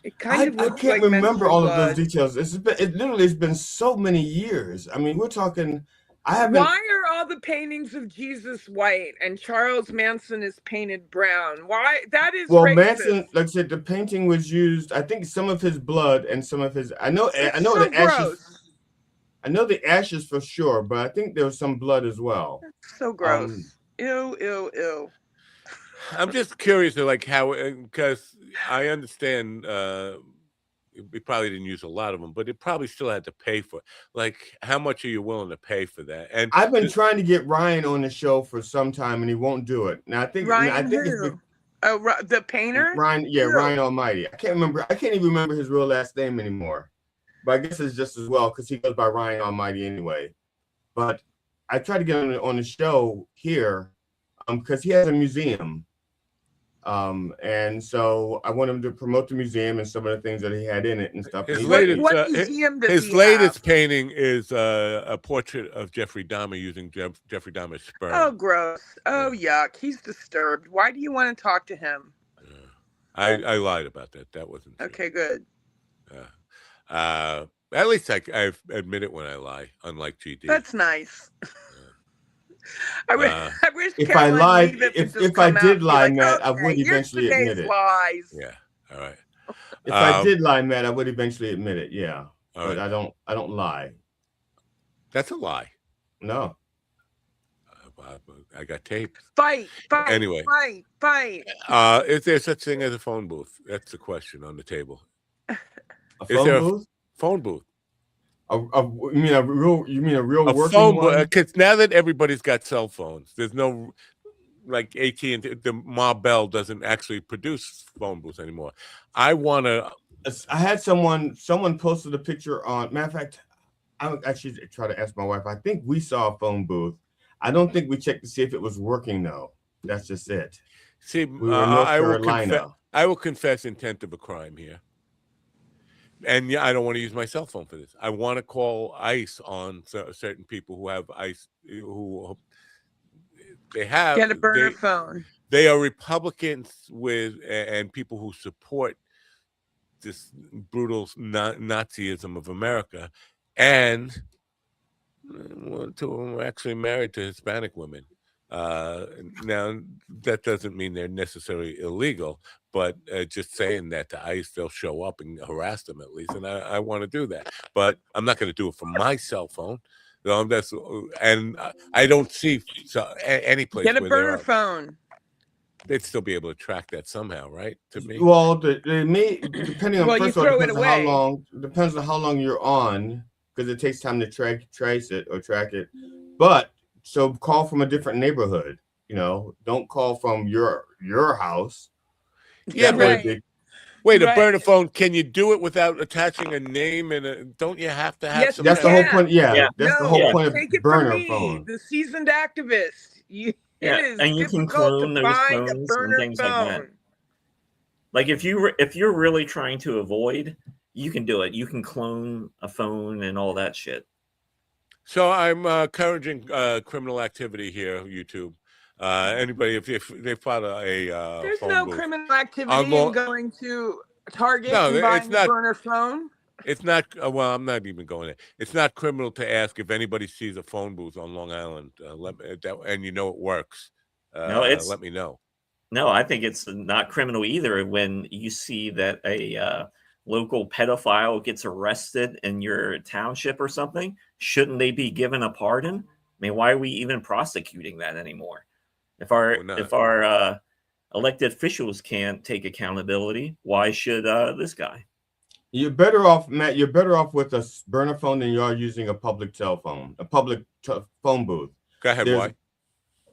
It kind of looks I can't like remember all blood. of those details. It literally has been so many years. I mean, we're talking. Why are all the paintings of Jesus white and Charles Manson is painted brown? Why? That is racist. Manson, like I said, the painting was used. I think some of his blood and some of his. I know the ashes. I know the ashes for sure, but I think there was some blood as well. That's so gross. Ew. I'm just curious, like how, because I understand. We probably didn't use a lot of them, but it probably still had to pay for it. Like, how much are you willing to pay for that? And I've been trying to get Ryan on the show for some time, and he won't do it. Now I think it's the painter. Ryan, Ryan Almighty. I can't even remember his real last name anymore. But I guess it's just as well because he goes by Ryan Almighty anyway. But I tried to get him on the show here because he has a museum. And so I want him to promote the museum and some of the things that he had in it and stuff. His latest painting is a portrait of Jeffrey Dahmer using Jeffrey Dahmer's sperm. Oh, gross. Oh, yuck. He's disturbed. Why do you want to talk to him? I lied about that. That wasn't true. Okay, good. At least I admit it when I lie, unlike GD. That's nice. I wish if I lied, if I did lie, Matt, I would eventually admit it. Lies. Yeah. All right. If I did lie, Matt, I would eventually admit it. Yeah. But right. I don't lie. That's a lie. No. I got tapes. Fight. Anyway. Fight. Is there such thing as a phone booth? That's the question on the table. A phone booth? Phone booth. You mean a real working phone one? Because now that everybody's got cell phones, there's no like AT&T. The Ma Bell doesn't actually produce phone booths anymore. I had someone posted a picture on. Matter of fact, I actually try to ask my wife. I think we saw a phone booth. I don't think we checked to see if it was working though. That's just it. See, we were in North Carolina. I will confess intent of a crime here. And yeah, I don't want to use my cell phone for this. I want to call ICE on certain people who have ICE, who they have. Get a burner phone. They are Republicans and people who support this brutal Nazism of America, and two of them are actually married to Hispanic women. Now, that doesn't mean they're necessarily illegal, but just saying that to ICE, they'll show up and harass them at least, and I want to do that. But I'm not going to do it from my cell phone. And I don't see any place. Get a burner phone. They'd still be able to track that somehow, right? To me, well, they may, depending on first of all, depends on how long you're on, because it takes time to trace it or track it. But so call from a different neighborhood. Don't call from your house. Yeah, wait, a burner phone. Can you do it without attaching a name don't you have to have? Yes, that's the whole point. Yeah, that's the whole point of burner phone. The seasoned activist. And you can clone those phones and things like that. Like if you're really trying to avoid, you can do it. You can clone a phone and all that shit. So I'm encouraging criminal activity here, YouTube. Anybody, if they filed a there's phone no booth, criminal activity in going to Target and buying a burner phone. It's not. Well, I'm not even going there. It's not criminal to ask if anybody sees a phone booth on Long Island, and it works. Let me know. No, I think it's not criminal either when you see that a local pedophile gets arrested in your township or something. Shouldn't they be given a pardon? I mean, why are we even prosecuting that anymore? If our elected officials can't take accountability, why should this guy? You're better off, Matt. You're better off with a burner phone than you are using a public cell phone, a public phone booth. Go ahead, why?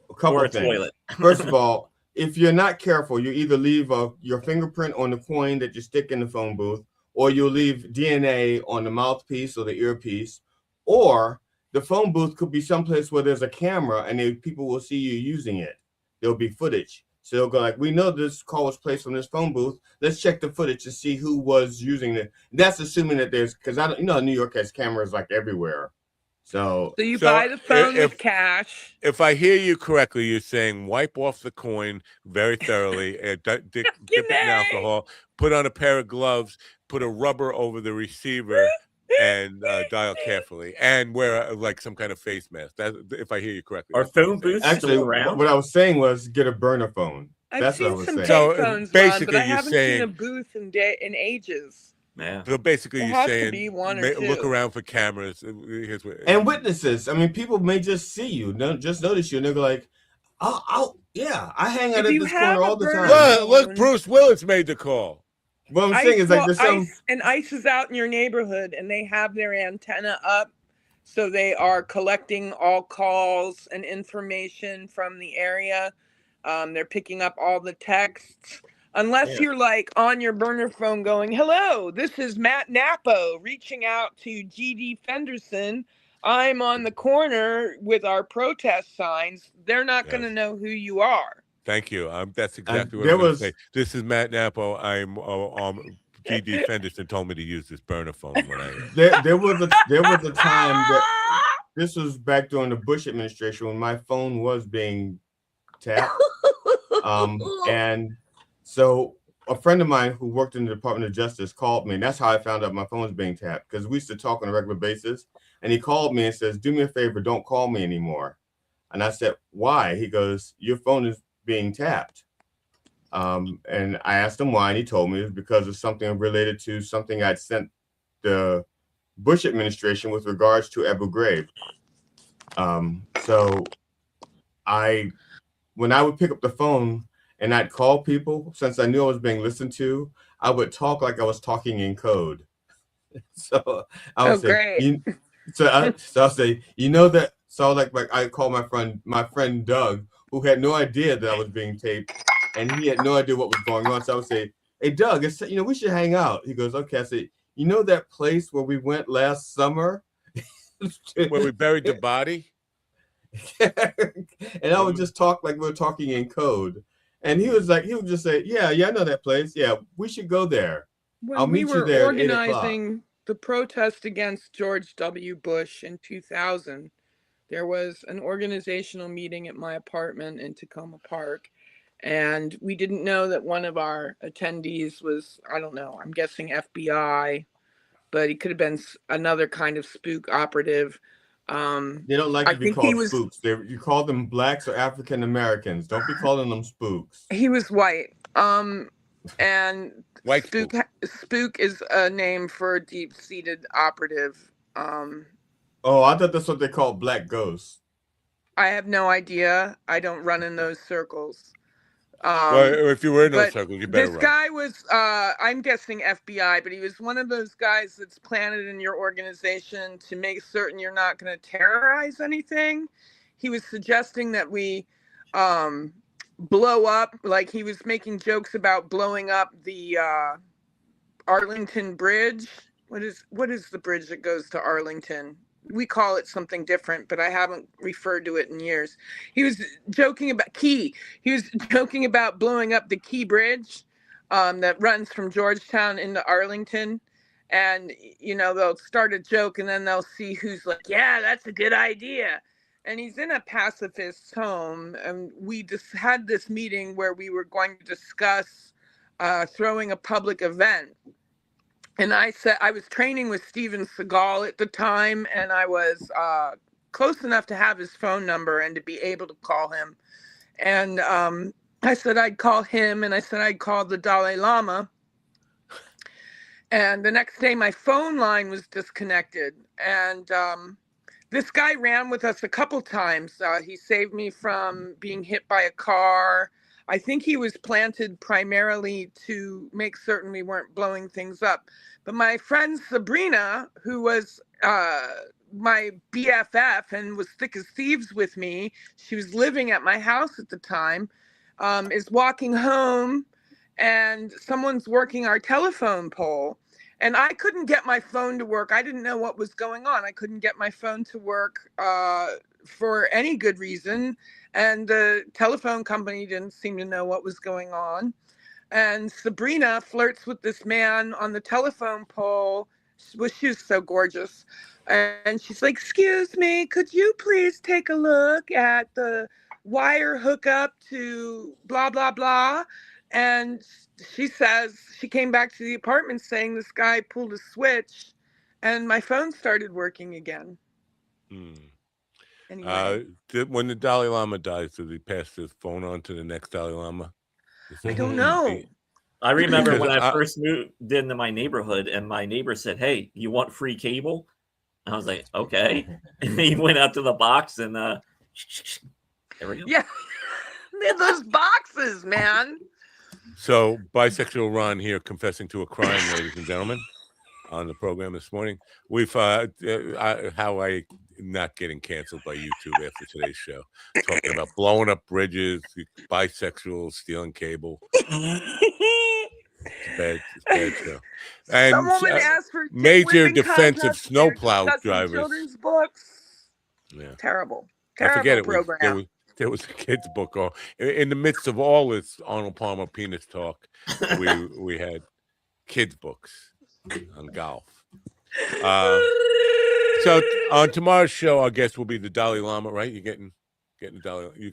A couple of things. Toilet. First of all, if you're not careful, you either leave your fingerprint on the coin that you stick in the phone booth, or you'll leave DNA on the mouthpiece or the earpiece, or the phone booth could be someplace where there's a camera and people will see you using it. There'll be footage. So they'll go like, we know this call was placed from this phone booth. Let's check the footage to see who was using it. That's assuming that there's, because New York has cameras like everywhere. So you buy the phone with cash. If I hear you correctly, you're saying wipe off the coin very thoroughly, dip it in alcohol, put on a pair of gloves, put a rubber over the receiver, and dial carefully, and wear some kind of face mask. That, if I hear you correctly. Are phone booths still around? What I was saying was get a burner phone. That's what I was saying. So phones, basically, but I haven't seen a booth in ages. Yeah. So basically, you're saying look around for cameras. And witnesses. I mean, people may just see you, just notice you, and they're like, I hang out at this corner all the time. Look, Bruce Willis made the call. What I'm saying is there's ICE is out in your neighborhood, and they have their antenna up, so they are collecting all calls and information from the area. They're picking up all the texts. Unless you're on your burner phone going, hello, this is Matt Napo reaching out to G.D. Fenderson. I'm on the corner with our protest signs. They're not going to know who you are. Thank you. That's exactly what I was going to say. This is Matt Napo. I'm G.D. Fenderson told me to use this burner phone when there was a time that this was back during the Bush administration when my phone was being tapped. And so a friend of mine who worked in the Department of Justice called me, and that's how I found out my phone was being tapped, because we used to talk on a regular basis. And he called me and says, do me a favor, don't call me anymore. And I said, why? He goes, your phone is being tapped. And I asked him why, and he told me it was because of something related to something I'd sent the Bush administration with regards to Abu Ghraib. So when I would pick up the phone and I'd call people, since I knew I was being listened to, I would talk like I was talking in code. So I would say, I'll say, that. So I call my friend Doug, who had no idea that I was being taped, and he had no idea what was going on. So I would say, hey Doug, we should hang out. He goes, okay. I say, that place where we went last summer, where we buried the body. And I would just talk like we were talking in code. And he would just say, yeah, I know that place. Yeah, we should go there. I'll meet you there at 8 o'clock. Organizing the protest against George W. Bush in 2000, there was an organizational meeting at my apartment in Tacoma Park. And we didn't know that one of our attendees was, I don't know, I'm guessing FBI, but he could have been another kind of spook operative. They don't like to be called spooks. You call them blacks or African Americans. Don't be calling them spooks. He was white. And white spook is a name for a deep-seated operative. Oh, I thought that's what they call black ghosts. I have no idea. I don't run in those circles. Well, if you were in those circles, you better run. This guy was, I'm guessing FBI, but he was one of those guys that's planted in your organization to make certain you're not going to terrorize anything. He was suggesting that we blow up, like he was making jokes about blowing up the Arlington Bridge. What is the bridge that goes to Arlington? We call it something different, but I haven't referred to it in years. He was joking about He was joking about blowing up the Key Bridge that runs from Georgetown into Arlington. And, they'll start a joke and then they'll see who's like, yeah, that's a good idea. And he's in a pacifist home. And we just had this meeting where we were going to discuss throwing a public event. And I said, I was training with Steven Seagal at the time, and I was close enough to have his phone number and to be able to call him. And I said I'd call him, and I said I'd call the Dalai Lama. And the next day, my phone line was disconnected. And this guy ran with us a couple times. He saved me from being hit by a car. I think he was planted primarily to make certain we weren't blowing things up. But my friend Sabrina, who was my BFF and was thick as thieves with me, she was living at my house at the time, is walking home and someone's working our telephone pole. And I couldn't get my phone to work. I didn't know what was going on. I couldn't get my phone to work for any good reason. And the telephone company didn't seem to know what was going on. And Sabrina flirts with this man on the telephone pole. She was so gorgeous. And she's like, excuse me, could you please take a look at the wire hookup to blah, blah, blah. And she says, she came back to the apartment saying this guy pulled a switch and my phone started working again. Anyway. When the Dalai Lama dies, does he pass his phone on to the next Dalai Lama? I don't know. I remember when I first moved into my neighborhood and my neighbor said, hey, you want free cable? I was like, okay. And he went out to the box and there we go. Yeah. Those boxes, man. So bisexual Ron here confessing to a crime, ladies and gentlemen, on the program this morning. We've how I not getting canceled by YouTube after today's show, talking about blowing up bridges, bisexual, stealing cable. It's bad show. And some woman asked for major defensive snowplow drivers. Children's books. Yeah, terrible I forget it program. There was a kid's book. In the midst of all this Arnold Palmer penis talk, we had kids books on golf. So on tomorrow's show, our guest will be the Dalai Lama, right? You're getting the Dalai. You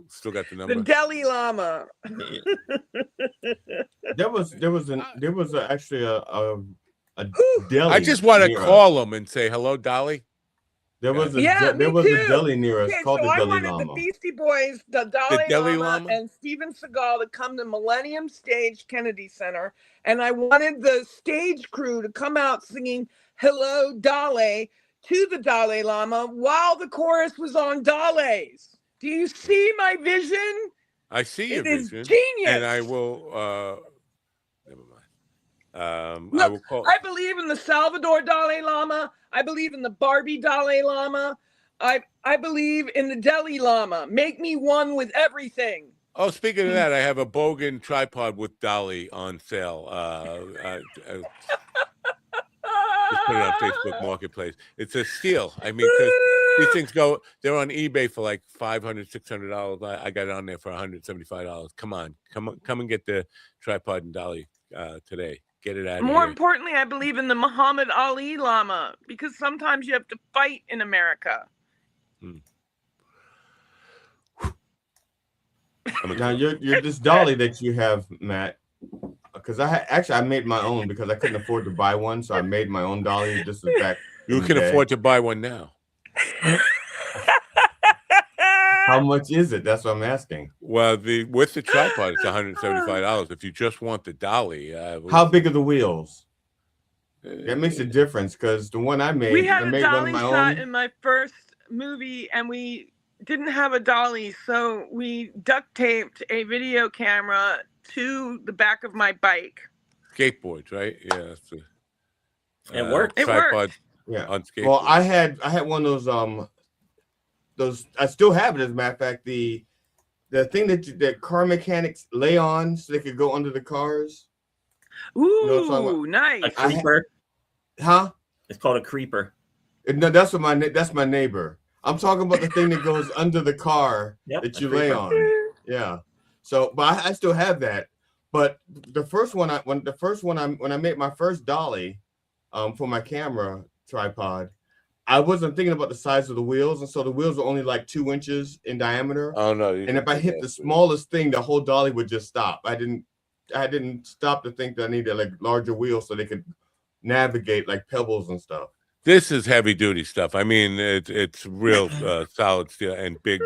still got the number. The Dalai Lama. There was actually a deli. I just want to call him and say hello, Dolly. There was a deli near us called the Dalai Lama. I wanted the Beastie Boys, the Dalai Lama, and Steven Seagal to come to Millennium Stage Kennedy Center, and I wanted the stage crew to come out singing "Hello, Dalai" to the Dalai Lama while the chorus was on Dalais. Do you see my vision? I see your vision. vision. It is genius. And I will, never mind. Look, I will call. I believe in the Salvador Dalai Lama. I believe in the Barbie Dalai Lama. I believe in the Delhi Lama. Make me one with everything. Oh, speaking of that, I have a Bogan tripod with Dolly on sale. Just put it on Facebook Marketplace. It's a steal. I mean, because these things they're on eBay for like $500, $600. I got it on there for $175. Come on, come and get the tripod and Dolly today. Get it out of here. More importantly, I believe in the Muhammad Ali Lama, because sometimes you have to fight in America. Now you're this Dolly that you have, Matt, because I made my own because I couldn't afford to buy one, so I made my own Dolly. This is back. You can afford to buy one now. How much is it? That's what I'm asking. Well, with the tripod, it's $175. If you just want the Dolly, how big are the wheels? That makes a difference because the one I made, we had I a made Dolly one of my shot own. in my first movie, and we didn't have a Dolly, so we duct taped a video camera to the back of my bike. Skateboards, right? Yeah, it worked. It worked. Yeah. On skateboards. Well, I had one of those. I still have it. As a matter of fact, the thing that car mechanics lay on so they could go under the cars. Ooh, you know nice. A creeper. Huh? It's called a creeper. No, that's my neighbor. I'm talking about the thing that goes under the car that you lay on. Yeah. So, but I still have that. But the first one, when I made my first Dolly, for my camera tripod, I wasn't thinking about the size of the wheels, and so the wheels are only like 2 inches in diameter. Oh no! And if I hit the smallest thing, the whole Dolly would just stop. I didn't stop to think that I needed like larger wheels so they could navigate like pebbles and stuff. This is heavy duty stuff. I mean, it's real solid steel and big.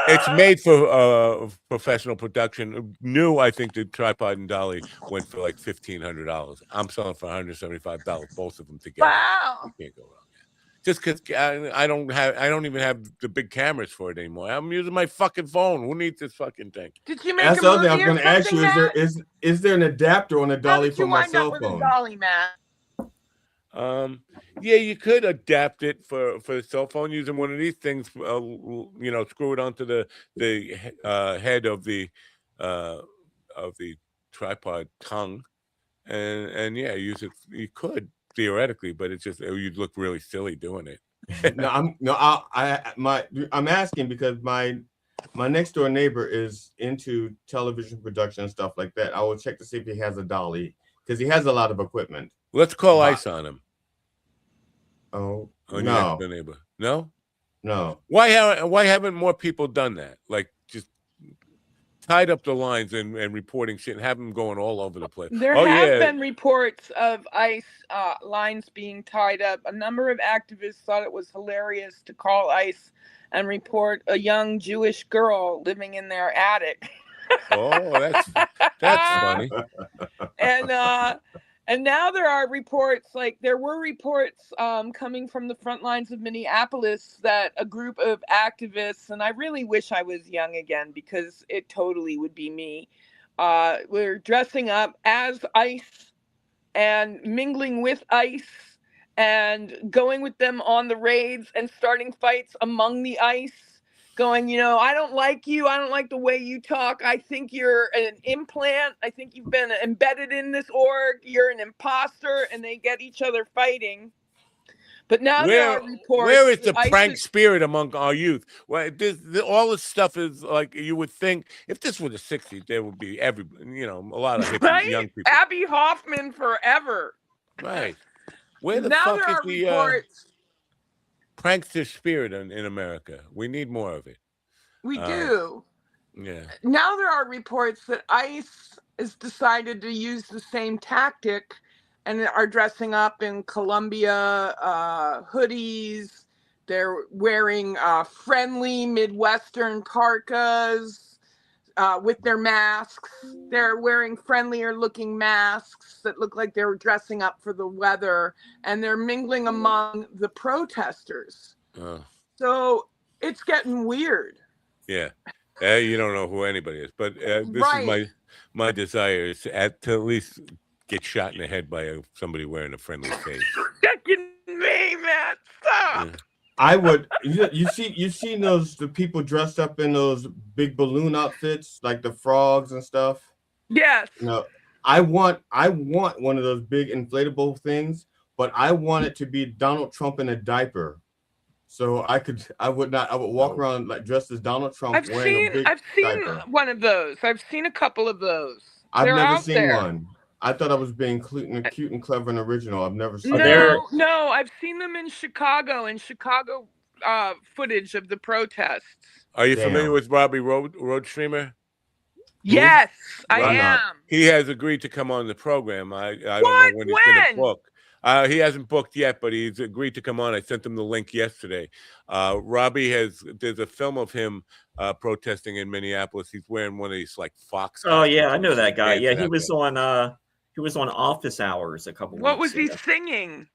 It's made for professional production. New, I think the tripod and Dolly went for like $1,500. I'm selling for $175, both of them together. Wow! You can't go wrong. Just because I don't even have the big cameras for it anymore. I'm using my fucking phone. Who needs this fucking thing? Did you make That's a the other movie thing I was going to ask you. Is there an adapter on a Dolly for my cell phone? How did you wind up with a Dolly, Matt? Yeah, you could adapt it for the cell phone using one of these things. Screw it onto the head of the tripod tongue, and yeah, use it. You could theoretically, but it's just you'd look really silly doing it. I'm asking because my next door neighbor is into television production and stuff like that. I will check to see if he has a Dolly because he has a lot of equipment. Let's call ice on him. Oh, on no. Your next door neighbor. No. Why haven't more people done that? Like just tied up the lines and reporting shit and have them going all over the place. There have been reports of ICE lines being tied up. A number of activists thought it was hilarious to call ICE and report a young Jewish girl living in their attic. Oh, that's funny. And now there are reports, there were reports coming from the front lines of Minneapolis that a group of activists, and I really wish I was young again because it totally would be me, were dressing up as ICE and mingling with ICE and going with them on the raids and starting fights among the ICE. Going, I don't like you. I don't like the way you talk. I think you're an implant. I think you've been embedded in this org. You're an imposter. And they get each other fighting. But now there are reports. Where is the prank spirit among our youth? Well, all this stuff is like you would think if this were the 60s, there would be a lot of hippie young people. Abby Hoffman forever. Right. Where the now fuck there is are the reports. Prankster spirit in America? We need more of it. We do. Yeah. Now there are reports that ICE has decided to use the same tactic and are dressing up in Columbia hoodies. They're wearing friendly Midwestern parkas with their masks. They're wearing friendlier looking masks that look like they're dressing up for the weather. And they're mingling among the protesters. So It's getting weird. Yeah. You don't know who anybody is, but this is my desire is to at least get shot in the head by somebody wearing a friendly face. Fucking me, Matt. Stop. Yeah. I would. You see the people dressed up in those big balloon outfits, like the frogs and stuff. Yes. I want one of those big inflatable things, but I want it to be Donald Trump in a diaper. So I would walk around like dressed as Donald Trump I've wearing a big diaper. seen one of those. I've seen a couple of those. I've never seen one. I thought I was being cute and clever and original. I've never seen No, I've seen them in Chicago footage of the protests. Are you familiar with Robbie Road Streamer? Yes, I am. He has agreed to come on the program. I don't know when he's going to book. He hasn't booked yet, but he's agreed to come on. I sent him the link yesterday. Robbie there's a film of him protesting in Minneapolis. He's wearing one of these like fox. Oh yeah, I know that guy. Yeah, he was on Office Hours a couple weeks ago. What was he singing?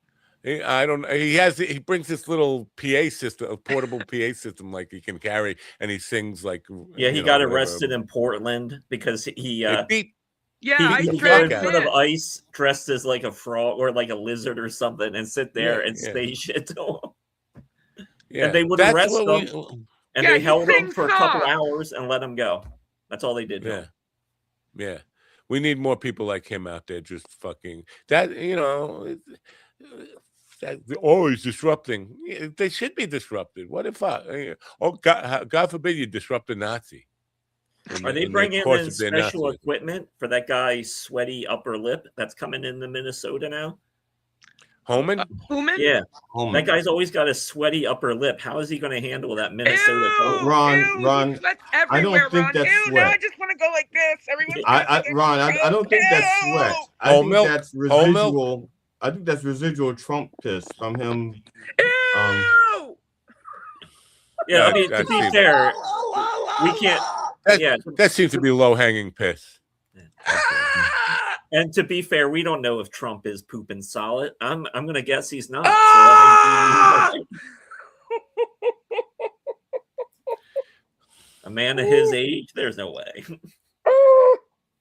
He brings this little PA system, a portable PA system like he can carry, and he sings like. Yeah, he got arrested in Portland because he got in front of ICE dressed as like a frog or like a lizard or something and sit there and say shit to him. And they would arrest him, and they held him for a couple hours and let him go. That's all they did. Yeah. We need more people like him out there, just fucking that. He's disrupting. They should be disrupted. What if God forbid you disrupt a Nazi? Are they bringing in special equipment for that guy's sweaty upper lip that's coming into Minnesota now? Homan? Yeah. That guy's always got a sweaty upper lip. How is he going to handle that Minnesota cold? Ron, I don't think that's sweat. Now I just want to go like this. Ron, I don't think that's sweat. I think that's residual. I think that's residual Trump piss from him. Yeah, I mean, to be fair, we can't. That seems to be low-hanging piss. And to be fair, we don't know if Trump is pooping solid. I'm gonna guess he's not. A man of his age, there's no way.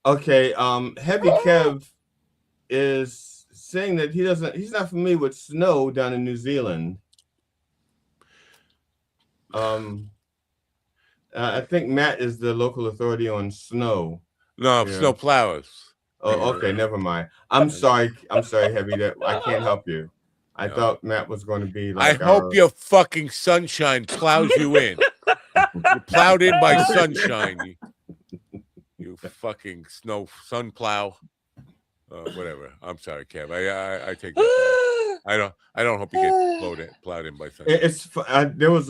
Okay, Heavy Kev is saying that he's not familiar with snow down in New Zealand. I think Matt is the local authority on snow. No, snow plowers. Oh, okay, never mind. I'm sorry, Heavy, that I can't help you. I thought Matt was going to be like. I hope your fucking sunshine plows you in. You're plowed in by sunshine. You fucking sun plow. Whatever. I'm sorry, Kev. I take that. I don't hope you get plowed in by sunshine. There was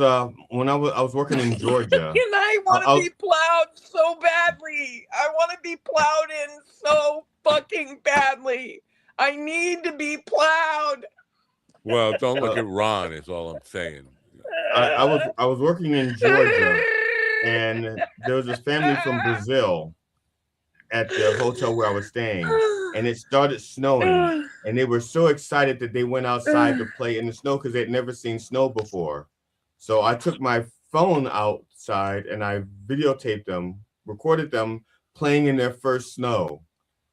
when I was working in Georgia. And I want to be plowed so badly. I want to be plowed in so fucking badly. I need to be plowed. Well, don't look at Ron. Is all I'm saying. I was working in Georgia, and there was this family from Brazil at the hotel where I was staying, and it started snowing, and they were so excited that they went outside to play in the snow because they'd never seen snow before. So I took my phone outside and I videotaped them, recorded them playing in their first snow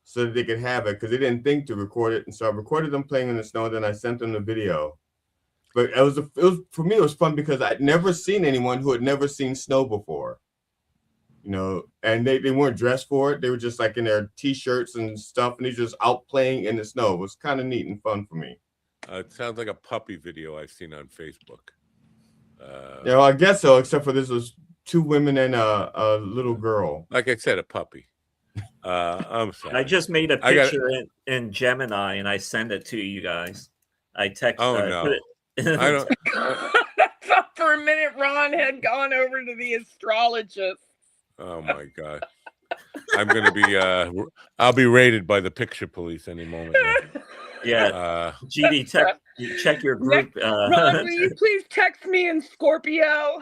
so that they could have it because they didn't think to record it. And so I recorded them playing in the snow, and then I sent them the video. But it was for me, it was fun because I'd never seen anyone who had never seen snow before. And they weren't dressed for it. They were just like in their t-shirts and stuff, and they just out playing in the snow. It was kind of neat and fun for me. It sounds like a puppy video I've seen on Facebook. I guess so, except for this was 2 women and a little girl. Like I said, a puppy. I'm sorry. I just made a picture in Gemini, and I sent it to you guys. I texted. Oh, no. I don't. For a minute, Ron had gone over to the astrologist. Oh my God! I'm gonna be. I'll be raided by the picture police any moment now. Yeah. GD, check your group. Ron, will you please text me in Scorpio?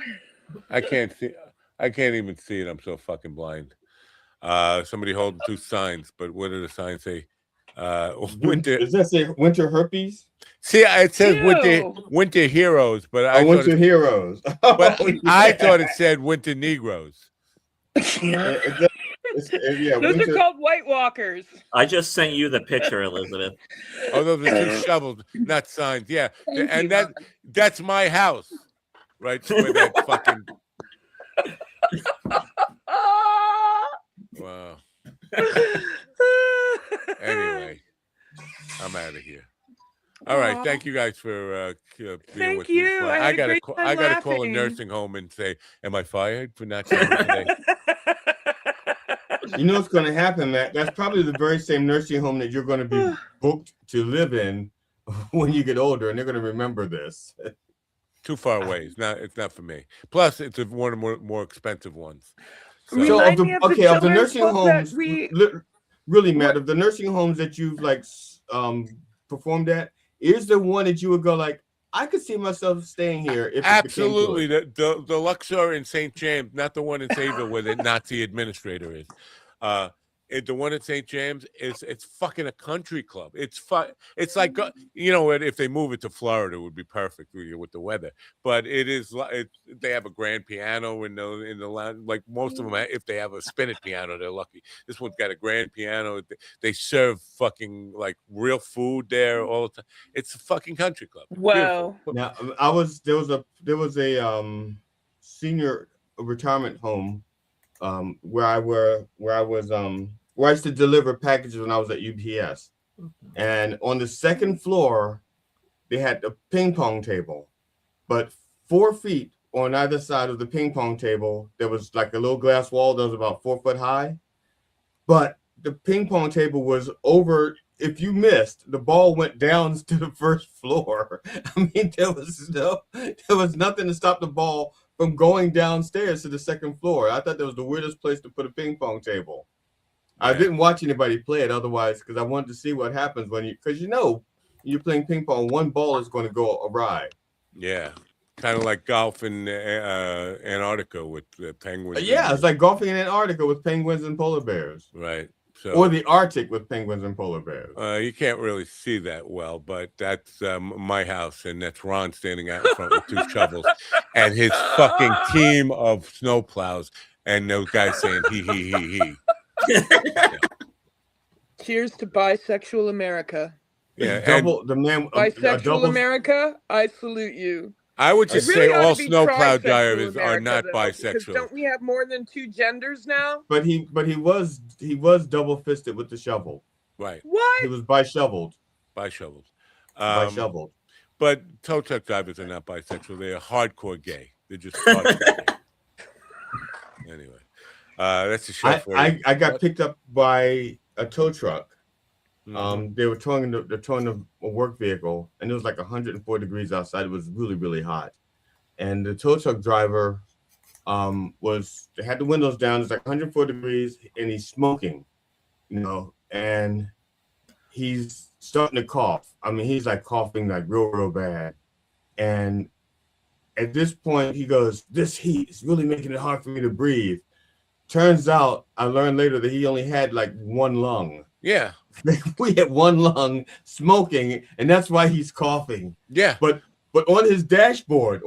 I can't see. I can't even see it. I'm so fucking blind. Somebody holding 2 signs, but what do the signs say? Winter. Does that say winter herpes? See, it says winter heroes, but I winter heroes. But I thought it said winter Negroes. Those are called White Walkers. I just sent you the picture, Elizabeth. Oh, those are 2 shovels, not signs. Yeah, and that's my house, right? Where that fucking. Wow. Anyway, I'm out of here. All right, thank you guys for being with me. I gotta call a nursing home and say, "Am I fired for not coming today?" You know what's going to happen, Matt? That's probably the very same nursing home that you're going to be booked to live in when you get older, and they're going to remember this. Too far away. It's not for me. Plus, it's one of the more expensive ones. So of the nursing homes, really, Matt, of the nursing homes that you've performed at, is there one that you would go like, I could see myself staying here if absolutely the Luxor in St. James, not the one in Sayville where the Nazi administrator is. The one at St. James it's fucking a country club. It's like if they move it to Florida, it would be perfect with the weather. But it is they have a grand piano in the lounge. Like most of them, if they have a spinet piano, they're lucky. This one's got a grand piano. They serve fucking like real food there all the time. It's a fucking country club. Wow. Now there was a senior retirement home where I used to deliver packages when I was at UPS. And on the second floor, they had a ping pong table. But 4 feet on either side of the ping pong table, there was like a little glass wall that was about 4 foot high. But the ping pong table was over. If you missed, the ball went down to the first floor. I mean, there was nothing to stop the ball from going downstairs to the second floor. I thought that was the weirdest place to put a ping pong table. Yeah. I didn't watch anybody play it otherwise because I wanted to see what happens because you're playing ping pong, one ball is going to go awry. Yeah, kind of like golf in Antarctica with penguins. Yeah, it's like golfing in Antarctica with penguins and polar bears. Right. So, or the Arctic with penguins and polar bears. You can't really see that well, but that's my house, and that's Ron standing out in front with 2 shovels and his fucking team of snowplows, and those guys saying he. Yeah. Cheers to bisexual America. Yeah, bisexual America, I salute you. I would just say all snowplow drivers are not bisexual. Don't we have more than 2 genders now? But he was double fisted with the shovel. Right. What? He was bishoveled. Bishoveled. But tow truck drivers are not bisexual. They're hardcore gay. They're just hardcore gay. Anyway, that's a show for you. I got picked up by a tow truck. They were towing a work vehicle, and it was like 104 degrees outside. It was really, really hot. And the tow truck driver they had the windows down. It's like 104 degrees, and he's smoking, and he's starting to cough. I mean, he's like coughing like real, real bad. And at this point, he goes, "This heat is really making it hard for me to breathe." Turns out, I learned later that he only had like 1 lung. Yeah. We had 1 lung smoking, and that's why he's coughing. Yeah. But on his dashboard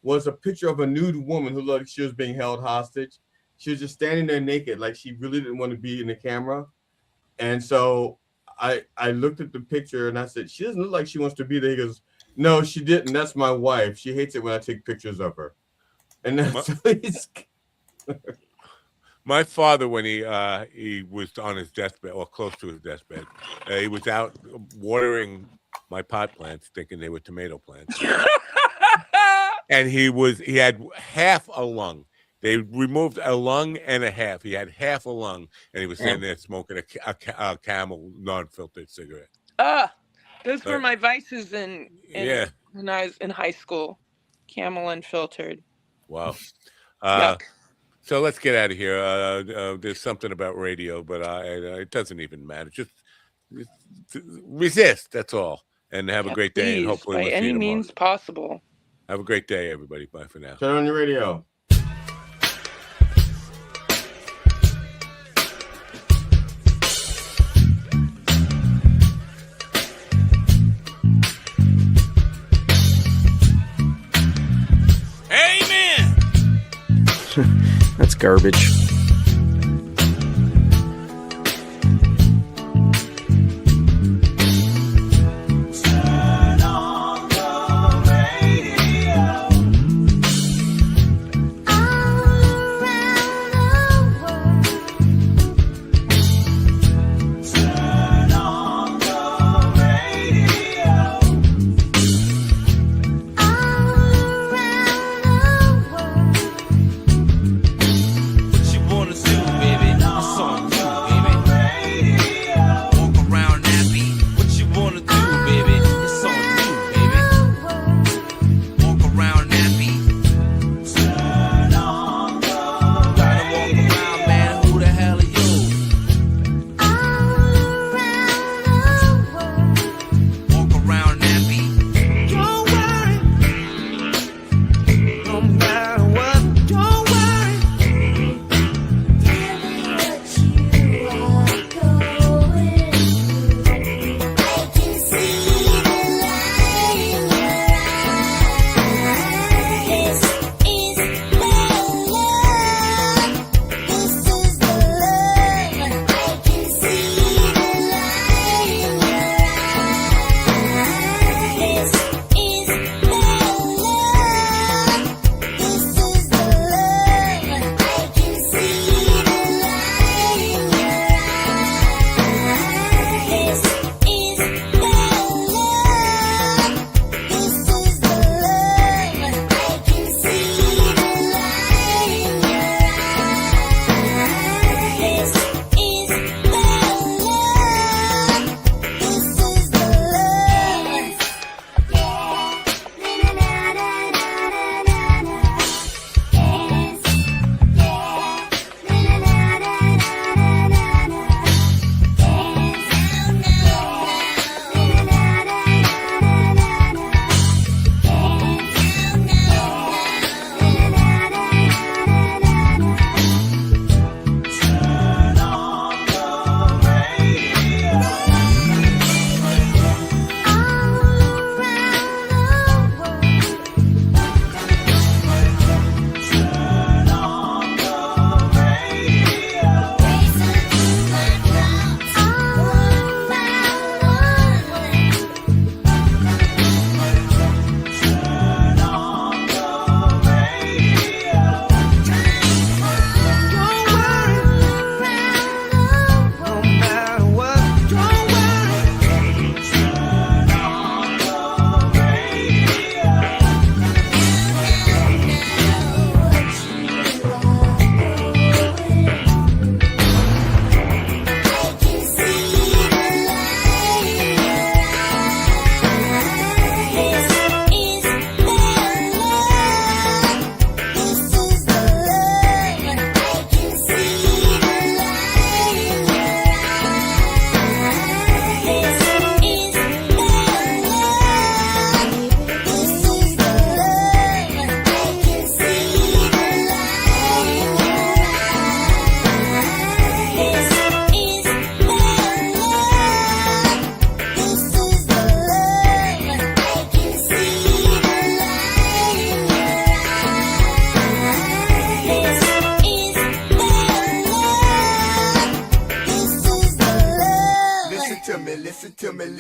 was a picture of a nude woman who looked like she was being held hostage. She was just standing there naked, like she really didn't want to be in the camera. And so I looked at the picture and I said, "She doesn't look like she wants to be there." He goes, "No, she didn't. That's my wife. She hates it when I take pictures of her." And that's my father, when he was on his deathbed or close to his deathbed, he was out watering my pot plants, thinking they were tomato plants, and he had half a lung. They removed a lung and a half. He had half a lung, and he was sitting there smoking a Camel non-filtered cigarette. Those were my vices when I was in high school. Camel unfiltered. Wow. So let's get out of here. There's something about radio, but it doesn't even matter. Just resist. That's all. And have a great day. And hopefully by any means possible. Have a great day, everybody. Bye for now. Turn on your radio. That's garbage.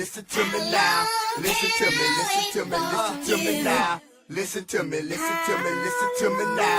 listen to me now. Listen to me, listen to me, listen to me now. Listen to me, listen to me, listen to me now.